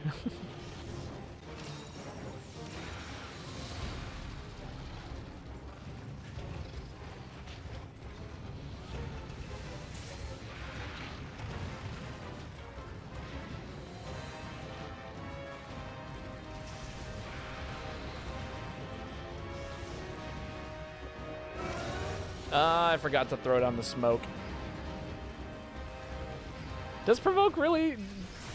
I forgot to throw down the smoke. Does provoke really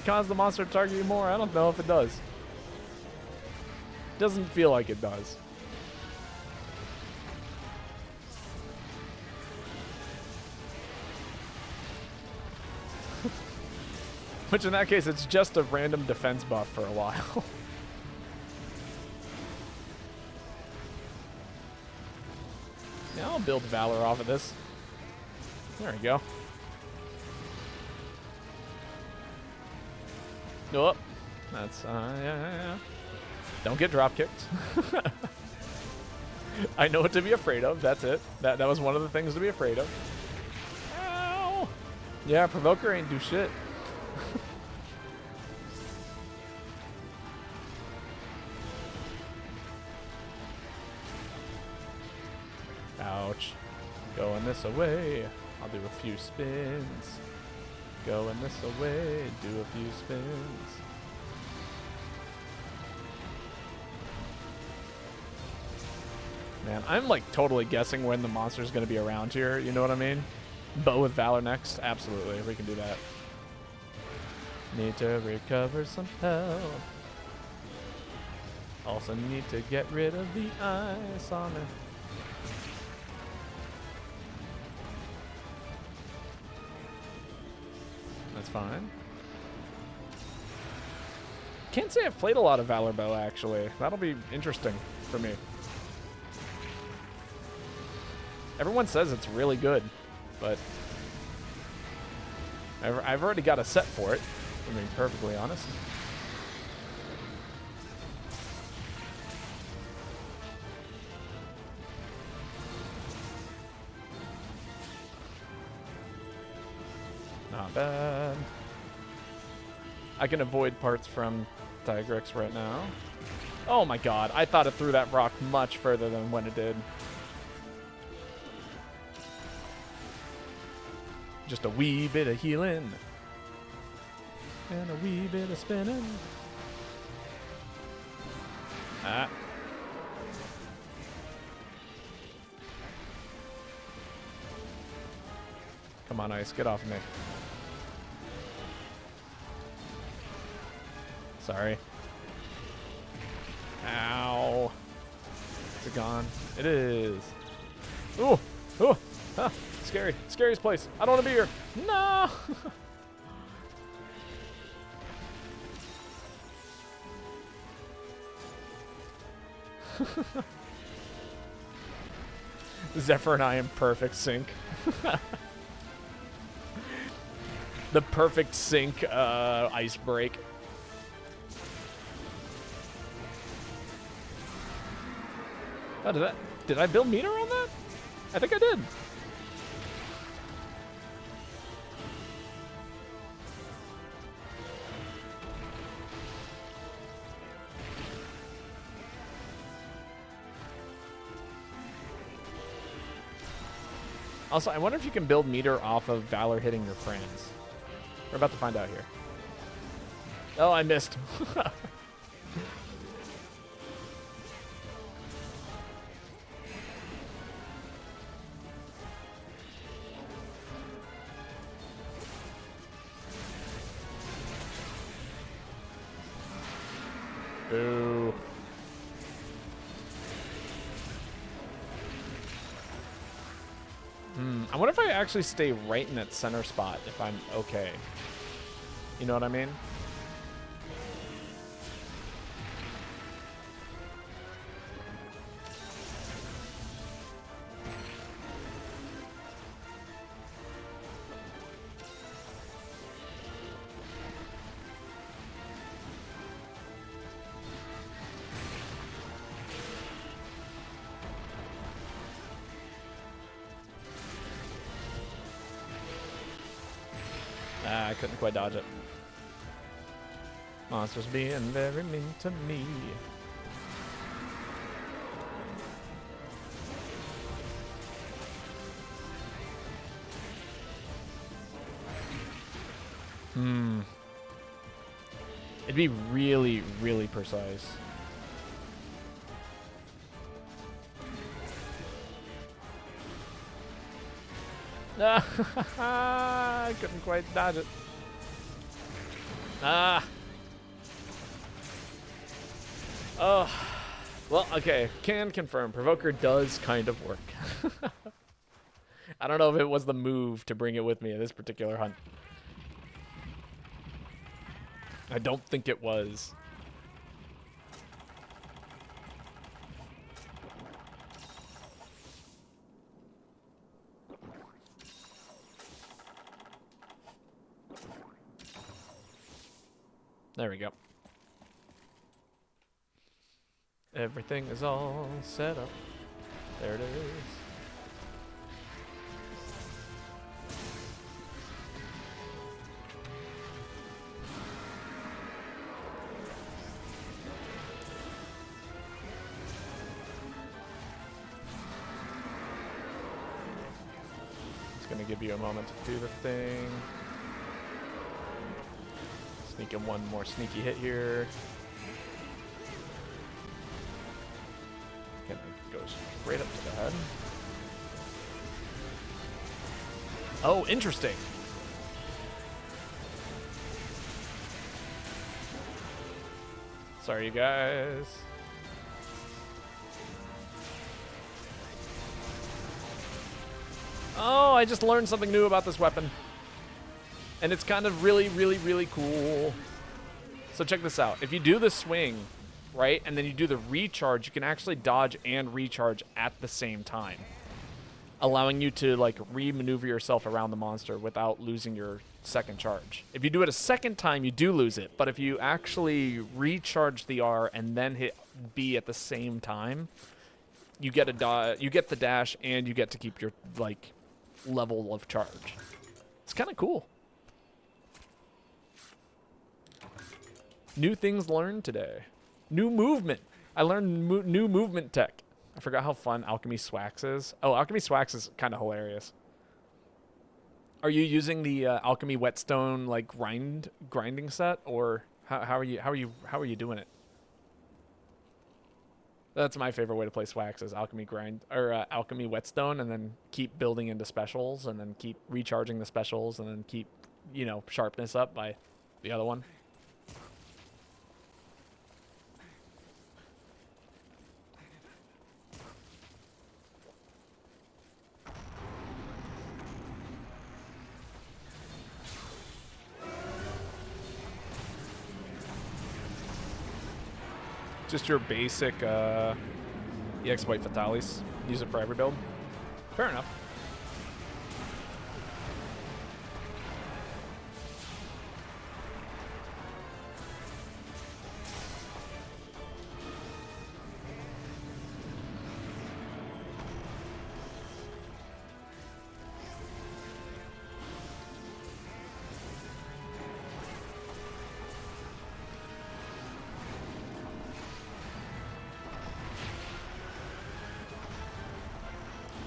cause the monster to target you more? I don't know if it does. Doesn't feel like it does. Which in that case, it's just a random defense buff for a while. Yeah, I'll build Valor off of this. There we go. Nope. That's, yeah. Don't get drop kicked. I know what to be afraid of. That's it. That was one of the things to be afraid of. Ow! Yeah, Provoker ain't do shit. Ouch. Going this away. I'll do a few spins. Going this away. Do a few spins. Man, I'm like totally guessing when the monster's going to be around here. You know what I mean? Bow with Valor next? Absolutely. We can do that. Need to recover some health. Also need to get rid of the ice on it. That's fine. Can't say I've played a lot of Valor Bow, actually. That'll be interesting for me. Everyone says it's really good, but I've already got a set for it, to be perfectly honest. Not bad. I can avoid parts from Tigrex right now. Oh my god, I thought it threw that rock much further than when it did. Just a wee bit of healing. And a wee bit of spinning. Ah. Come on, Ice. Get off of me. Sorry. Ow. Is it gone? It is. Ooh. Ooh. Ah. Scary. Scariest place. I don't want to be here. No. Zephyr and I in perfect sync. The perfect sync ice break. Oh, did I build meter on that? I think I did. Also, I wonder if you can build meter off of Valor hitting your friends. We're about to find out here. Oh, I missed. Boo. I wonder if I actually stay right in that center spot if I'm okay. You know what I mean? I couldn't quite dodge it. Monsters being very mean to me. It'd be really, really precise. I couldn't quite dodge it. Ah. Oh. Well, okay. Can confirm. Provoker does kind of work. I don't know if it was the move to bring it with me in this particular hunt. I don't think it was. There we go. Everything is all set up. There it is. It's gonna give you a moment to do the thing. Sneak in one more sneaky hit here. Can I go straight up to the head? Oh, interesting. Sorry, you guys. Oh, I just learned something new about this weapon. And it's kind of really, really, really cool. So check this out. If you do the swing, right, and then you do the recharge, you can actually dodge and recharge at the same time, allowing you to, like, re-maneuver yourself around the monster without losing your second charge. If you do it a second time, you do lose it. But if you actually recharge the R and then hit B at the same time, you get you get the dash, and you get to keep your, like, level of charge. It's kind of cool. New things learned today. New movement. I learned new movement tech. I forgot how fun Alchemy Swax is. Oh, Alchemy Swax is kind of hilarious. Are you using the alchemy whetstone like grinding set, or how are you doing it? That's my favorite way to play Swax is alchemy grind or alchemy whetstone, and then keep building into specials, and then keep recharging the specials, and then keep sharpness up by the other one. Just your basic EX White Fatalis. Use it for every build. Fair enough.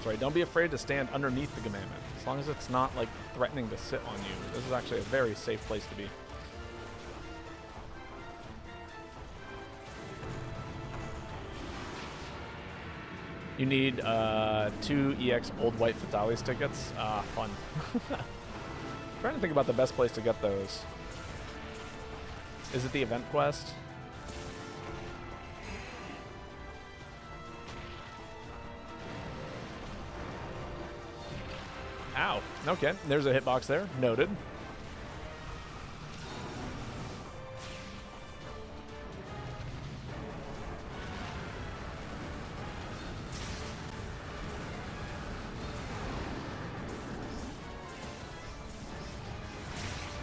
Right, don't be afraid to stand underneath the commandment. As long as it's not like threatening to sit on you. This is actually a very safe place to be. You need 2 EX Old White Fatalis tickets. Fun. Trying to think about the best place to get those. Is it the event quest? Ow. Okay, there's a hitbox there. Noted.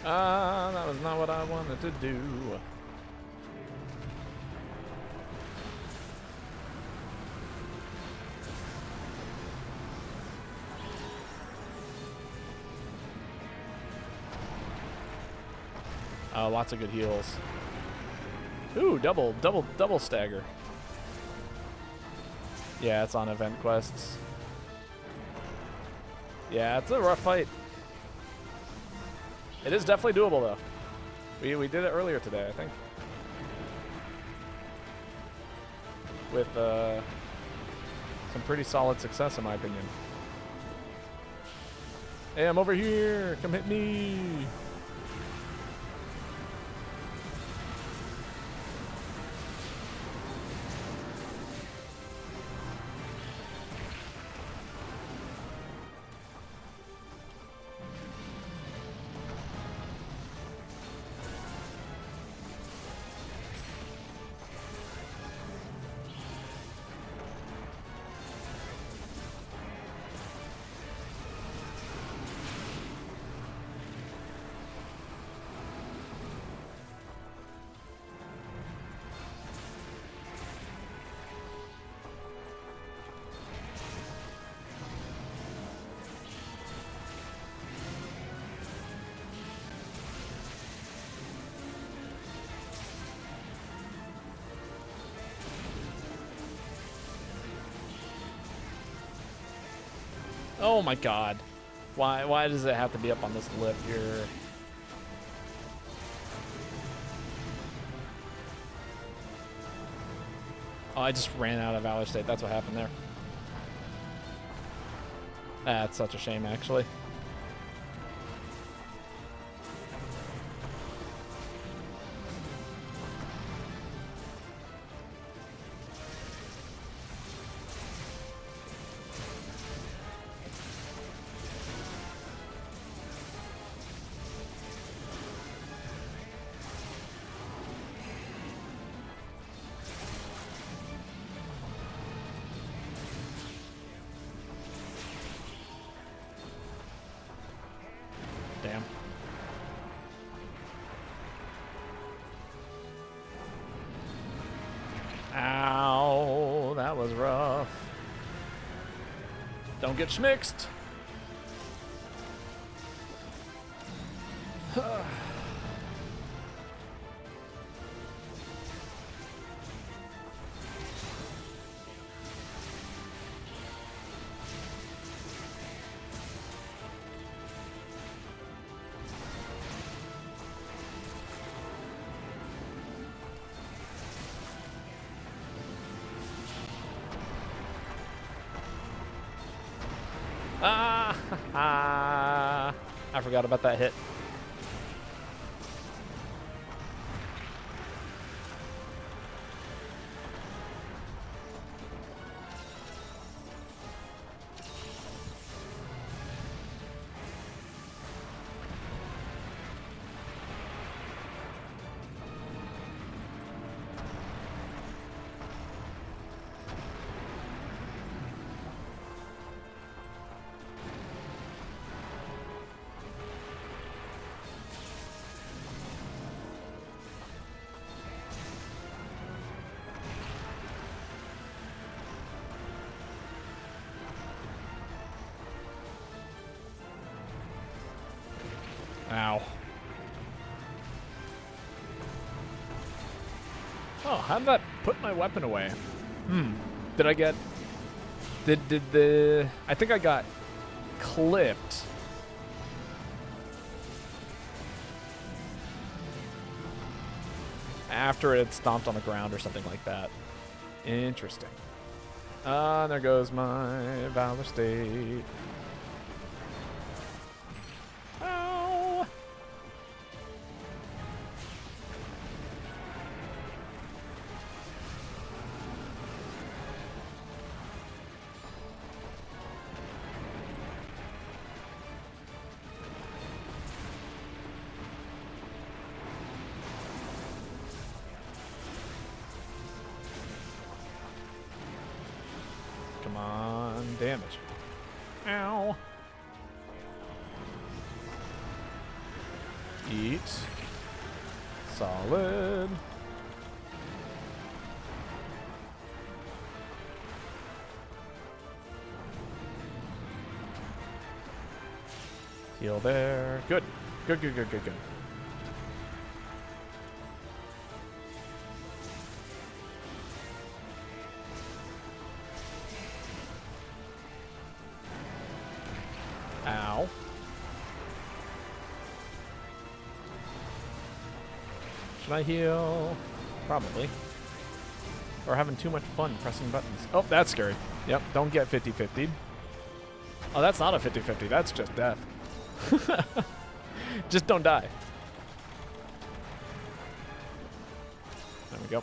That was not what I wanted to do. Lots of good heals. Ooh, double stagger. Yeah, it's on event quests. Yeah, it's a rough fight. It is definitely doable though. We did it earlier today, I think. With some pretty solid success in my opinion. Hey, I'm over here. Come hit me. Oh my god. Why does it have to be up on this lip here? Oh, I just ran out of Valor State. That's what happened there. That's such a shame, actually. Damn. Ow, that was rough. Don't get schmixed. Ah! I forgot about that hit. Ow. Oh, how did that put my weapon away? Did I get... Did the... I think I got clipped. After it stomped on the ground or something like that. Interesting. There goes my Valor State. Ow! Come on, damage. Ow. Eat. Solid. Heal there. Good. Good, good, good, good, good. Ow. Should I heal? Probably. Or having too much fun pressing buttons. Oh, that's scary. Yep, don't get 50-50'd. Oh, that's not a 50-50. That's just death. Just don't die. There we go.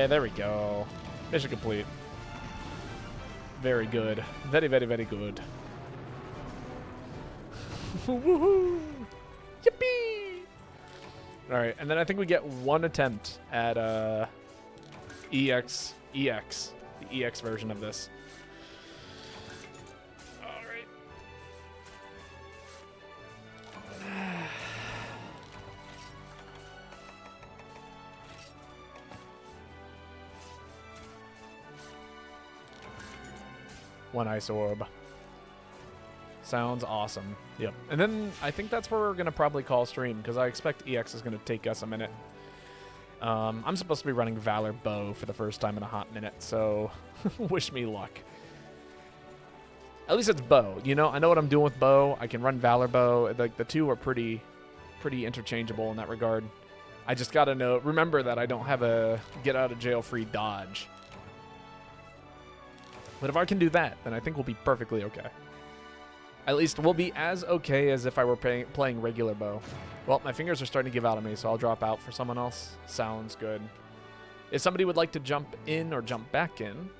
There we go. Mission complete. Very good. Very, very, very good. Woohoo! Yippee! Alright, and then I think we get one attempt at EX, the EX version of this. Alright. One ice orb. Sounds awesome. Yep. And then I think that's where we're going to probably call stream, because I expect EX is going to take us a minute. I'm supposed to be running Valor Bow for the first time in a hot minute, so wish me luck. At least it's Bow. You know, I know what I'm doing with Bow. I can run Valor Bow. Like, the two are pretty interchangeable in that regard. I just got to remember that I don't have a get-out-of-jail-free dodge. But if I can do that, then I think we'll be perfectly okay. At least we'll be as okay as if I were playing regular Bow. Well, my fingers are starting to give out on me, so I'll drop out for someone else. Sounds good. If somebody would like to jump in or jump back in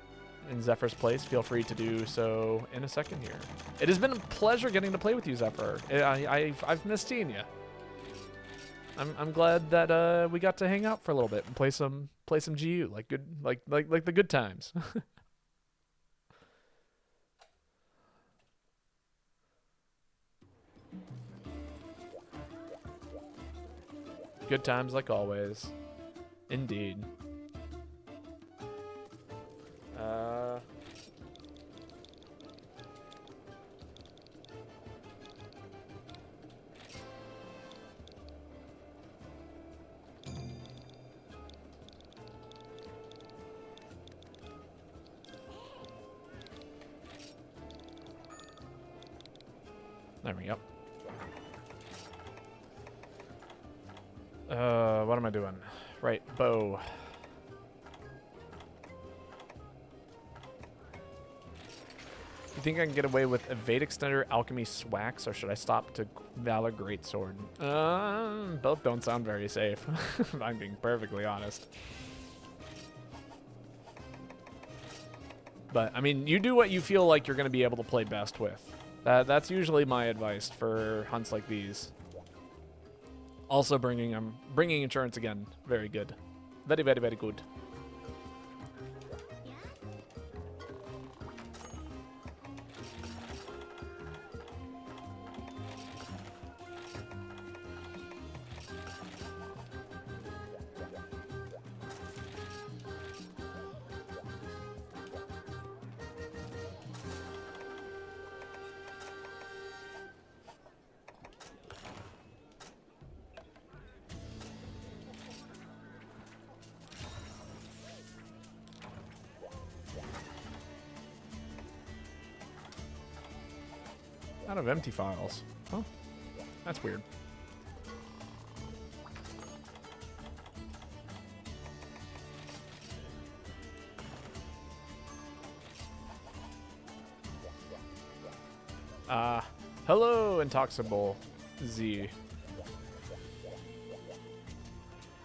Zephyr's place, feel free to do so in a second here. It has been a pleasure getting to play with you, Zephyr. I've missed seeing you. I'm glad that we got to hang out for a little bit and play some GU like the good times. Good times like always. Indeed. There we go. What am I doing? Right, bow. You think I can get away with Evade Extender, Alchemy Swax, or should I stop to Valor Greatsword? Both don't sound very safe, if I'm being perfectly honest. But, I mean, you do what you feel like you're going to be able to play best with. That's usually my advice for hunts like these. Also bringing insurance again. Very good. Very, very, very good. Out of empty files. Huh? That's weird. Hello, Intoxicable Z.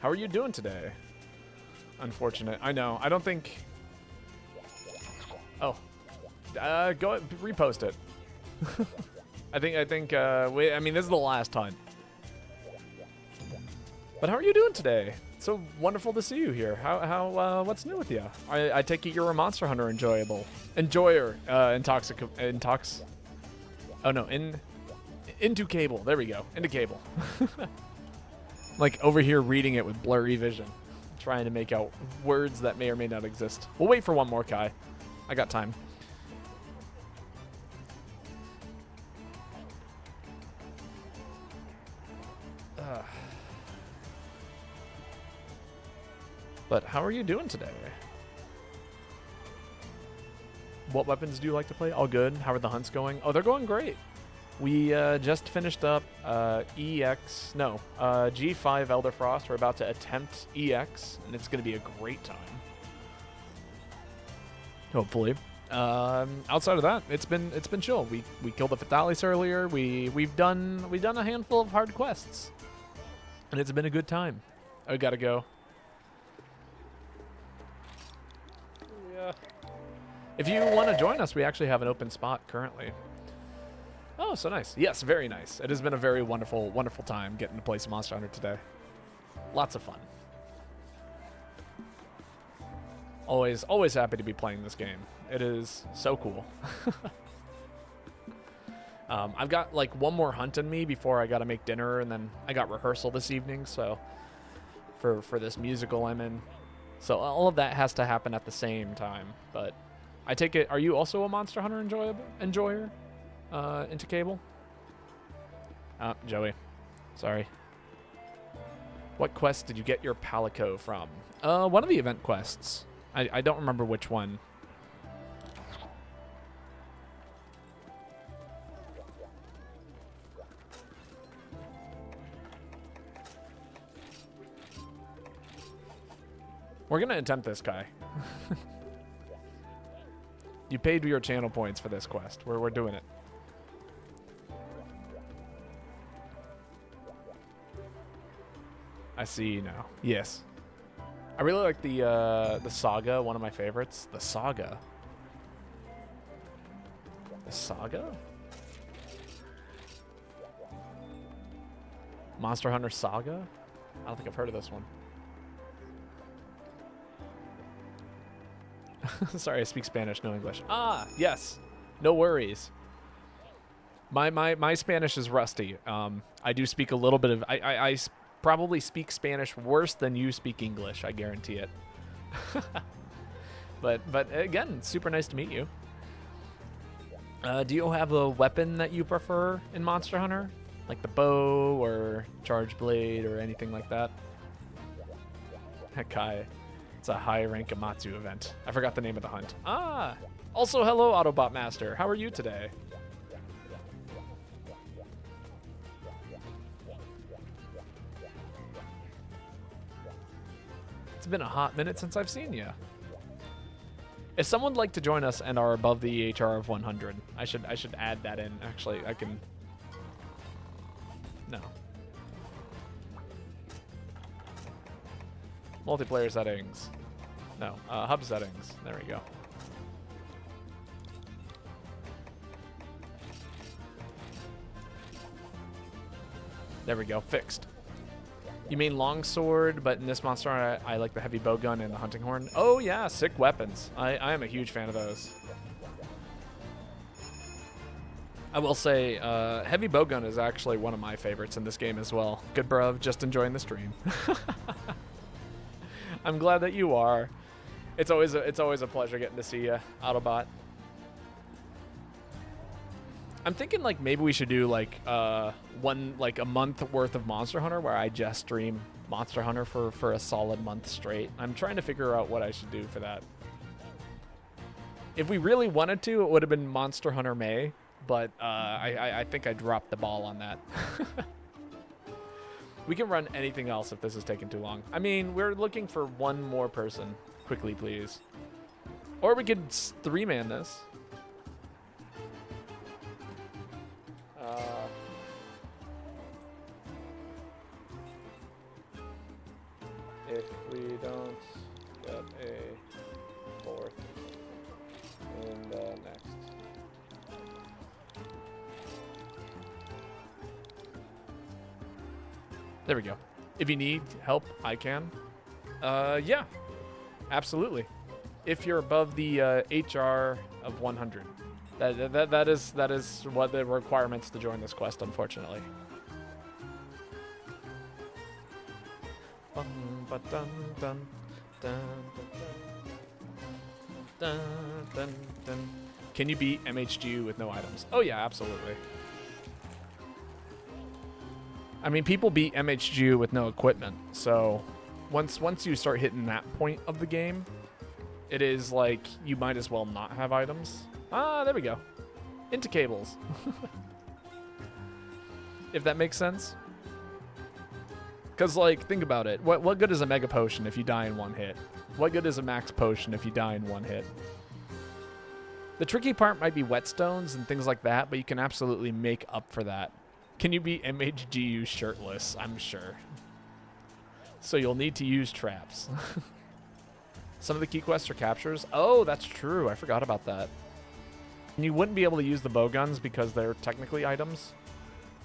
How are you doing today? Unfortunate. I know. I don't think... Oh. Go repost it. I think, I mean, this is the last hunt. But how are you doing today? It's so wonderful to see you here. What's new with you? I take it you're a Monster Hunter enjoyer, oh no, into Cable. There we go, into Cable. Like over here reading it with blurry vision, trying to make out words that may or may not exist. We'll wait for one more, Kai. I got time. But how are you doing today? What weapons do you like to play? All good. How are the hunts going? Oh, they're going great. We just finished up G5 Elder Frost. We're about to attempt EX, and it's going to be a great time. Hopefully. Outside of that, it's been chill. We killed the Fatalis earlier. We've done a handful of hard quests, and it's been a good time. I gotta go. If you want to join us, we actually have an open spot currently. Oh, so nice. Yes, very nice. It has been a very wonderful, wonderful time getting to play some Monster Hunter today. Lots of fun. Always happy to be playing this game. It is so cool. I've got like one more hunt in me before I got to make dinner, and then I got rehearsal this evening, so for this musical I'm in. So all of that has to happen at the same time, but I take it, are you also a Monster Hunter enjoyer? Into Cable? Oh, Joey. Sorry. What quest did you get your Palico from? One of the event quests. I don't remember which one. We're going to attempt this, Kai. You paid your channel points for this quest. We're doing it. I see now. Yes. I really like the Saga, one of my favorites. The Saga. The Saga? Monster Hunter Saga? I don't think I've heard of this one. Sorry, I speak Spanish, no English. Ah, yes. No worries. My Spanish is rusty. I do speak a little bit of... I probably speak Spanish worse than you speak English. I guarantee it. But again, super nice to meet you. Do you have a weapon that you prefer in Monster Hunter? Like the bow or charge blade or anything like that? Kai. It's a high rank Amatsu event. I forgot the name of the hunt. Ah! Also, hello, Autobot Master. How are you today? been a hot minute since I've seen you. If someone would like to join us and are above the EHR of 100, I should add that in. Actually, I can. No. Multiplayer settings. No. Hub settings. There we go. There we go. Fixed. You mean longsword, but in this monster, I like the heavy bowgun and the hunting horn. Oh, yeah. Sick weapons. I am a huge fan of those. I will say, heavy bowgun is actually one of my favorites in this game as well. Good, bruv. Just enjoying the stream. I'm glad that you are. It's always a pleasure getting to see you, Autobot. I'm thinking like maybe we should do like a month worth of Monster Hunter where I just stream Monster Hunter for a solid month straight. I'm trying to figure out what I should do for that. If we really wanted to, it would have been Monster Hunter May, but I think I dropped the ball on that. We can run anything else if this is taking too long. I mean, we're looking for one more person. Quickly, please. Or we could 3-man this. If we don't get a fourth in the next. There we go. If you need help, I can. Yeah, absolutely. If you're above the HR of 100. That is what the requirements to join this quest, unfortunately. Can you beat MHGU with no items? Oh yeah, absolutely. I mean, people beat MHGU with no equipment, so once you start hitting that point of the game, it is like you might as well not have items. Ah, there we go. Into cables. If that makes sense. Because, like, think about it. What good is a Mega Potion if you die in one hit? What good is a Max Potion if you die in one hit? The tricky part might be whetstones and things like that, but you can absolutely make up for that. Can you beat MHGU shirtless? I'm sure. So you'll need to use traps. Some of the key quests are captures. Oh, that's true. I forgot about that. And you wouldn't be able to use the bowguns because they're technically items.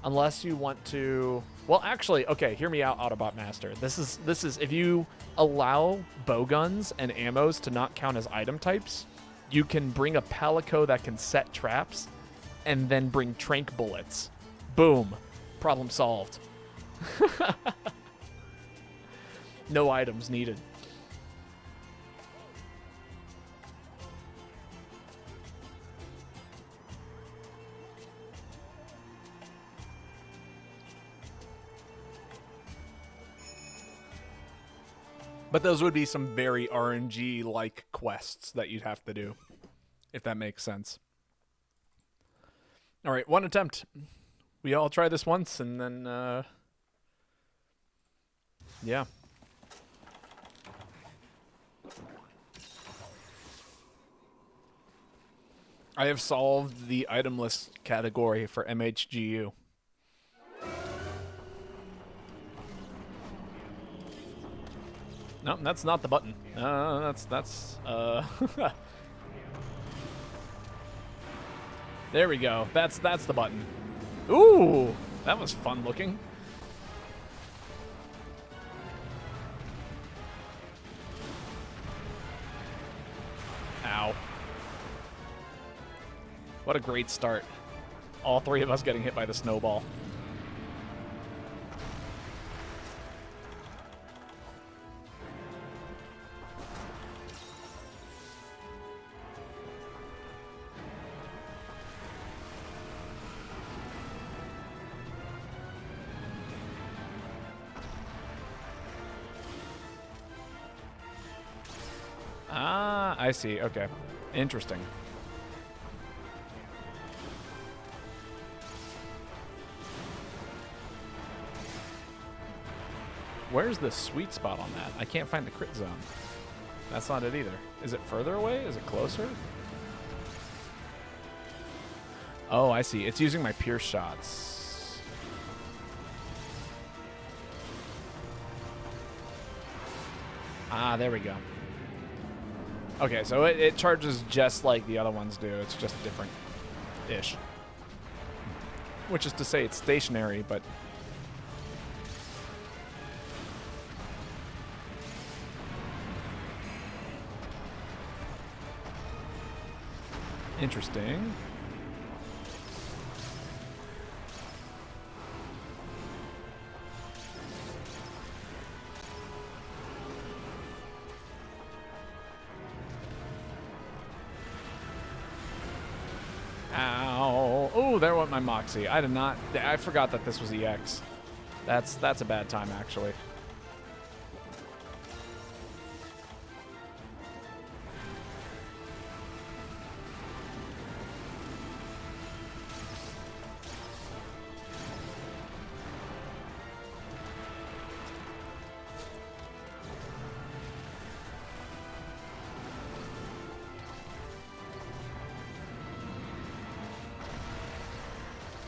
Unless you want to... Well, actually, okay, hear me out, Autobot Master. This is if you allow bowguns and ammos to not count as item types, you can bring a palico that can set traps and then bring trank bullets. Boom. Problem solved. No items needed. But those would be some very RNG-like quests that you'd have to do, if that makes sense. All right, one attempt. We all try this once, and then, yeah. I have solved the itemless category for MHGU. No, that's not the button. That's There we go. That's the button. Ooh, that was fun looking. Ow. What a great start. All three of us getting hit by the snowball. Ah, I see. Okay. Interesting. Where's the sweet spot on that? I can't find the crit zone. That's not it either. Is it further away? Is it closer? Oh, I see. It's using my pierce shots. Ah, there we go. Okay, so it charges just like the other ones do. It's just different-ish. Which is to say it's stationary, but... Interesting. Ow. Oh, there went my Moxie. I did not... I forgot that this was EX. That's a bad time, actually.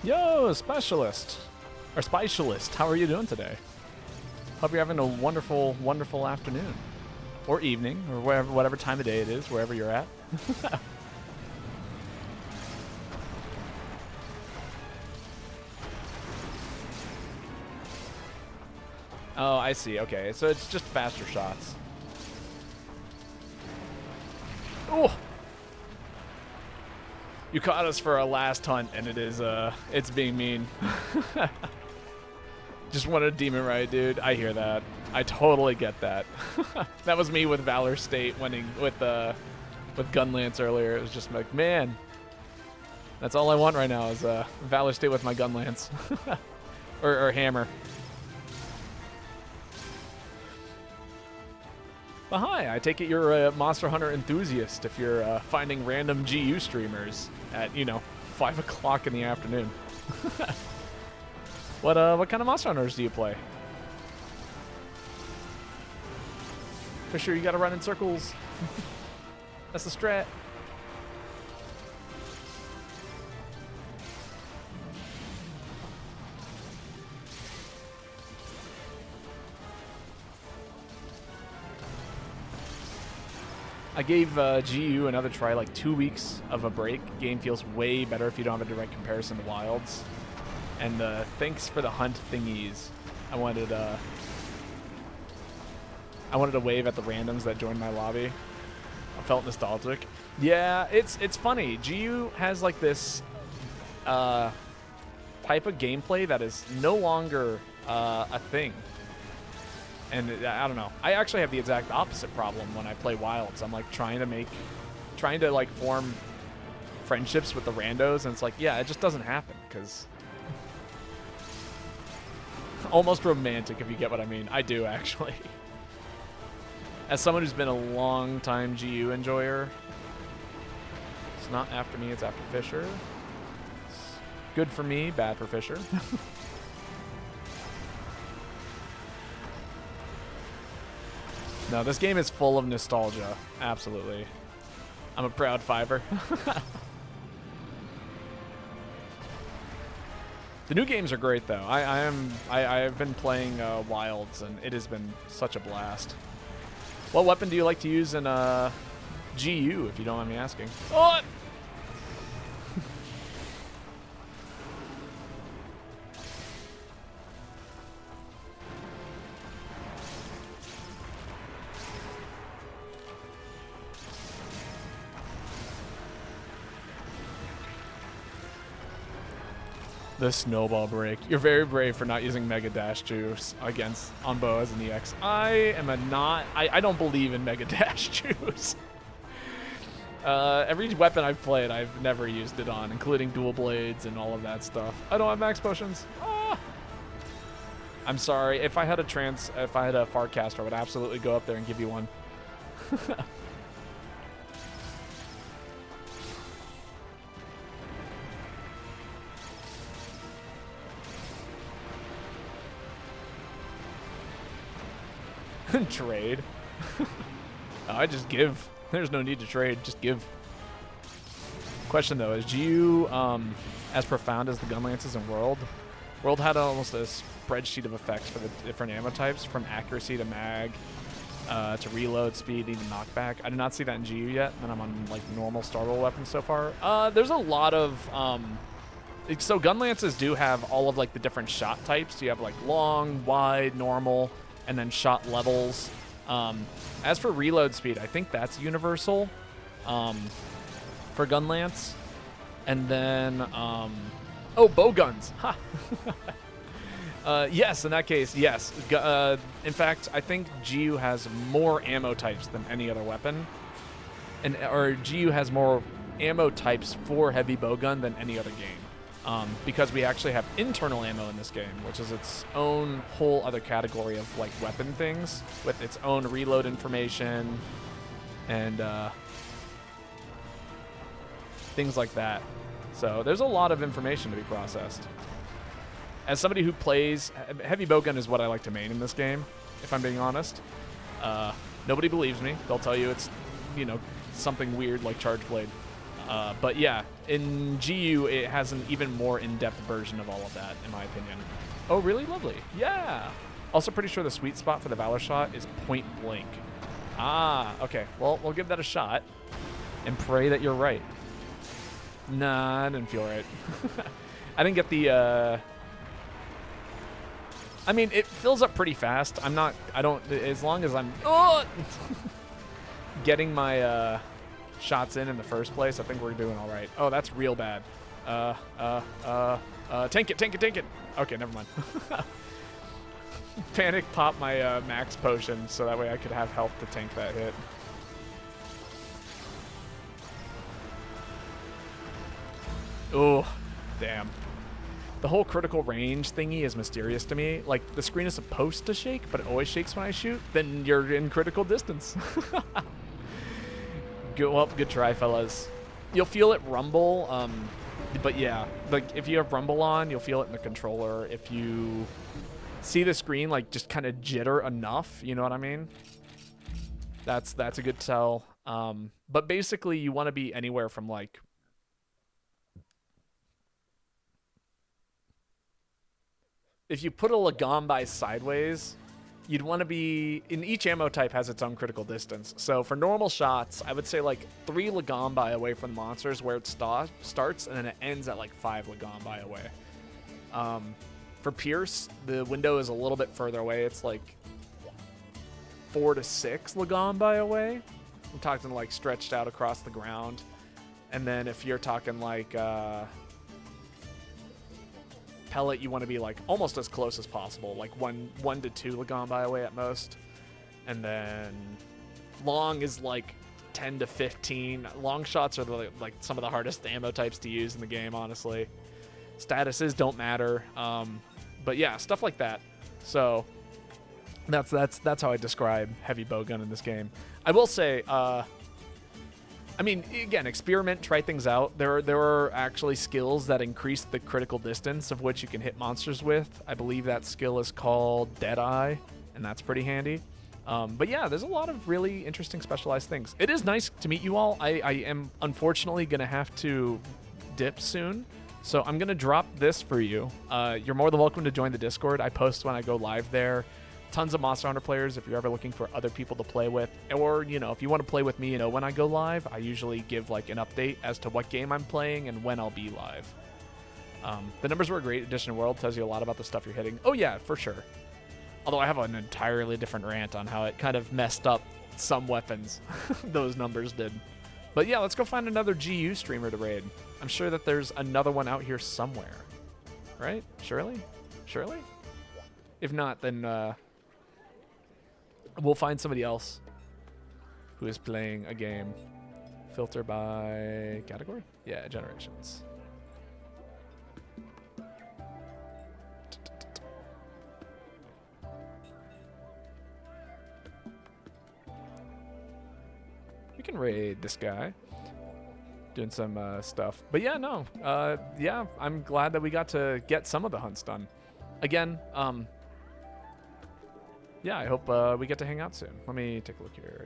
Yo, specialist. Or specialist, how are you doing today? Hope you're having a wonderful, wonderful afternoon. Or evening, or whatever time of day it is, wherever you're at. Oh, I see. Okay, so it's just faster shots. Oh! You caught us for our last hunt, and it is, it's being mean. Just wanted a demon ride, dude. I hear that. I totally get that. That was me with Valor State winning with Gunlance earlier. It was just like, man, that's all I want right now is Valor State with my Gunlance. or Hammer. But hi, I take it you're a Monster Hunter enthusiast if you're finding random GU streamers at, 5 o'clock in the afternoon. What kind of Monster Hunters do you play? For sure, you gotta run in circles. That's the strat. I gave GU another try, like 2 weeks of a break. Game feels way better if you don't have a direct comparison to Wilds. And thanks for the hunt thingies. I wanted to wave at the randoms that joined my lobby. I felt nostalgic. Yeah, it's funny. GU has like this type of gameplay that is no longer a thing. And I don't know. I actually have the exact opposite problem when I play Wilds. I'm like trying to like form friendships with the randos, and it's like, yeah, it just doesn't happen because almost romantic, if you get what I mean. I do actually. As someone who's been a long time GU enjoyer, it's not after me, it's after Fisher. It's good for me, bad for Fisher. No, this game is full of nostalgia. Absolutely. I'm a proud fiver. The new games are great, though. I have been playing Wilds, and it has been such a blast. What weapon do you like to use in GU, if you don't mind me asking? Oh! The snowball break. You're very brave for not using Mega Dash Juice on Bo as an EX. I don't believe in Mega Dash Juice. Every weapon I've played, I've never used it on, including dual blades and all of that stuff. I don't have max potions. Ah! I'm sorry. If I had a Farcaster, I would absolutely go up there and give you one. Trade. I just give. There's no need to trade. Just give. Question though, is GU as profound as the Gunlances in World? World had almost a spreadsheet of effects for the different ammo types, from accuracy to mag, to reload speed, even knockback. I did not see that in GU yet, and I'm on like normal Star Roll weapons so far. There's a lot of so Gunlances do have all of like the different shot types. You have like long, wide, normal, and then shot levels. As for reload speed, I think that's universal for Gunlance. And then, oh, bow guns. Ha! Yes, in that case, yes. In fact, I think GU has more ammo types than any other weapon. Or GU has more ammo types for heavy bowgun than any other game. Because we actually have internal ammo in this game, which is its own whole other category of like weapon things with its own reload information and things like that. So there's a lot of information to be processed. As somebody who plays, heavy bowgun is what I like to main in this game, if I'm being honest. Nobody believes me. They'll tell you it's, you know, something weird like Charge Blade. But yeah, in GU, it has an even more in-depth version of all of that, in my opinion. Oh, really? Lovely. Yeah. Also pretty sure the sweet spot for the Valor shot is point blank. Ah, okay. Well, we'll give that a shot and pray that you're right. Nah, I didn't feel right. I didn't get the, I mean, it fills up pretty fast. As long as I'm getting my shots in the first place, I think we're doing all right. Oh, that's real bad. Tank it. Okay, never mind. Panic pop my max potion so that way I could have health to tank that hit. Oh, damn. The whole critical range thingy is mysterious to me. Like, the screen is supposed to shake, but it always shakes when I shoot. Then you're in critical distance. Good try, fellas. You'll feel it rumble, but yeah. Like, if you have rumble on, you'll feel it in the controller. If you see the screen, like, just kind of jitter enough, you know what I mean? That's a good tell. But basically, you want to be anywhere from, like, if you put a Lagombi sideways, you'd want to be, in each ammo type has its own critical distance. So for normal shots, I would say like 3 Lagombi away from the monsters where it starts, and then it ends at like 5 Lagombi away. For Pierce, the window is a little bit further away. It's like 4 to 6 Lagombi away. I'm talking like stretched out across the ground. And then if you're talking like pellet, you want to be like almost as close as possible, like 1 to 2 Lagombi away at most. And then long is like 10 to 15. Long shots are like some of the hardest ammo types to use in the game, honestly. Statuses don't matter, but yeah, stuff like that. So that's how I describe heavy bowgun in this game. I will say, I mean, again, experiment, try things out. There are actually skills that increase the critical distance of which you can hit monsters with. I believe that skill is called Deadeye, and that's pretty handy. But yeah, there's a lot of really interesting specialized things. It is nice to meet you all. I am unfortunately going to have to dip soon, so I'm going to drop this for you. You're more than welcome to join the Discord. I post when I go live there. Tons of Monster Hunter players if you're ever looking for other people to play with. Or, you know, if you want to play with me, you know, when I go live, I usually give like an update as to what game I'm playing and when I'll be live. The numbers were a great addition to World. Tells you a lot about the stuff you're hitting. Oh yeah, for sure. Although I have an entirely different rant on how it kind of messed up some weapons. Those numbers did. But yeah, let's go find another GU streamer to raid. I'm sure that there's another one out here somewhere. Right? Surely? If not, then we'll find somebody else who is playing a game. Filter by category? Yeah, generations. We can raid this guy. Doing some stuff. But yeah, no. Yeah, I'm glad that we got to get some of the hunts done. Again, yeah, I hope we get to hang out soon. Let me take a look here.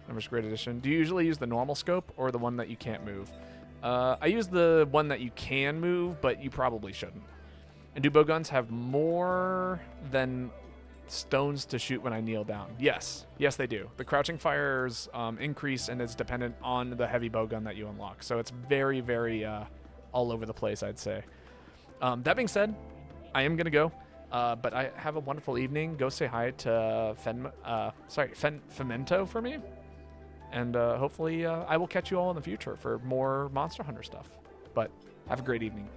Numbers Great Edition. Do you usually use the normal scope or the one that you can't move? I use the one that you can move, but you probably shouldn't. And do bowguns have more than stones to shoot when I kneel down? Yes. Yes, they do. The crouching fires increase, and it's dependent on the heavy bowgun that you unlock. So it's very, very all over the place, I'd say. That being said, I am going to go. But I have a wonderful evening. Go say hi to Femento for me. And hopefully I will catch you all in the future for more Monster Hunter stuff. But have a great evening.